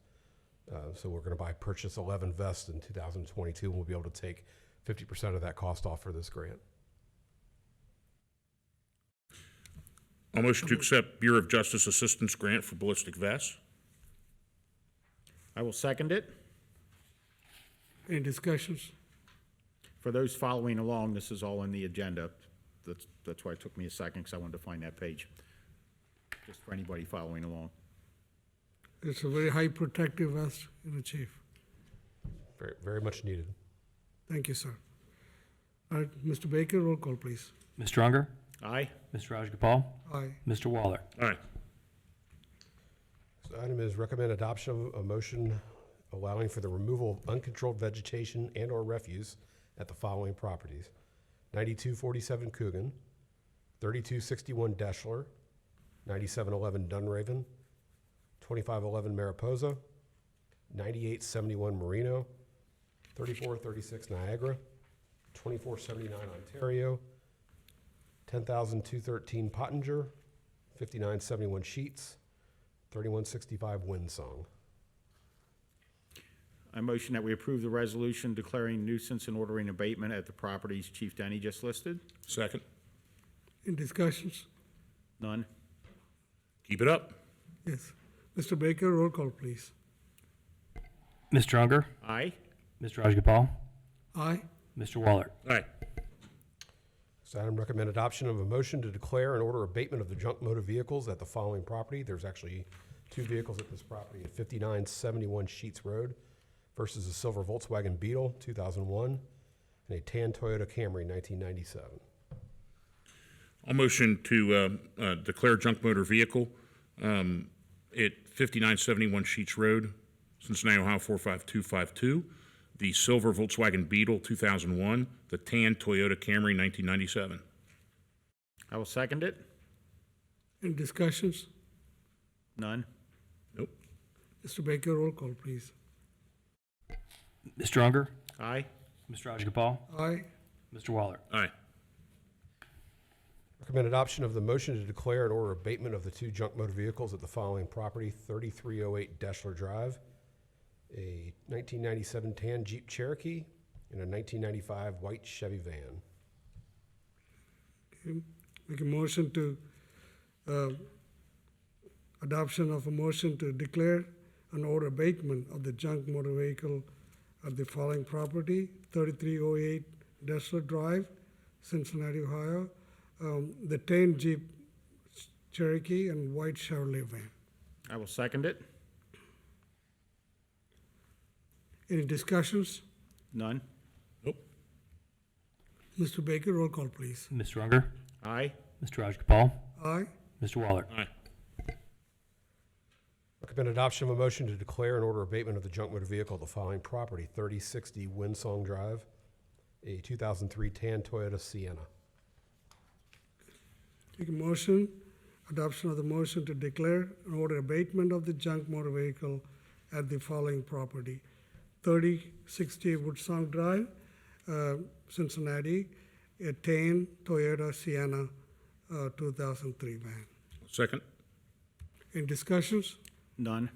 S8: So we're going to purchase 11 vests in 2022, and we'll be able to take 50% of that cost off for this grant.
S6: I'll motion to accept Bureau of Justice Assistance grant for ballistic vests.
S3: I will second it.
S1: Any discussions?
S3: For those following along, this is all in the agenda. That's why it took me a second, because I wanted to find that page. Just for anybody following along.
S1: It's a very high protective vest, Chief.
S8: Very, very much needed.
S1: Thank you, sir. All right, Mr. Baker, roll call, please.
S4: Mr. Unger,
S3: Aye.
S4: Mr. Rajagopal,
S1: Aye.
S4: Mr. Waller.
S6: Aye.
S8: This item is recommend adoption of a motion allowing for the removal of uncontrolled vegetation and/or refuse at the following properties: 9247 Coogan, 3261 Deschler, 9711 Dunraven, 2511 Mariposa, 9871 Marino, 3436 Niagara, 2479 Ontario, 10213 Pottinger, 5971 Sheets, 3165 Windsong.
S3: I motion that we approve the resolution declaring nuisance and ordering abatement at the properties Chief Denny just listed.
S6: Second.
S1: Any discussions?
S3: None.
S6: Keep it up.
S1: Yes. Mr. Baker, roll call, please.
S4: Mr. Unger,
S3: Aye.
S4: Mr. Rajagopal,
S1: Aye.
S4: Mr. Waller.
S6: Aye.
S8: This item recommend adoption of a motion to declare and order abatement of the junk motor vehicles at the following property. There's actually two vehicles at this property at 5971 Sheets Road versus a silver Volkswagen Beetle, 2001, and a tan Toyota Camry, 1997.
S6: I'll motion to declare junk motor vehicle at 5971 Sheets Road, Cincinnati, Ohio 45252, the silver Volkswagen Beetle 2001, the tan Toyota Camry 1997.
S3: I will second it.
S1: Any discussions?
S3: None.
S6: Nope.
S1: Mr. Baker, roll call, please.
S4: Mr. Unger,
S3: Aye.
S4: Mr. Rajagopal,
S1: Aye.
S4: Mr. Waller.
S6: Aye.
S8: Recommend adoption of the motion to declare and order abatement of the two junk motor vehicles at the following property: 3308 Deschler Drive, a 1997 tan Jeep Cherokee, and a 1995 white Chevy van.
S1: Okay. Make a motion to adoption of a motion to declare an order abatement of the junk motor vehicle at the following property: 3308 Dessler Drive, Cincinnati, Ohio, the 10 Jeep Cherokee and white Chevrolet van.
S3: I will second it.
S1: Any discussions?
S3: None.
S6: Nope.
S1: Mr. Baker, roll call, please.
S4: Mr. Unger,
S3: Aye.
S4: Mr. Rajagopal,
S1: Aye.
S4: Mr. Waller.
S6: Aye.
S8: Recommend adoption of a motion to declare and order abatement of the junk motor vehicle at the following property: 3060 Windsong Drive, a 2003 tan Toyota Sienna.
S1: Take a motion, adoption of the motion to declare and order abatement of the junk motor vehicle at the following property: 3060 Woodsong Drive, Cincinnati, a tan Toyota Sienna 2003 van.
S6: Second.
S1: Any discussions?
S3: None.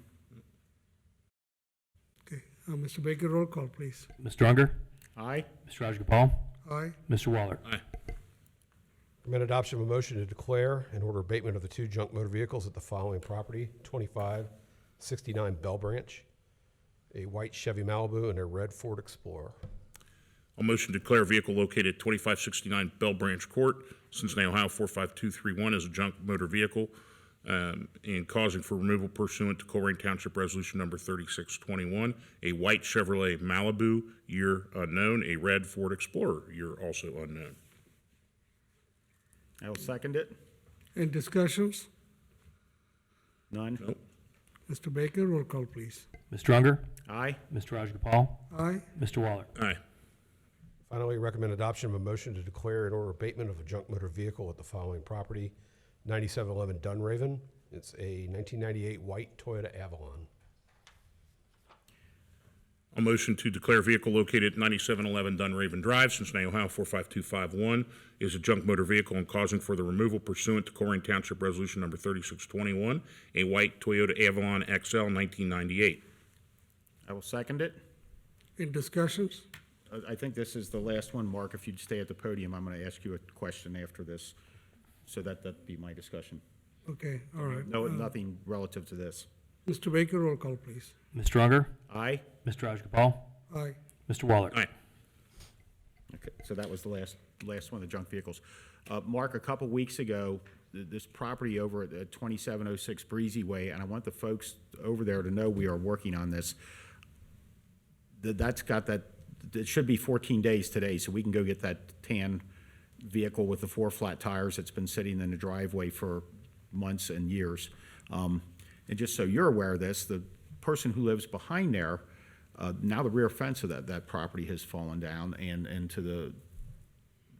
S1: Okay, Mr. Baker, roll call, please.
S4: Mr. Unger,
S3: Aye.
S4: Mr. Rajagopal,
S1: Aye.
S4: Mr. Waller.
S6: Aye.
S8: Recommend adoption of a motion to declare and order abatement of the 2 junk motor vehicles at the following property: 2569 Bell Branch, a white Chevy Malibu and a red Ford Explorer.
S6: I'll motion to declare vehicle located at 2569 Bell Branch Court, Cincinnati, Ohio 45231 as a junk motor vehicle and causing for removal pursuant to Colerain Township Resolution Number 3621, a white Chevrolet Malibu, year unknown, a red Ford Explorer, year also unknown.
S3: I will second it.
S1: Any discussions?
S3: None.
S6: Nope.
S1: Mr. Baker, roll call, please.
S4: Mr. Unger,
S3: Aye.
S4: Mr. Rajagopal,
S1: Aye.
S4: Mr. Waller.
S6: Aye.
S8: Finally, recommend adoption of a motion to declare and order abatement of a junk motor vehicle at the following property: 9711 Dunraven. It's a 1998 white Toyota Avalon.
S6: A motion to declare vehicle located at 9711 Dunraven Drive, Cincinnati, Ohio 45251 is a junk motor vehicle and causing for the removal pursuant to Colerain Township Resolution Number 3621, a white Toyota Avalon XL 1998.
S3: I will second it.
S1: Any discussions?
S3: I think this is the last one. Mark, if you'd stay at the podium, I'm going to ask you a question after this. So that'd be my discussion.
S1: Okay, all right.
S3: No, nothing relative to this.
S1: Mr. Baker, roll call, please.
S4: Mr. Unger,
S3: Aye.
S4: Mr. Rajagopal,
S1: Aye.
S4: Mr. Waller.
S6: Aye.
S3: Okay, so that was the last one of the junk vehicles. Mark, a couple weeks ago, this property over at 2706 Breezy Way, and I want the folks over there to know we are working on this. That's got that, it should be 14 days today, so we can go get that tan vehicle with the 4 flat tires that's been sitting in the driveway for months and years. And just so you're aware of this, the person who lives behind there, now the rear fence of that property has fallen down, and to the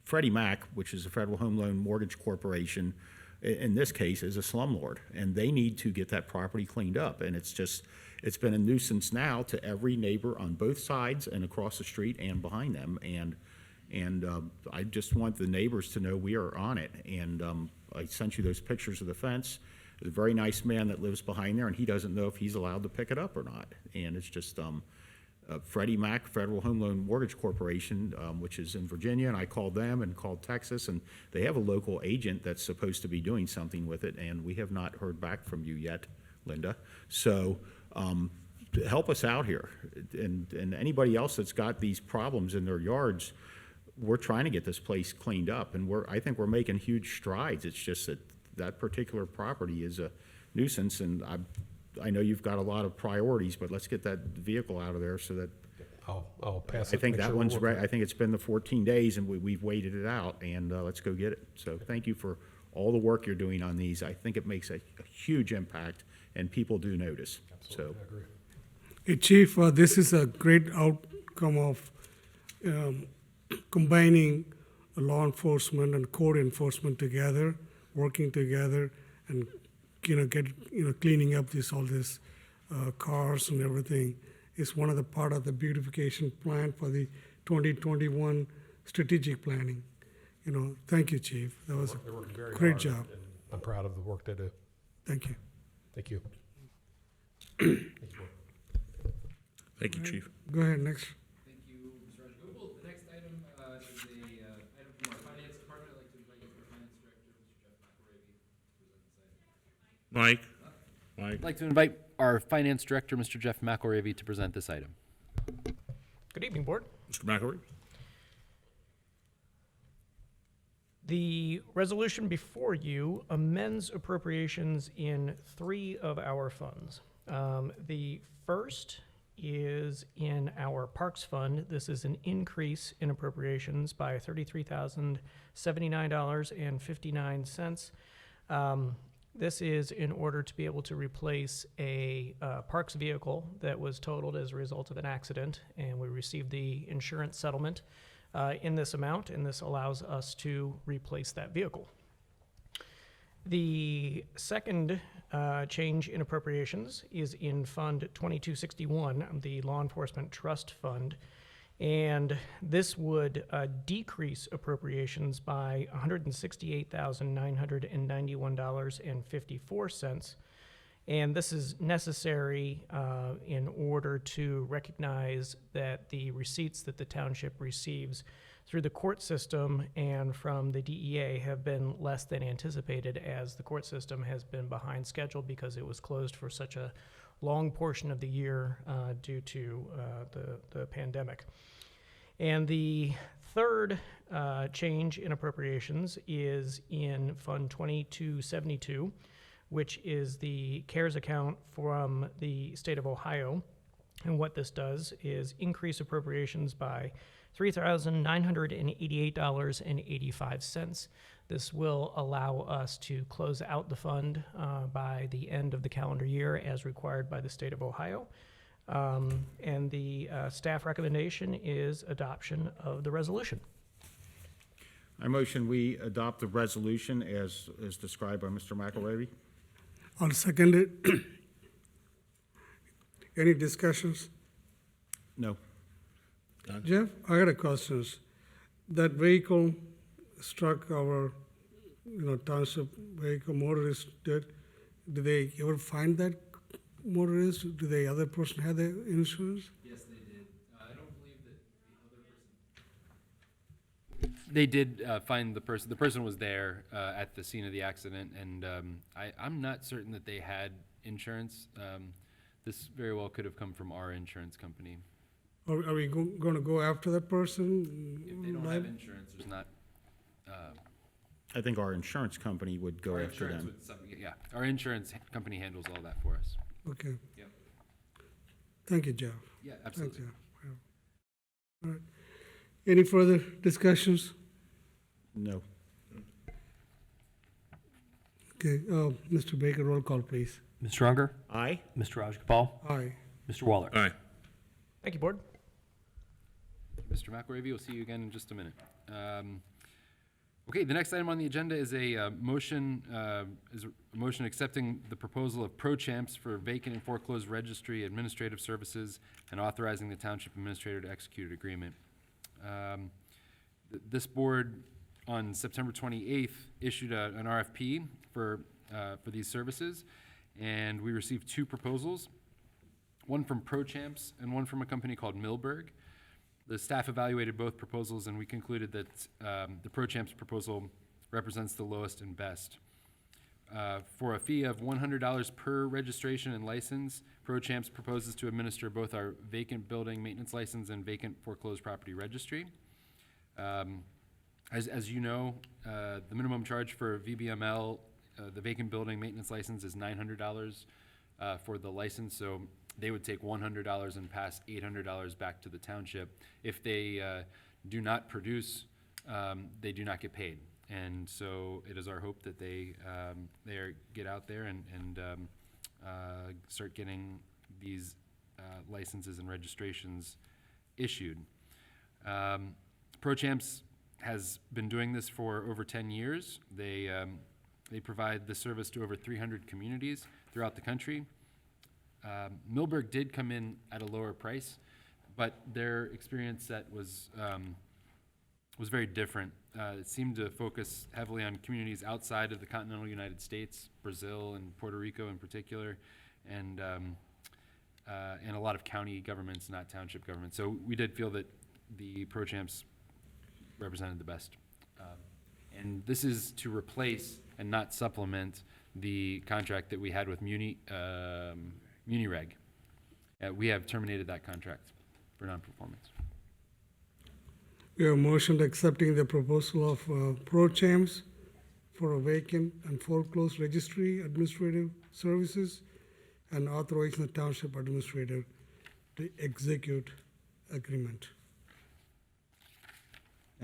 S3: Freddie Mac, which is a Federal Home Loan Mortgage Corporation, in this case, is a slumlord, and they need to get that property cleaned up. And it's been a nuisance now to every neighbor on both sides and across the street and behind them. And I just want the neighbors to know we are on it. And I sent you those pictures of the fence. There's a very nice man that lives behind there, and he doesn't know if he's allowed to pick it up or not. And it's just Freddie Mac, Federal Home Loan Mortgage Corporation, which is in Virginia, and I called them and called Texas, and they have a local agent that's supposed to be doing something with it, and we have not heard back from you yet, Linda. So help us out here. And anybody else that's got these problems in their yards, we're trying to get this place cleaned up, and I think we're making huge strides. It's just that particular property is a nuisance, and I know you've got a lot of priorities, but let's get that vehicle out of there so that.
S8: I'll pass
S3: I
S8: it.
S3: think
S8: make
S3: that
S8: sure
S3: one's
S8: we're
S3: right. I think it's been the 14 days, and we've waited it out, and let's go get it. So thank you for all the work you're doing on these. I think it makes a huge impact, and people do notice.
S8: Absolutely, I agree.
S1: Hey, Chief, this is a great outcome of combining law enforcement and code enforcement together, working together, and cleaning up all these cars and everything. Is one of the part of the beautification plan for the 2021 strategic planning. Thank you, Chief. That was
S8: They work
S1: a
S8: very
S1: great
S8: hard,
S1: job.
S8: and I'm proud of the work they do.
S1: Thank you.
S8: Thank you.
S6: Thank you, Chief.
S1: Go ahead, next.
S2: Thank you, Mr. Rajagopal. The next item is a item from our finance department. I'd like to invite our finance director, Mr. Jeff McElravy, to present this item.
S6: Mike?
S2: I'd like to invite our Finance Director, Mr. Jeff McElravy, to present this item.
S15: Good evening, Board.
S6: Mr. McElroy?
S15: The resolution before you amends appropriations in 3 of our funds. The first is in our Parks Fund. This is an increase in appropriations by $33,079.59. This is in order to be able to replace a Parks vehicle that was totaled as a result of an accident, and we received the insurance settlement in this amount, and this allows us to replace that vehicle. The second change in appropriations is in Fund 2261, the Law Enforcement Trust Fund, and this would decrease appropriations by $168,991.54. And this is necessary in order to recognize that the receipts that the township receives through the court system and from the DEA have been less than anticipated, as the court system has been behind schedule because it was closed for such a long portion of the year due to the pandemic. And the third change in appropriations is in Fund 2272, which is the CARES account from the state of Ohio. And what this does is increase appropriations by $3,988.85. This will allow us to close out the fund by the end of the calendar year as required by the state of Ohio. And the staff recommendation is adoption of the resolution.
S3: I motion we adopt the resolution as described by Mr. McElravy.
S1: I'll second it. Any discussions?
S3: No.
S1: Jeff, I got a question. That vehicle struck our, township vehicle motorist dead. Did they ever find that motorist? Did the other person have the insurance?
S2: Yes, they did. I don't believe that the other person. They did find the person. The person was there at the scene of the accident, and I'm not certain that they had insurance. This very well could have come from our insurance company.
S1: Are we going to go after that person?
S2: If they don't have insurance, there's not.
S3: I think our insurance company would go after them.
S2: Our insurance company handles all that for us.
S1: Okay.
S2: Yep.
S1: Thank you, Jeff.
S2: Yeah, absolutely.
S1: Thanks, Jeff. Yeah. All right. Any further discussions?
S3: No.
S1: Okay, Mr. Baker, roll call, please.
S4: Mr. Unger?
S3: Aye.
S4: Mr. Rajagopal?
S1: Aye.
S4: Mr. Waller?
S6: Aye.
S15: Thank you, Board.
S2: Mr. McElravy, we'll see you again in just a minute. Okay, the next item on the agenda is a motion accepting the proposal of Pro Champs for vacant and foreclosed registry administrative services and authorizing the township administrator to execute an agreement. This board on September 28th issued an RFP for these services, and we received 2 proposals, one from Pro Champs and one from a company called Milberg. The staff evaluated both proposals, and we concluded that the Pro Champs proposal represents the lowest and best. For a fee of $100 per registration and license, Pro Champs proposes to administer both our vacant building maintenance license and vacant foreclosed property registry. As you know, the minimum charge for VBML, the vacant building maintenance license, is $900 for the license, so they would take $100 and pass $800 back to the township. If they do not produce, they do not get paid. And so it is our hope that they get out there and start getting these licenses and registrations issued. Pro Champs has been doing this for over 10 years. They provide the service to over 300 communities throughout the country. Milberg did come in at a lower price, but their experience set was very different. It seemed to focus heavily on communities outside of the continental United States, Brazil and Puerto Rico in particular, and a lot of county governments, not township governments. So we did feel that the Pro Champs represented the best. And this is to replace and not supplement the contract that we had with Munireg. We have terminated that contract for non-performance.
S1: We have a motion accepting the proposal of Pro Champs for a vacant and foreclosed registry administrative services and authorizing the township administrator to execute agreement.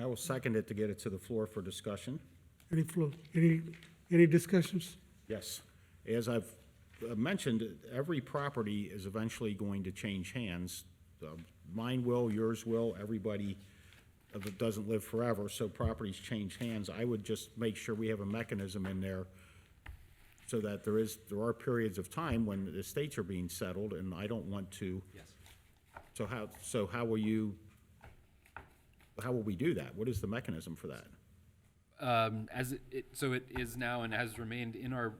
S3: I will second it to get it to the floor for discussion.
S1: Any discussions?
S3: Yes. As I've mentioned, every property is eventually going to change hands. Mine will, yours will, everybody doesn't live forever, so properties change hands. I would just make sure we have a mechanism in there so that there are periods of time when the estates are being settled, and I don't want to.
S2: Yes.
S3: So how will we do that? What is the mechanism for that?
S2: So it is now and has remained in our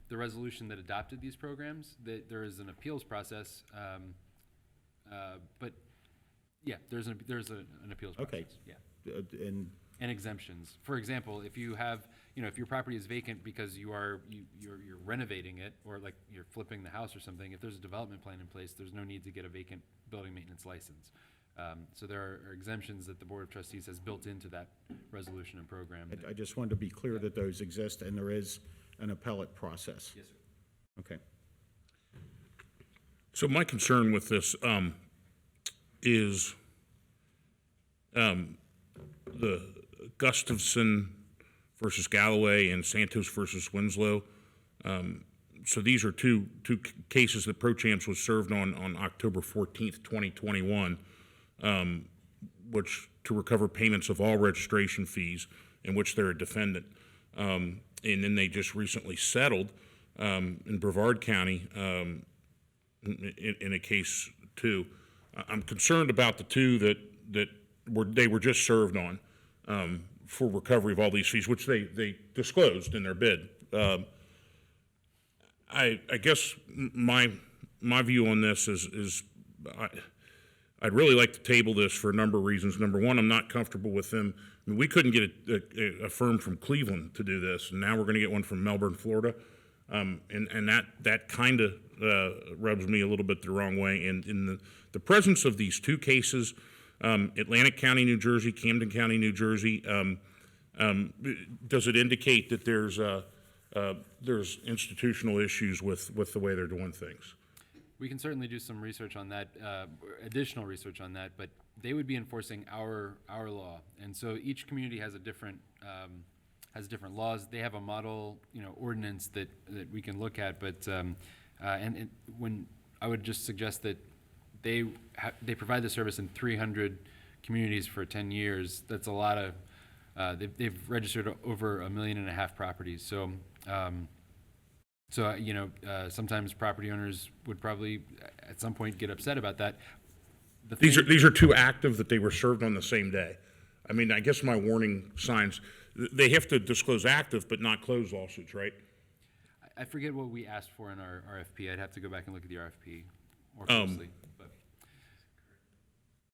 S2: the resolution that adopted these programs, that there is an appeals process, but yeah, there's an appeals process.
S3: Okay.
S2: Yeah.
S3: And
S2: exemptions. For example, if you have, if your property is vacant because you're renovating it, or like you're flipping the house or something, if there's a development plan in place, there's no need to get a vacant building maintenance license. So there are exemptions that the Board of Trustees has built into that resolution and program.
S3: I just wanted to be clear that those exist and there is an appellate process.
S2: Yes, sir.
S3: Okay.
S6: So my concern with this is the Gustafson versus Galloway and Santos versus Winslow. So these are two cases that Pro Champs was served on October 14th, 2021, which to recover payments of all registration fees in which they're a defendant. And then they just recently settled in Brevard County in a case too. I'm concerned about the two that they were just served on for recovery of all these fees, which they disclosed in their bid. I guess my view on this is I'd really like to table this for a number of reasons. Number one, I'm not comfortable with them. I mean, we couldn't get a firm from Cleveland to do this, and now we're going to get one from Melbourne, Florida, and that kind of rubs me a little bit the wrong way. And in the presence of these two cases, Atlantic County, New Jersey, Camden County, New Jersey, does it indicate that there's institutional issues with the way they're doing things?
S2: We can certainly do some research on that, additional research on that, but they would be enforcing our law, and so each community has different laws. They have a model, ordinance that we can look at, but and when I would just suggest that they provide the service in 300 communities for 10 years. That's a lot of. They've registered over 1.5 million properties. So. Sometimes property owners would probably at some point get upset about that.
S6: These are two active that they were served on the same day. I mean, I guess my warning signs, they have to disclose active but not closed lawsuits, right?
S2: I forget what we asked for in our RFP. I'd have to go back and look at the RFP more closely. But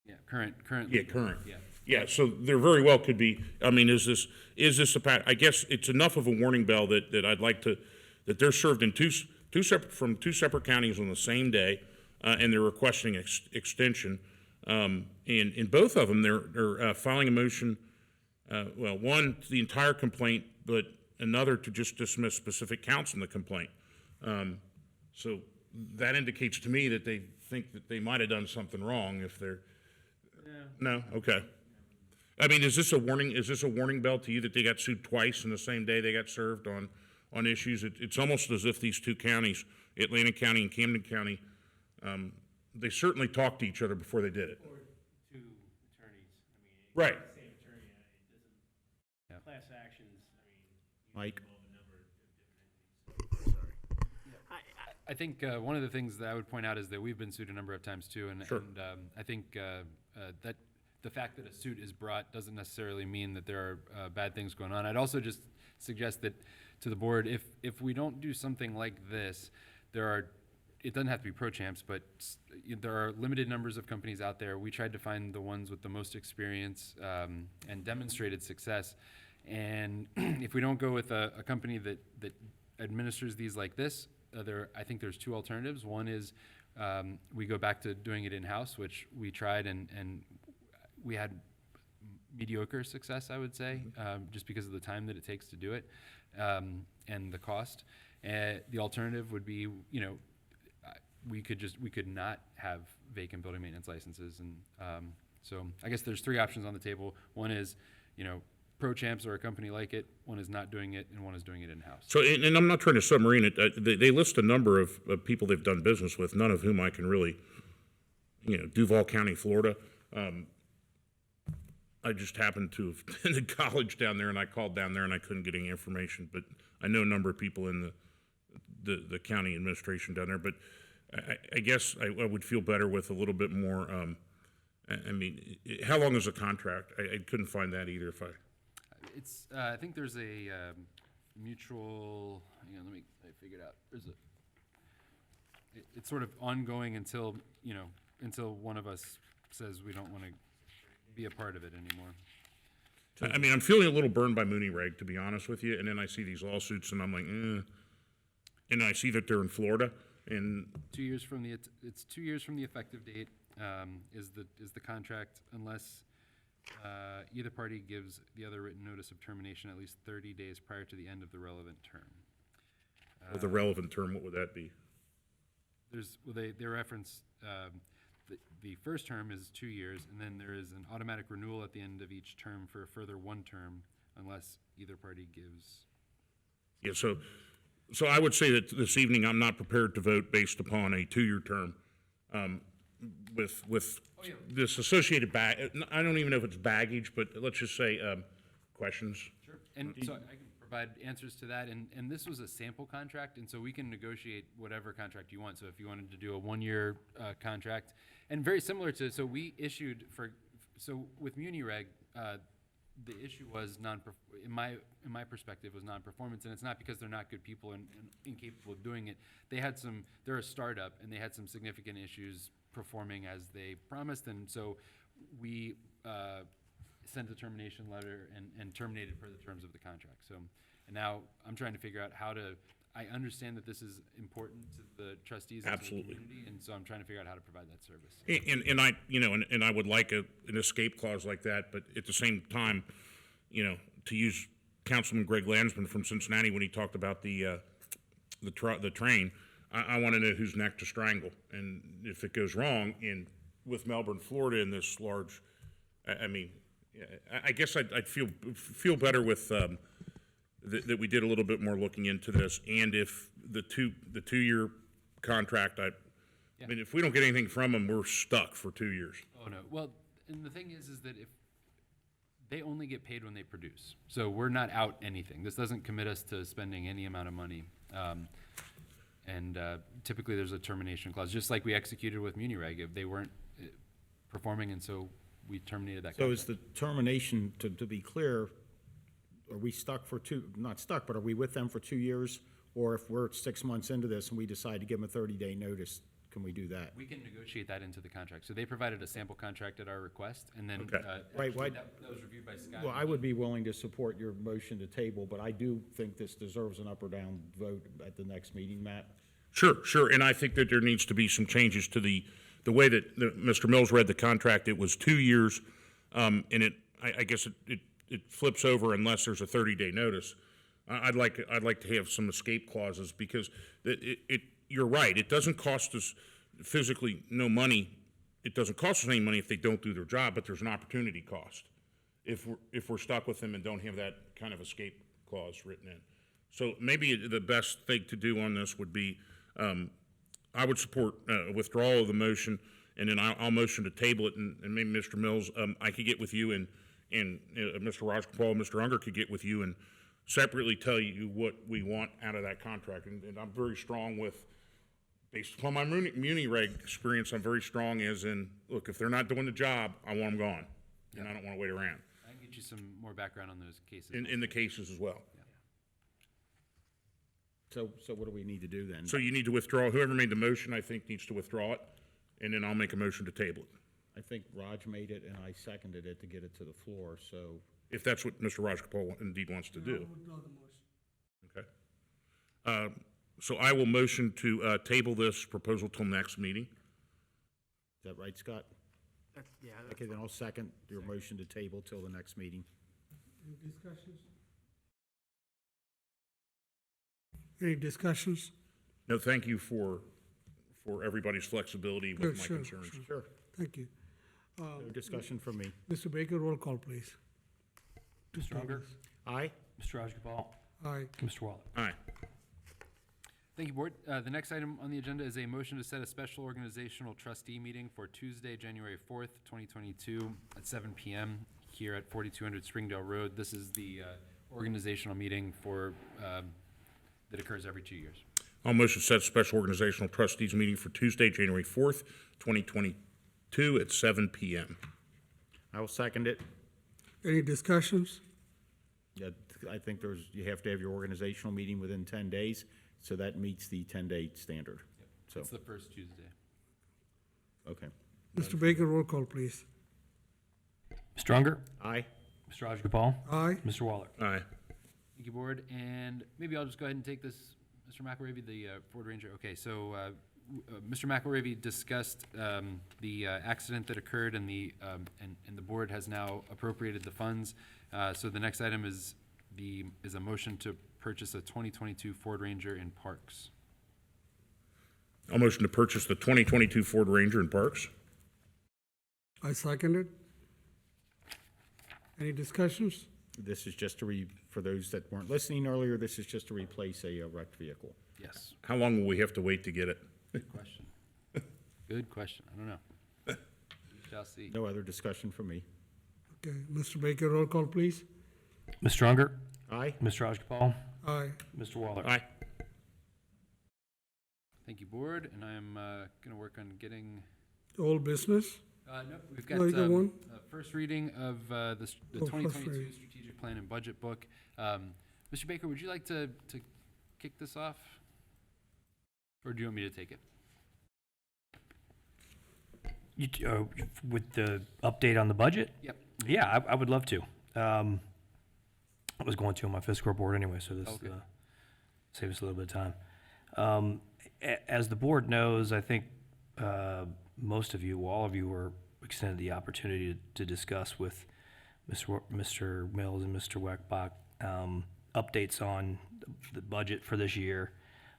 S2: yeah, current.
S6: Yeah, current.
S2: Yeah.
S6: Yeah, so there very well could be. I mean, is this I guess it's enough of a warning bell that I'd like to. That they're served in two separate counties on the same day, and they're requesting extension. And in both of them, they're filing a motion. One to the entire complaint, but another to just dismiss specific counts in the complaint. So that indicates to me that they think that they might have done something wrong. If they're no, okay. I mean, is this a warning? Is this a warning bell to you that they got sued twice in the same day they got served on issues? It's almost as if these two counties, Atlantic County and Camden County, they certainly talked to each other before they did it.
S16: Or two attorneys. I mean,
S6: right.
S16: The same attorney. It doesn't. Class actions. I mean,
S3: Mike.
S2: I think one of the things that I would point out is that we've been sued a number of times too, and,
S6: sure.
S2: and I think that the fact that a suit is brought doesn't necessarily mean that there are bad things going on. I'd also just suggest that to the board, if we don't do something like this, it doesn't have to be Pro Champs, but there are limited numbers of companies out there. We tried to find the ones with the most experience and demonstrated success. And if we don't go with a company that administers these like this, I think there's two alternatives. One is we go back to doing it in-house, which we tried and we had mediocre success, I would say, just because of the time that it takes to do it and the cost. The alternative would be, you know, we could not have vacant building maintenance licenses. And so I guess there's three options on the table. One is, you know, Pro Champs or a company like it. One is not doing it, and one is doing it in-house.
S6: So, and I'm not trying to submarine it. They list a number of people they've done business with, none of whom I can really, you know, Duval County, Florida. I just happened to have attended college down there, and I called down there, and I couldn't get any information. But I know a number of people in the county administration down there. But I guess I would feel better with a little bit more. I mean, how long is a contract? I couldn't find that either.
S2: It's I think there's a mutual. Hang on, I figured out. It's sort of ongoing until one of us says we don't want to be a part of it anymore.
S6: I mean, I'm feeling a little burned by Mooney Reg, to be honest with you. And then I see these lawsuits, and I'm like, and I see that they're in Florida, and
S2: 2 years from it's 2 years from the effective date is the contract, unless either party gives the other written notice of termination at least 30 days prior to the end of the relevant term.
S6: the relevant term, what would that be?
S2: They reference the first term is 2 years, and then there is an automatic renewal at the end of each term for a further one term, unless either party gives.
S6: Yeah, so I would say that this evening I'm not prepared to vote based upon a 2-year term with this associated I don't even know if it's baggage, but let's just say questions.
S2: Sure. And so I can provide answers to that, and this was a sample contract, and so we can negotiate whatever contract you want. So if you wanted to do a 1-year contract, and very similar to, so we issued so with MuniReg, the issue was in my perspective, was non-performance, and it's not because they're not good people and incapable of doing it. They're a startup, and they had some significant issues performing as they promised, and so we sent a termination letter and terminated per the terms of the contract. So, and now I'm trying to figure out I understand that this is important to the trustees and to the community, and so I'm trying to figure out how to provide that service.
S6: And I would like an escape clause like that, but at the same time, to use Councilman Greg Landsman from Cincinnati when he talked about the train, I want to know who's neck to strangle, and if it goes wrong with Melbourne, Florida, in this large, I guess I'd feel better with that we did a little bit more looking into this, and if the 2-year contract, I mean, if we don't get anything from them, we're stuck for 2 years.
S2: Oh no. Well, and the thing is that if they only get paid when they produce, so we're not out anything. This doesn't commit us to spending any amount of money. And typically there's a termination clause, just like we executed with MuniReg if they weren't performing, and so we terminated that contract.
S17: So is the termination, to be clear, are we stuck not stuck, but are we with them for 2 years? Or if we're 6 months into this and we decide to give them a 30-day notice, can we do that?
S2: We can negotiate that into the contract. So they provided a sample contract at our request, and then
S17: Right,
S2: that was reviewed by Scott.
S17: Well, I would be willing to support your motion to table, but I do think this deserves an up or down vote at the next meeting, Matt.
S6: Sure, and I think that there needs to be some changes to the way that Mr. Mills read the contract. It was 2 years, and I guess it flips over unless there's a 30-day notice. I'd like to have some escape clauses, because you're right. It doesn't cost us physically no money. It doesn't cost us any money if they don't do their job, but there's an opportunity cost if we're stuck with them and don't have that kind of escape clause written in. So maybe the best thing to do on this would be, I would support withdrawal of the motion, and then I'll motion to table it, and maybe Mr. Mills, I could get with you, and Mr. Rajagopal, Mr. Unger could get with you and separately tell you what we want out of that contract. And I'm very strong based upon my MuniReg experience, I'm very strong as in, look, if they're not doing the job, I want them gone, and I don't want to wait around.
S2: I can get you some more background on those cases.
S6: In the cases as well.
S17: So what do we need to do then?
S6: So you need to withdraw. Whoever made the motion, I think, needs to withdraw it, and then I'll make a motion to table it.
S17: I think Raj made it and I seconded it to get it to the floor, so
S6: if that's what Mr. Rajagopal indeed wants to do. Okay. So I will motion to table this proposal till next meeting.
S17: Is that right, Scott?
S16: Yeah.
S17: Okay, then I'll second your motion to table till the next meeting.
S1: Any discussions? Any discussions?
S6: No, thank you for everybody's flexibility
S1: Good,
S6: with my
S1: sure,
S6: concerns.
S17: Sure.
S1: Thank you.
S17: No discussion from me.
S1: Mr. Baker, roll call, please.
S4: Mr. Unger?
S17: Aye?
S4: Mr. Rajagopal?
S1: Aye.
S4: Mr. Waller?
S6: Aye.
S2: Thank you, Board. The next item on the agenda is a motion to set a special organizational trustee meeting for Tuesday, January 4th, 2022 at 7 p.m. here at 4200 Springdale Road. This is the organizational meeting for that occurs every 2 years.
S6: I'll motion to set a special organizational trustees meeting for Tuesday, January 4th, 2022 at 7 p.m.
S17: I will second it.
S1: Any discussions?
S17: Yeah, I think you have to have your organizational meeting within 10 days, so that meets the 10-day standard. So,
S2: It's the first Tuesday.
S17: okay.
S1: Mr. Baker, roll call, please.
S4: Mr. Unger?
S17: Aye?
S4: Mr. Rajagopal?
S1: Aye.
S4: Mr. Waller?
S6: Aye.
S2: Thank you, Board. And maybe I'll just go ahead and take this, Mr. McElravy, the Ford Ranger. Okay, so Mr. McElravy discussed the accident that occurred, and the Board has now appropriated the funds. So the next item is a motion to purchase a 2022 Ford Ranger in Parks.
S6: I'll motion to purchase the 2022 Ford Ranger in Parks.
S1: I second it. Any discussions?
S17: This is just for those that weren't listening earlier, this is just to replace a wrecked vehicle.
S2: Yes.
S6: How long will we have to wait to get it?
S2: Good question. Good question. I don't know. We shall see.
S17: No other discussion from me.
S1: Okay, Mr. Baker, roll call, please.
S4: Mr. Unger?
S17: Aye?
S4: Mr. Rajagopal?
S1: Aye.
S4: Mr. Waller?
S6: Aye.
S2: Thank you, Board, and I'm going to work on getting.
S1: Old business?
S2: No, we've got
S1: No, you got one?
S2: first reading of the
S1: First
S2: 2022
S1: reading.
S2: Strategic Plan and Budget Book. Mr. Baker, would you like to kick this off? Or do you want me to take it?
S4: With the update on the budget?
S2: Yep.
S4: Yeah, I would love to. I was going to on my fiscal report anyway, so this
S2: Okay.
S4: saves us a little bit of time. As the board knows, I think most of you, all of you, were extended the opportunity to discuss with Mr. Mills and Mr. Weckbach updates on the budget for this year.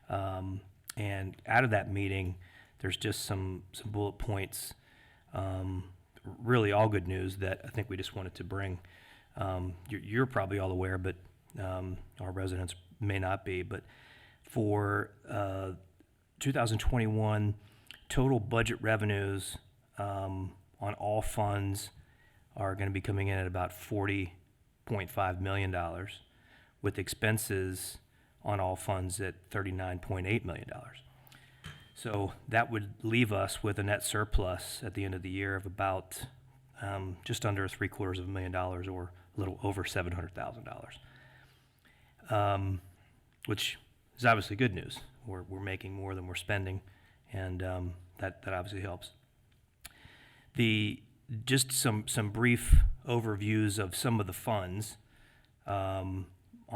S4: And out of that meeting, there's just some bullet points, really all good news that I think we just wanted to bring. You're probably all aware, but our residents may not be. But for 2021, total budget revenues on all funds are going to be coming in at about $40.5 million, with expenses on all funds at $39.8 million. So that would leave us with a net surplus at the end of the year of about just under $750,000 or a little over $700,000, which is obviously good news. We're making more than we're spending, and that obviously helps. Just some brief overviews of some of the funds. On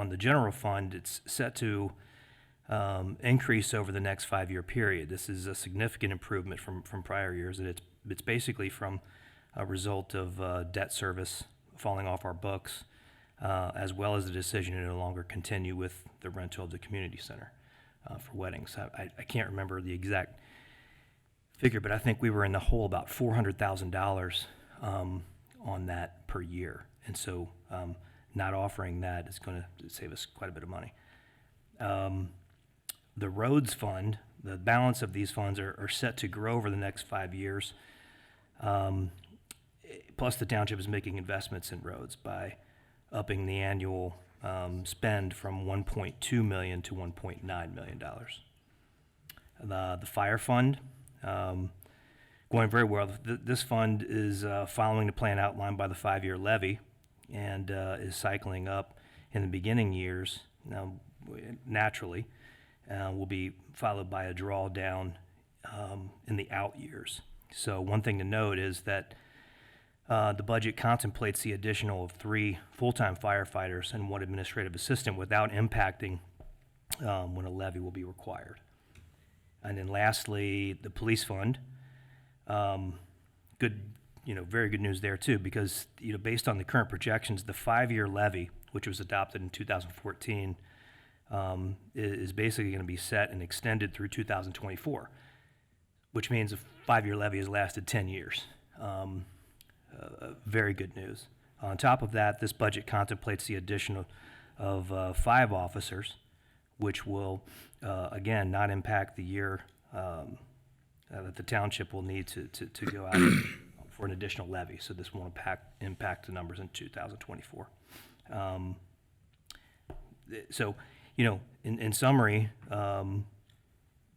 S4: the general fund, it's set to increase over the next 5-year period. This is a significant improvement from prior years, and it's basically from a result of debt service falling off our books, as well as the decision to no longer continue with the rental of the community center for weddings. I can't remember the exact figure, but I think we were in the hole about $400,000 on that per year, and so not offering that is going to save us quite a bit of money. The roads fund, the balance of these funds are set to grow over the next 5 years. Plus, the township is making investments in roads by upping the annual spend from $1.2 million to $1.9 million. The fire fund, going very well. This fund is following the plan outlined by the 5-year levy, and is cycling up in the beginning years. Now, naturally, will be followed by a drawdown in the out years. So one thing to note is that The budget contemplates the additional of 3 full-time firefighters and 1 administrative assistant without impacting when a levy will be required. And then lastly, the police fund. Very good news there too, because, based on the current projections, the 5-year levy, which was adopted in 2014, is basically going to be set and extended through 2024, which means a 5-year levy has lasted 10 years. Very good news. On top of that, this budget contemplates the addition of 5 officers, which will, again, not impact the year that the township will need to go out for an additional levy. So this won't impact the numbers in 2024. In summary,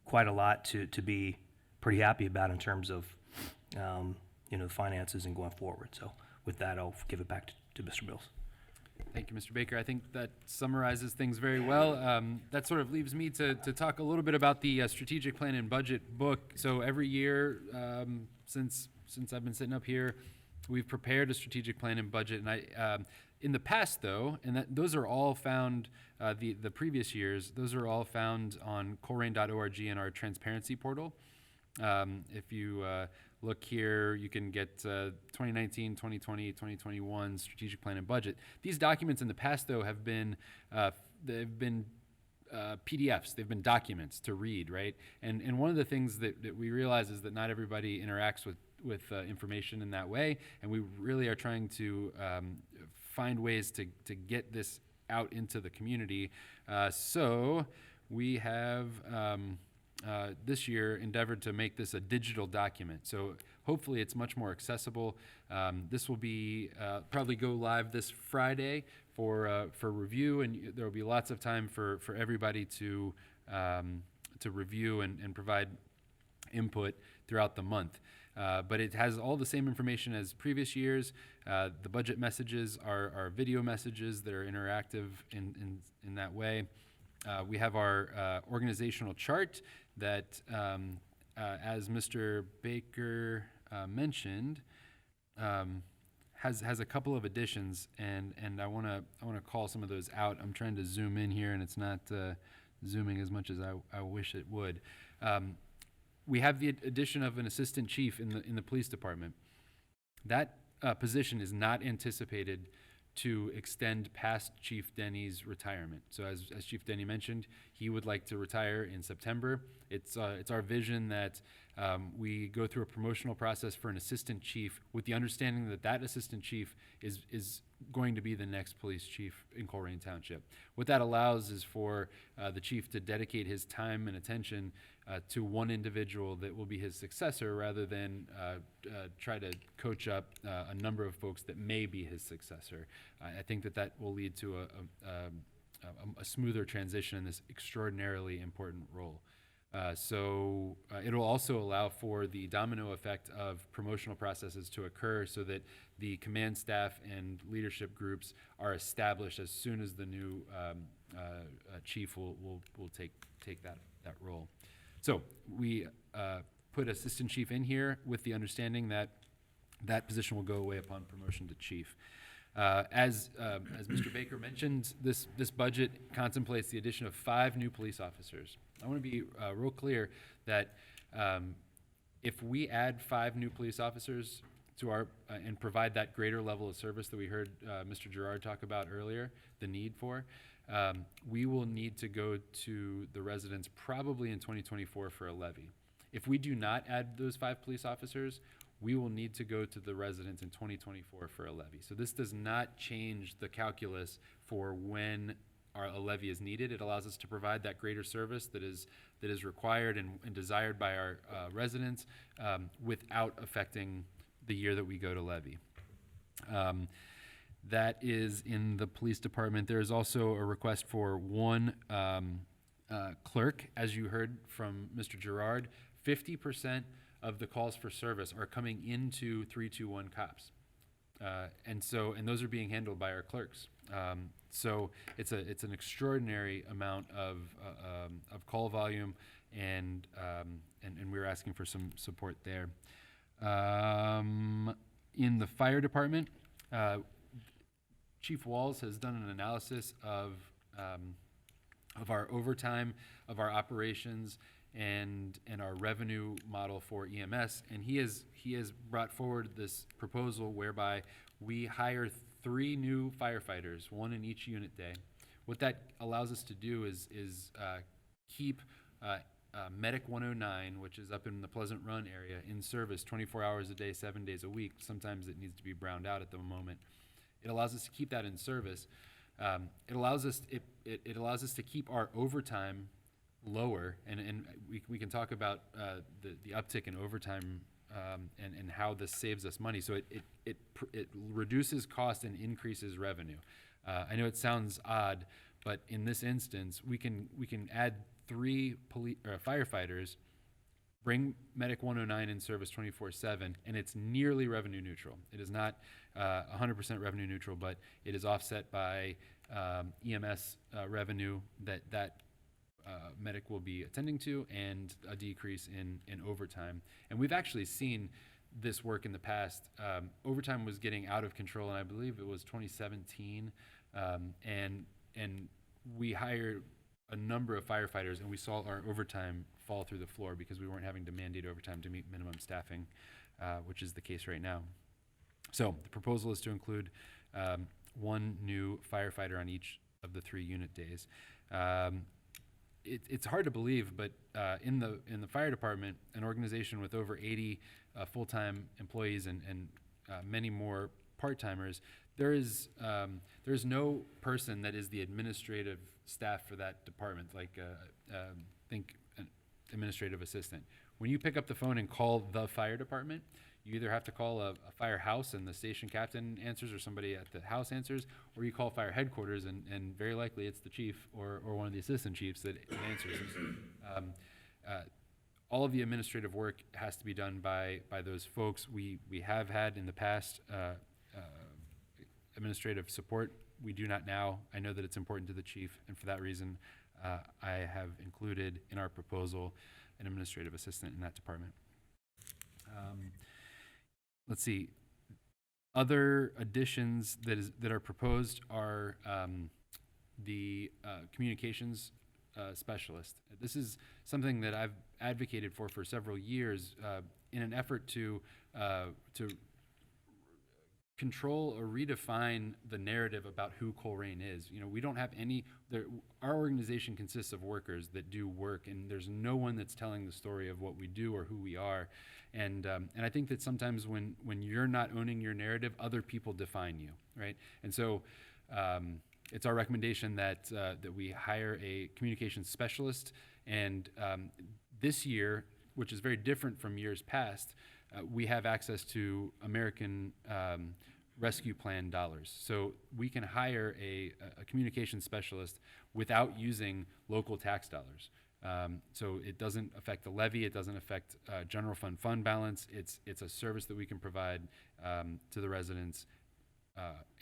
S4: quite a lot to be pretty happy about in terms of the finances and going forward. So with that, I'll give it back to Mr. Mills.
S2: Thank you, Mr. Baker. I think that summarizes things very well. That sort of leaves me to talk a little bit about the strategic plan and budget book. So every year, since I've been sitting up here, we've prepared a strategic plan and budget. And in the past, though, and those are all found, the previous years, those are all found on colerain.org and our transparency portal. If you look here, you can get 2019, 2020, 2021 strategic plan and budget. These documents in the past, though, have been PDFs. They've been documents to read, right? And one of the things that we realize is that not everybody interacts with information in that way, and we really are trying to find ways to get this out into the community. So we have this year endeavored to make this a digital document. So hopefully it's much more accessible. This will be probably go live this Friday for review, and there will be lots of time for everybody to review and provide input throughout the month. But it has all the same information as previous years. The budget messages are video messages that are interactive in that way. We have our organizational chart that, as Mr. Baker mentioned, has a couple of additions, and I want to call some of those out. I'm trying to zoom in here, and it's not zooming as much as I wish it would. We have the addition of an assistant chief in the police department. That position is not anticipated to extend past Chief Denny's retirement. So as Chief Denny mentioned, he would like to retire in September. It's our vision that we go through a promotional process for an assistant chief with the understanding that that assistant chief is going to be the next police chief in Colerain Township. What that allows is for the chief to dedicate his time and attention to one individual that will be his successor, rather than try to coach up a number of folks that may be his successor. I think that will lead to a smoother transition in this extraordinarily important role. So it'll also allow for the domino effect of promotional processes to occur, so that the command staff and leadership groups are established as soon as the new chief will take that role. So we put assistant chief in here with the understanding that that position will go away upon promotion to chief. As Mr. Baker mentioned, this budget contemplates the addition of 5 new police officers. I want to be real clear that if we add 5 new police officers to our and provide that greater level of service that we heard Mr. Gerard talk about earlier, the need for, we will need to go to the residents probably in 2024 for a levy. If we do not add those 5 police officers, we will need to go to the residents in 2024 for a levy. So this does not change the calculus for when a levy is needed. It allows us to provide that greater service that is required and desired by our residents without affecting the year that we go to levy. That is in the police department. There is also a request for 1 clerk. As you heard from Mr. Gerard, 50% of the calls for service are coming into 321 cops. And those are being handled by our clerks. So it's an extraordinary amount of call volume, and we're asking for some support there. In the fire department, Chief Walls has done an analysis of our overtime, of our operations, and our revenue model for EMS, and he has brought forward this proposal whereby we hire 3 new firefighters, 1 in each unit day. What that allows us to do is keep Medic 109, which is up in the Pleasant Run area, in service 24 hours a day, 7 days a week. Sometimes it needs to be browned out at the moment. It allows us to keep that in service. It allows us to keep our overtime lower, and we can talk about the uptick in overtime and how this saves us money. So it reduces cost and increases revenue. I know it sounds odd, but in this instance, we can add 3 firefighters, bring Medic 109 in service 24/7, and it's nearly revenue neutral. It is not 100% revenue neutral, but it is offset by EMS revenue that Medic will be attending to, and a decrease in overtime. And we've actually seen this work in the past. Overtime was getting out of control, and I believe it was 2017, and we hired a number of firefighters, and we saw our overtime fall through the floor because we weren't having to mandate overtime to meet minimum staffing, which is the case right now. So the proposal is to include 1 new firefighter on each of the 3 unit days. It's hard to believe, but in the fire department, an organization with over 80 full-time employees and many more part-timers, there's no person that is the administrative staff for that department, like think an administrative assistant. When you pick up the phone and call the fire department, you either have to call a firehouse and the station captain answers, or somebody at the house answers, or you call fire headquarters, and very likely it's the chief or one of the assistant chiefs that answers. All of the administrative work has to be done by those folks. We have had in the past administrative support. We do not now. I know that it's important to the chief, and for that reason, I have included in our proposal an administrative assistant in that department. Let's see. Other additions that are proposed are the communications specialist. This is something that I've advocated for several years in an effort to control or redefine the narrative about who Colerain is. You know, we don't have our organization consists of workers that do work, and there's no one that's telling the story of what we do or who we are. And I think that sometimes when you're not owning your narrative, other people define you, right? And so it's our recommendation that we hire a communications specialist. And this year, which is very different from years past, we have access to American Rescue Plan dollars. So we can hire a communications specialist without using local tax dollars. So it doesn't affect the levy, it doesn't affect general fund balance. It's a service that we can provide to the residents.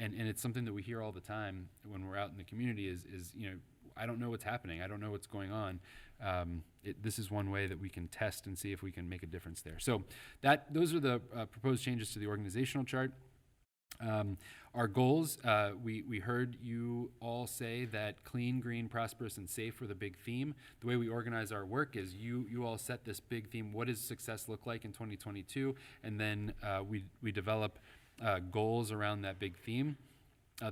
S2: And it's something that we hear all the time when we're out in the community is you know, I don't know what's happening. I don't know what's going on. This is one way that we can test and see if we can make a difference there. So those are the proposed changes to the organizational chart. Our goals, we heard you all say that clean, green, prosperous, and safe were the big theme. The way we organize our work is you all set this big theme. What does success look like in 2022? And then we develop goals around that big theme.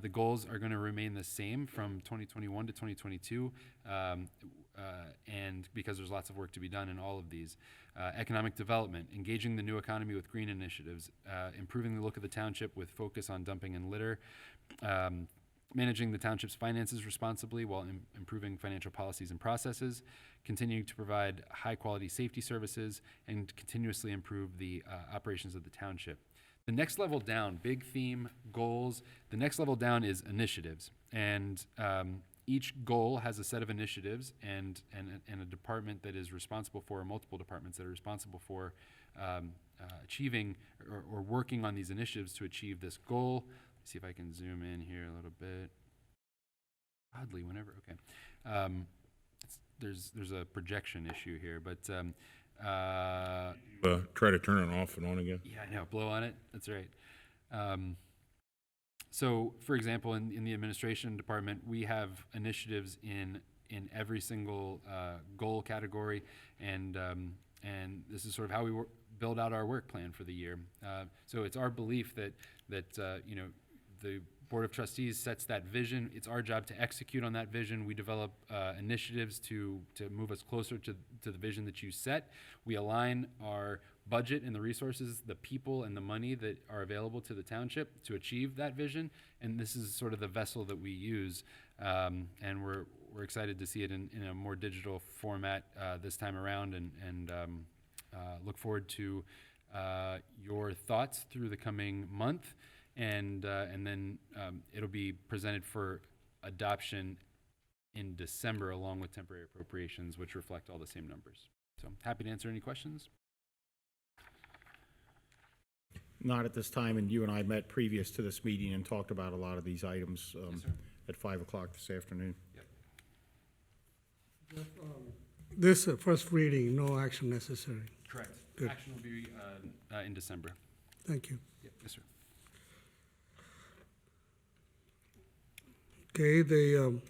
S2: The goals are going to remain the same from 2021 to 2022, and because there's lots of work to be done in all of these. Economic development, engaging the new economy with green initiatives, improving the look of the township with focus on dumping and litter, managing the township's finances responsibly while improving financial policies and processes, continuing to provide high-quality safety services, and continuously improve the operations of the township. The next level down, big theme, goals, the next level down is initiatives. And each goal has a set of initiatives and a department that is responsible for, or multiple departments that are responsible for achieving or working on these initiatives to achieve this goal. Let's see if I can zoom in here a little bit. Oddly, whenever, okay. There's a projection issue here, but
S6: Try to turn it off and on again.
S2: Yeah, I know. Blow on it. That's right. So, for example, in the administration department, we have initiatives in every single goal category, and this is sort of how we build out our work plan for the year. So it's our belief that you know, the Board of Trustees sets that vision. It's our job to execute on that vision. We develop initiatives to move us closer to the vision that you set. We align our budget and the resources, the people and the money that are available to the township to achieve that vision. And this is sort of the vessel that we use. And we're excited to see it in a more digital format this time around, and look forward to your thoughts through the coming month. And then it'll be presented for adoption in December, along with temporary appropriations, which reflect all the same numbers. So happy to answer any questions.
S17: Not at this time, and you and I met previous to this meeting and talked about a lot of these items at 5 o'clock this afternoon.
S2: Yep.
S1: This first reading, no action necessary.
S2: Correct.
S1: Good.
S2: Action will be in December.
S1: Thank you.
S2: Yep. Yes, sir.
S1: Okay, the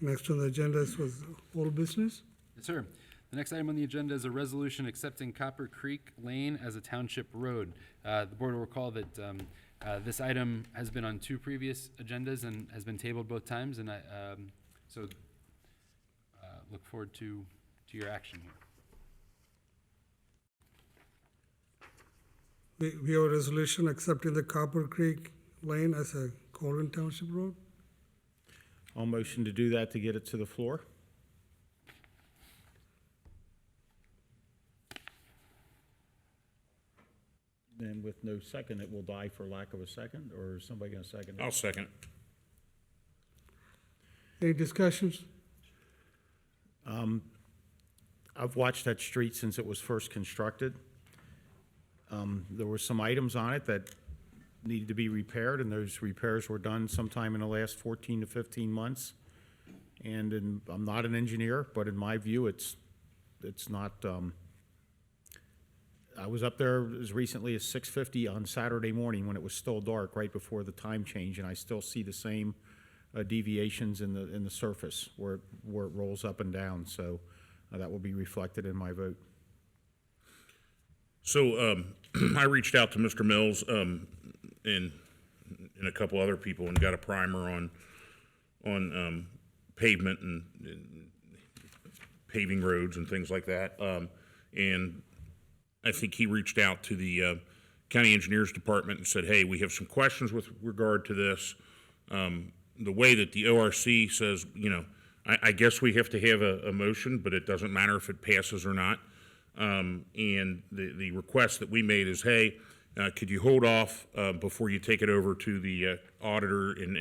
S1: next on the agenda was old business.
S2: Yes, sir. The next item on the agenda is a resolution accepting Copper Creek Lane as a township road. The board will recall that this item has been on 2 previous agendas and has been tabled both times, and so look forward to your action here.
S1: We have a resolution accepting the Copper Creek Lane as a Colerain Township road.
S17: I'll motion to do that to get it to the floor. And with no second, it will die for lack of a second, or is somebody gonna second it?
S6: I'll second.
S1: Any discussions?
S17: I've watched that street since it was first constructed. There were some items on it that needed to be repaired, and those repairs were done sometime in the last 14 to 15 months. And I'm not an engineer, but in my view, it's not, I was up there as recently as 6:50 on Saturday morning when it was still dark, right before the time change, and I still see the same deviations in the surface where it rolls up and down. So that will be reflected in my vote.
S6: So I reached out to Mr. Mills and a couple other people and got a primer on pavement and paving roads and things like that. And I think he reached out to the county engineers department and said, hey, we have some questions with regard to this. The way that the ORC says, you know, I guess we have to have a motion, but it doesn't matter if it passes or not. And the request that we made is, hey, could you hold off before you take it over to the auditor and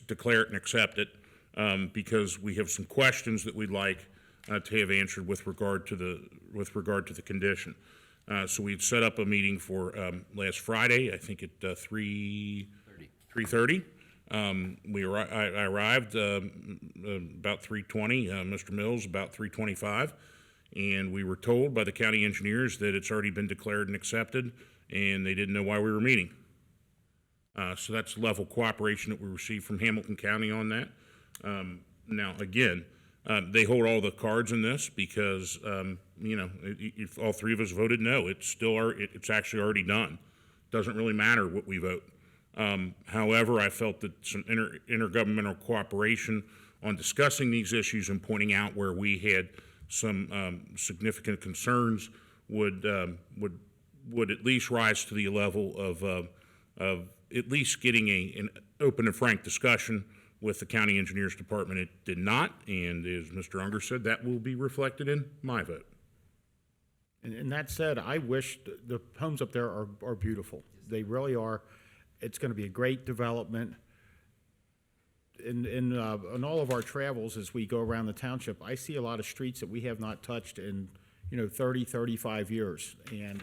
S6: declare it and accept it? Because we have some questions that we'd like to have answered with regard to the condition. So we'd set up a meeting for last Friday, I think at 3:30. I arrived about 3:20. Mr. Mills about 3:25. And we were told by the county engineers that it's already been declared and accepted, and they didn't know why we were meeting. So that's the level of cooperation that we received from Hamilton County on that. Now, again, they hold all the cards in this because, you know, if all 3 of us voted no, it's actually already done. Doesn't really matter what we vote. However, I felt that some intergovernmental cooperation on discussing these issues and pointing out where we had some significant concerns would at least rise to the level of at least getting an open and frank discussion with the county engineers department. It did not, and as Mr. Unger said, that will be reflected in my vote.
S17: And that said, I wish the homes up there are beautiful. They really are. It's going to be a great development. In all of our travels as we go around the township, I see a lot of streets that we have not touched in, 30, 35 years. And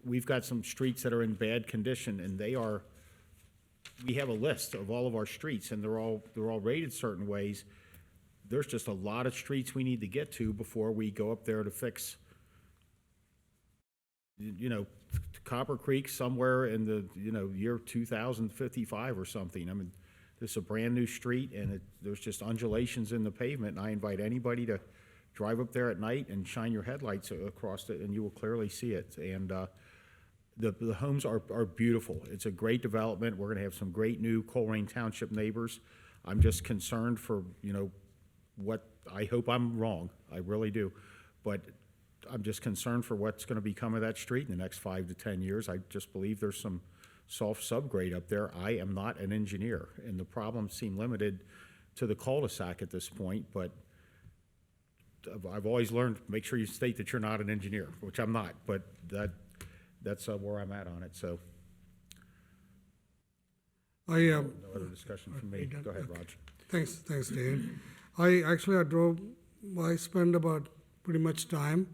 S17: we've got some streets that are in bad condition, and we have a list of all of our streets, and they're all rated certain ways. There's just a lot of streets we need to get to before we go up there to fix you know, Copper Creek somewhere in the, you know, year 2055 or something. I mean, this is a brand-new street, and there's just undulations in the pavement, and I invite anybody to drive up there at night and shine your headlights across it, and you will clearly see it. And the homes are beautiful. It's a great development. We're gonna have some great new Colerain Township neighbors. I'm just concerned for, you know, I hope I'm wrong, I really do, but I'm just concerned for what's gonna become of that street in the next 5 to 10 years. I just believe there's some soft subgrade up there. I am not an engineer, and the problems seem limited to the cul-de-sac at this point, but I've always learned, make sure you state that you're not an engineer, which I'm not, but that's where I'm at on it, so. No other discussion from me. Go ahead, Raj.
S1: Thanks, Dan. I spent about pretty much time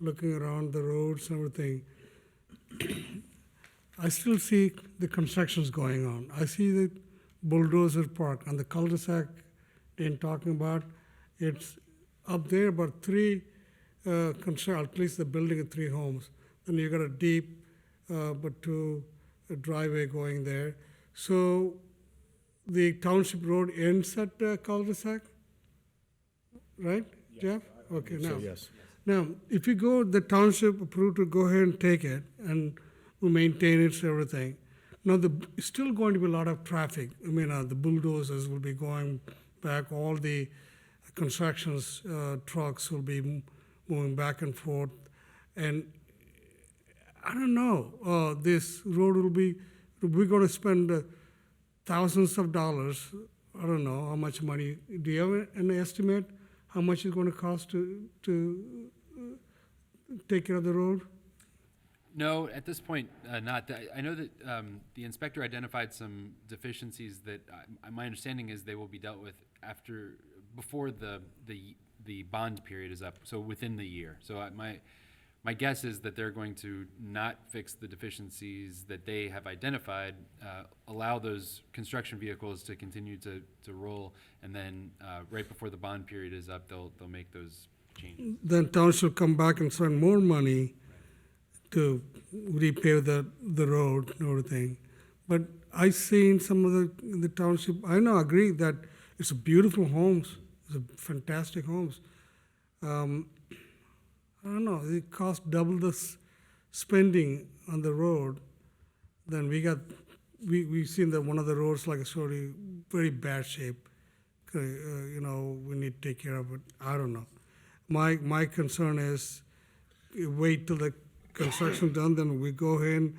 S1: looking around the roads and everything. I still see the constructions going on. I see the bulldozer park and the cul-de-sac Dan talking about. It's up there about three, at least the building of 3 homes. Then you got a deep, but a driveway going there. So the township road ends at cul-de-sac, right, Jeff? Okay, now.
S17: Yes.
S1: Now, if you go, the township approved to go ahead and take it and we maintain it and everything. Now, it's still going to be a lot of traffic. I mean, the bulldozers will be going back, all the constructions trucks will be moving back and forth. And I don't know, this road we're going to spend thousands of dollars. I don't know how much money. Do you have an estimate how much it's going to cost to take care of the road?
S2: No, at this point, not. I know that the inspector identified some deficiencies that my understanding is they will be dealt with before the bond period is up, so within the year. So my guess is that they're going to not fix the deficiencies that they have identified, allow those construction vehicles to continue to roll, and then right before the bond period is up, they'll make those changes.
S1: Then town should come back and spend more money to repave the road and everything. But I seen some of the township, I agree that it's a beautiful homes, it's a fantastic homes. I don't know, it cost double the spending on the road. Then we've seen that one of the roads, like I showed you, very bad shape. You know, we need to take care of it. I don't know. My concern is wait till the construction done, then we go ahead and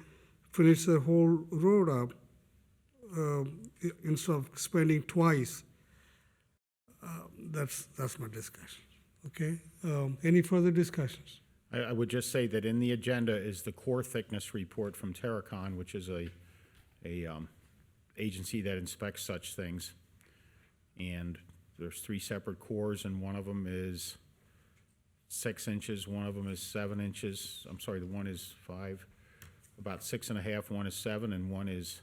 S1: finish the whole road up instead of spending twice. That's my discussion. Okay. Any further discussions?
S17: I would just say that in the agenda is the core thickness report from Terracon, which is a agency that inspects such things. And there's 3 separate cores, and one of them is 6 inches, one of them is 7 inches. I'm sorry, the one is 5, about 6.5, one is 7, and one is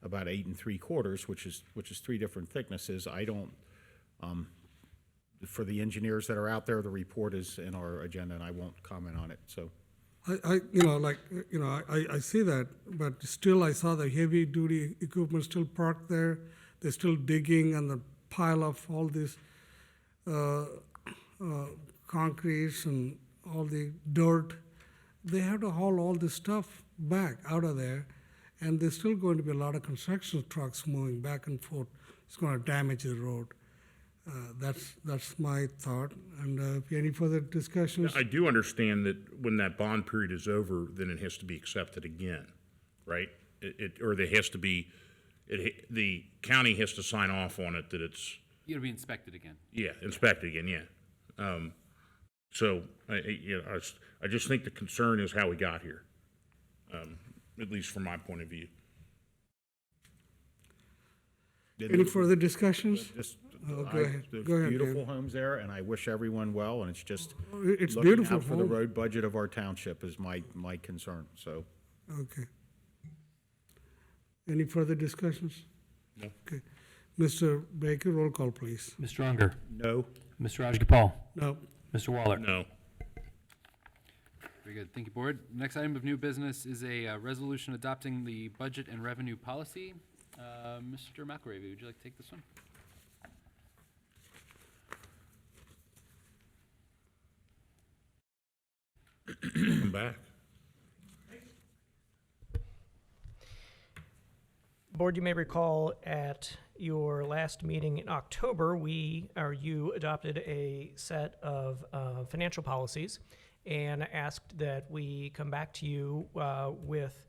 S17: about 8 3/4, which is 3 different thicknesses. I don't, for the engineers that are out there, the report is in our agenda, and I won't comment on it, so.
S1: I see that, but still I saw the heavy duty equipment still parked there. They're still digging on the pile of all this concrete and all the dirt. They have to haul all this stuff back out of there, and there's still going to be a lot of construction trucks moving back and forth. It's going to damage the road. That's my thought. And any further discussions?
S6: I do understand that when that bond period is over, then it has to be accepted again, right? The county has to sign off on it that it's.
S2: It'll be inspected again.
S6: Yeah, inspected again, yeah. So I just think the concern is how we got here, at least from my point of view.
S1: Any further discussions?
S17: Go
S1: ahead.
S17: There's
S1: Go ahead,
S17: beautiful
S1: Dave.
S17: homes there, and I wish everyone well, and it's just
S1: It's
S17: looking
S1: beautiful
S17: out for the
S1: home.
S17: road budget of our township is my concern, so.
S1: Okay. Any further discussions?
S6: No.
S1: Okay. Mr. Baker, roll call, please.
S4: Mr. Unger.
S17: No.
S4: Mr. Rajagopal.
S1: No.
S4: Mr. Waller.
S6: No.
S2: Very good. Thank you, Board. Next item of new business is a resolution adopting the budget and revenue policy. Mr. McElravy, would you like to take this one?
S6: I'm back.
S15: Board, you may recall at your last meeting in October, you adopted a set of financial policies and asked that we come back to you with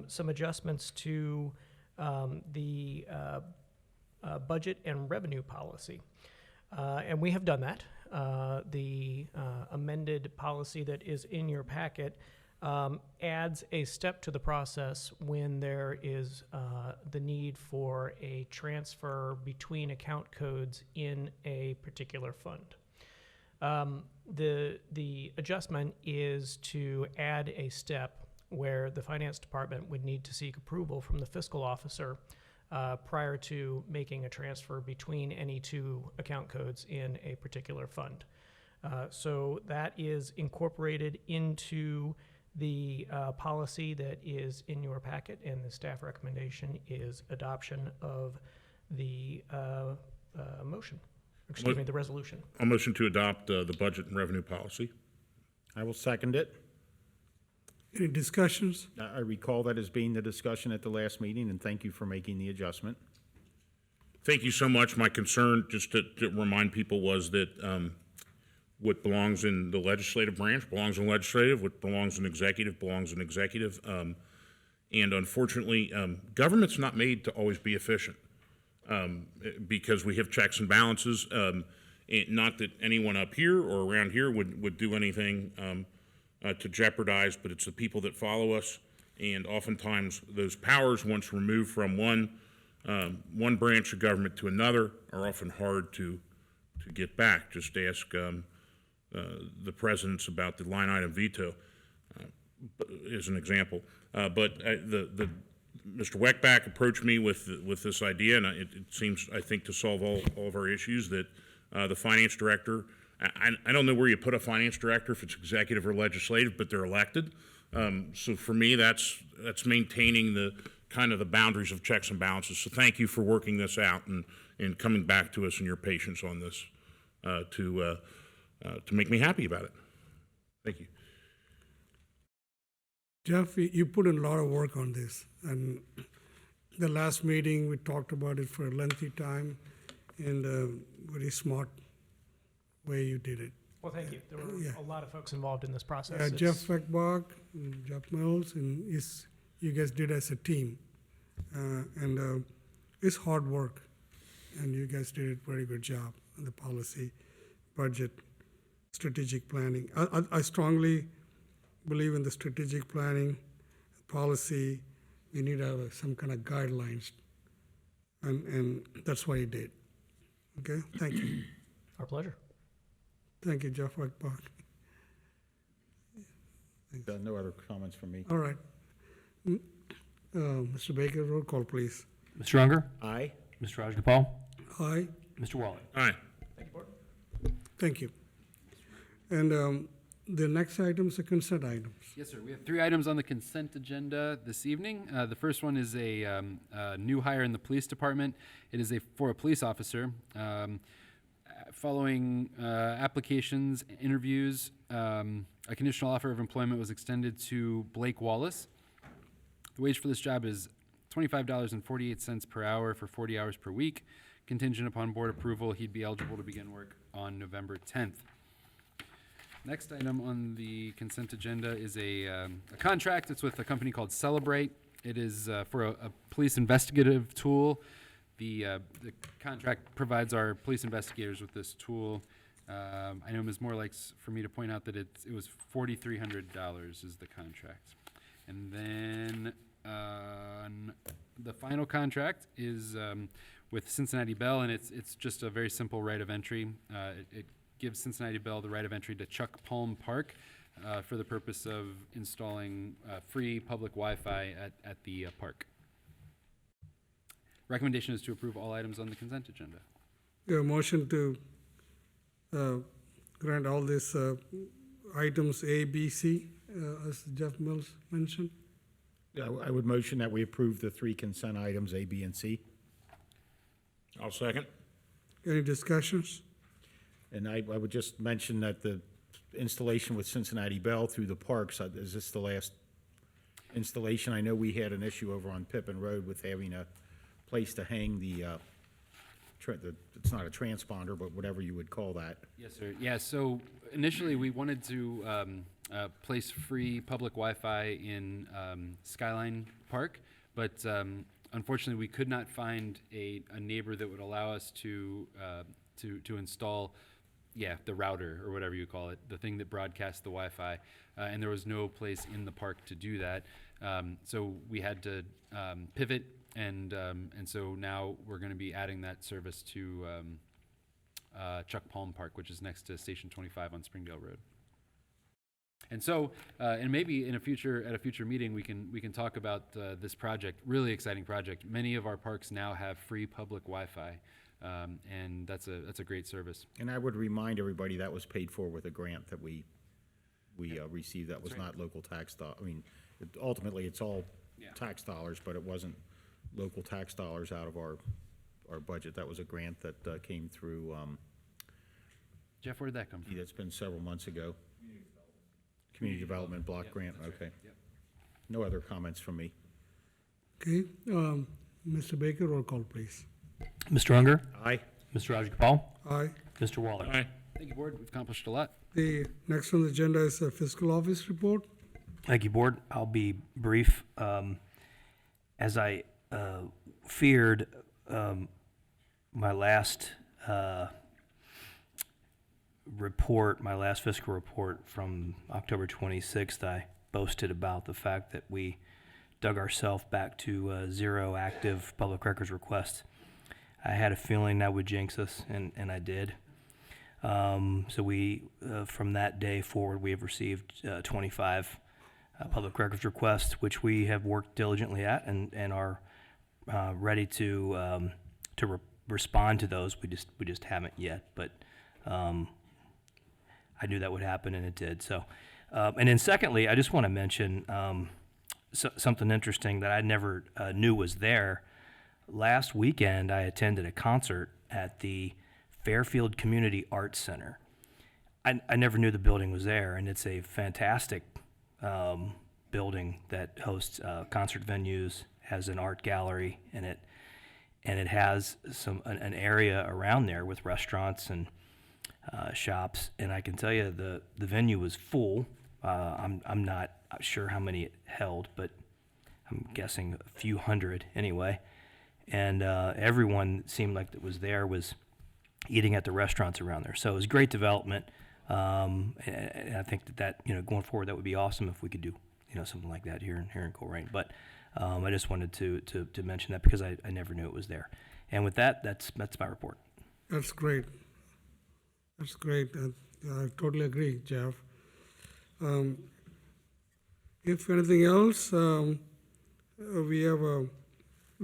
S15: some adjustments to the budget and revenue policy. And we have done that. The amended policy that is in your packet adds a step to the process when there is the need for a transfer between account codes in a particular fund. The adjustment is to add a step where the finance department would need to seek approval from the fiscal officer prior to making a transfer between any two account codes in a particular fund. So that is incorporated into the policy that is in your packet, and the staff recommendation is adoption of the the resolution.
S6: I'll motion to adopt the budget and revenue policy.
S17: I will second it.
S1: Any discussions?
S17: I recall that as being the discussion at the last meeting, and thank you for making the adjustment.
S6: Thank you so much. My concern, just to remind people, was that what belongs in the legislative branch belongs in legislative, what belongs in executive belongs in executive. And unfortunately, government's not made to always be efficient because we have checks and balances. Not that anyone up here or around here would do anything to jeopardize, but it's the people that follow us. And oftentimes those powers, once removed from one branch of government to another, are often hard to get back. Just ask the presidents about the line item veto as an example. But Mr. Weckback approached me with this idea, and it seems, I think, to solve all of our issues, that the finance director, I don't know where you put a finance director, if it's executive or legislative, but they're elected. So for me, that's maintaining the kind of the boundaries of checks and balances. So thank you for working this out and coming back to us and your patience on this to make me happy about it. Thank you.
S1: Jeff, you put in a lot of work on this, and the last meeting, we talked about it for a lengthy time, and a very smart way you did it.
S15: Well, thank you. There were a lot of folks involved in this process.
S1: Jeff Feckbach, and Jeff Mills, and you guys did as a team. And it's hard work, and you guys did a very good job on the policy, budget, strategic planning. I strongly believe in the strategic planning, policy. We need to have some kind of guidelines, and that's what he did. Okay, thank you.
S15: Our pleasure.
S1: Thank you, Jeff Weckbach.
S17: No other comments from me.
S1: All right. Mr. Baker, roll call, please.
S4: Mr. Unger?
S17: Aye.
S4: Mr. Rajagopal?
S1: Aye.
S4: Mr. Waller?
S6: Aye.
S15: Thank you, Board.
S1: Thank you. And the next item is the consent items.
S2: Yes, sir. We have 3 items on the consent agenda this evening. The first one is a new hire in the police department. It is for a police officer. Following applications, interviews, a conditional offer of employment was extended to Blake Wallace. The wage for this job is $25.48 per hour for 40 hours per week. Contingent upon board approval, he'd be eligible to begin work on November 10th. Next item on the consent agenda is a contract. It's with a company called Celebrate. It is for a police investigative tool. The contract provides our police investigators with this tool. I know Ms. Moore likes for me to point out that it was $4,300 is the contract. And then the final contract is with Cincinnati Bell, and it's just a very simple right of entry. It gives Cincinnati Bell the right of entry to Chuck Palm Park for the purpose of installing free public Wi-Fi at the park. Recommendation is to approve all items on the consent agenda.
S1: Your motion to grant all these items A, B, C, as Jeff Mills mentioned.
S17: Yeah, I would motion that we approve the 3 consent items, A, B, and C.
S6: I'll second.
S1: Any discussions?
S17: And I would just mention that the installation with Cincinnati Bell through the parks, is this the last installation? I know we had an issue over on Pippin Road with having a place to hang it's not a transponder, but whatever you would call that.
S2: Yes, sir. Yeah, so initially we wanted to place free public Wi-Fi in Skyline Park, but unfortunately we could not find a neighbor that would allow us to install, the router or whatever you call it, the thing that broadcasts the Wi-Fi, and there was no place in the park to do that. So we had to pivot, and so now we're going to be adding that service to Chuck Palm Park, which is next to Station 25 on Springdale Road. And so, and maybe at a future meeting, we can talk about this project, really exciting project. Many of our parks now have free public Wi-Fi, and that's a great service.
S17: And I would remind everybody that was paid for with a grant that we received. That was not local tax dollars. I mean, ultimately, it's all tax dollars, but it wasn't local tax dollars out of our budget. That was a grant that came through.
S2: Jeff, where did that come from?
S17: It's been several months ago. Community Development Block Grant, okay.
S2: Right. Yep.
S17: No other comments from me.
S1: Okay, Mr. Baker, roll call, please.
S4: Mr. Unger?
S17: Aye.
S4: Mr. Rajagopal?
S1: Aye.
S4: Mr. Waller?
S6: Aye.
S2: Thank you, Board. We've accomplished a lot.
S1: The next on the agenda is the fiscal office report.
S4: Thank you, Board. I'll be brief. As I feared, my last my last fiscal report from October 26th, I boasted about the fact that we dug ourselves back to 0 active public records requests. I had a feeling that would jinx us, and I did. So we, from that day forward, we have received 25 public records requests, which we have worked diligently at and are ready to respond to those. We just haven't yet, but I knew that would happen, and it did. So, and then secondly, I just want to mention something interesting that I never knew was there. Last weekend, I attended a concert at the Fairfield Community Arts Center. I never knew the building was there, and it's a fantastic building that hosts concert venues, has an art gallery in it, and it has an area around there with restaurants and shops. And I can tell you the venue was full. I'm not sure how many it held, but I'm guessing a few hundred anyway. And everyone seemed like that was there was eating at the restaurants around there. So it was great development. And I think that going forward, that would be awesome if we could do something like that here in Colerain. But I just wanted to mention that because I never knew it was there. And with that, that's my report.
S1: That's great. That's great. I totally agree, Jeff. If anything else, we have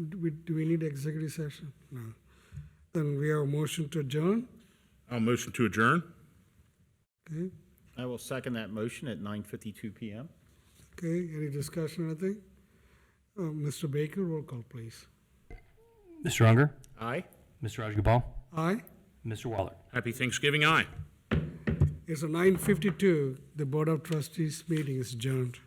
S1: do we need executive session? No. Then we have a motion to adjourn.
S6: I'll motion to adjourn.
S1: Okay.
S17: I will second that motion at 9:52 p.m.
S1: Okay. Any discussion or anything? Mr. Baker, roll call, please.
S4: Mr. Unger?
S17: Aye.
S4: Mr. Rajagopal?
S1: Aye.
S4: Mr. Waller?
S6: Happy Thanksgiving, aye.
S1: It's a 9:52. The Board of Trustees meeting is adjourned.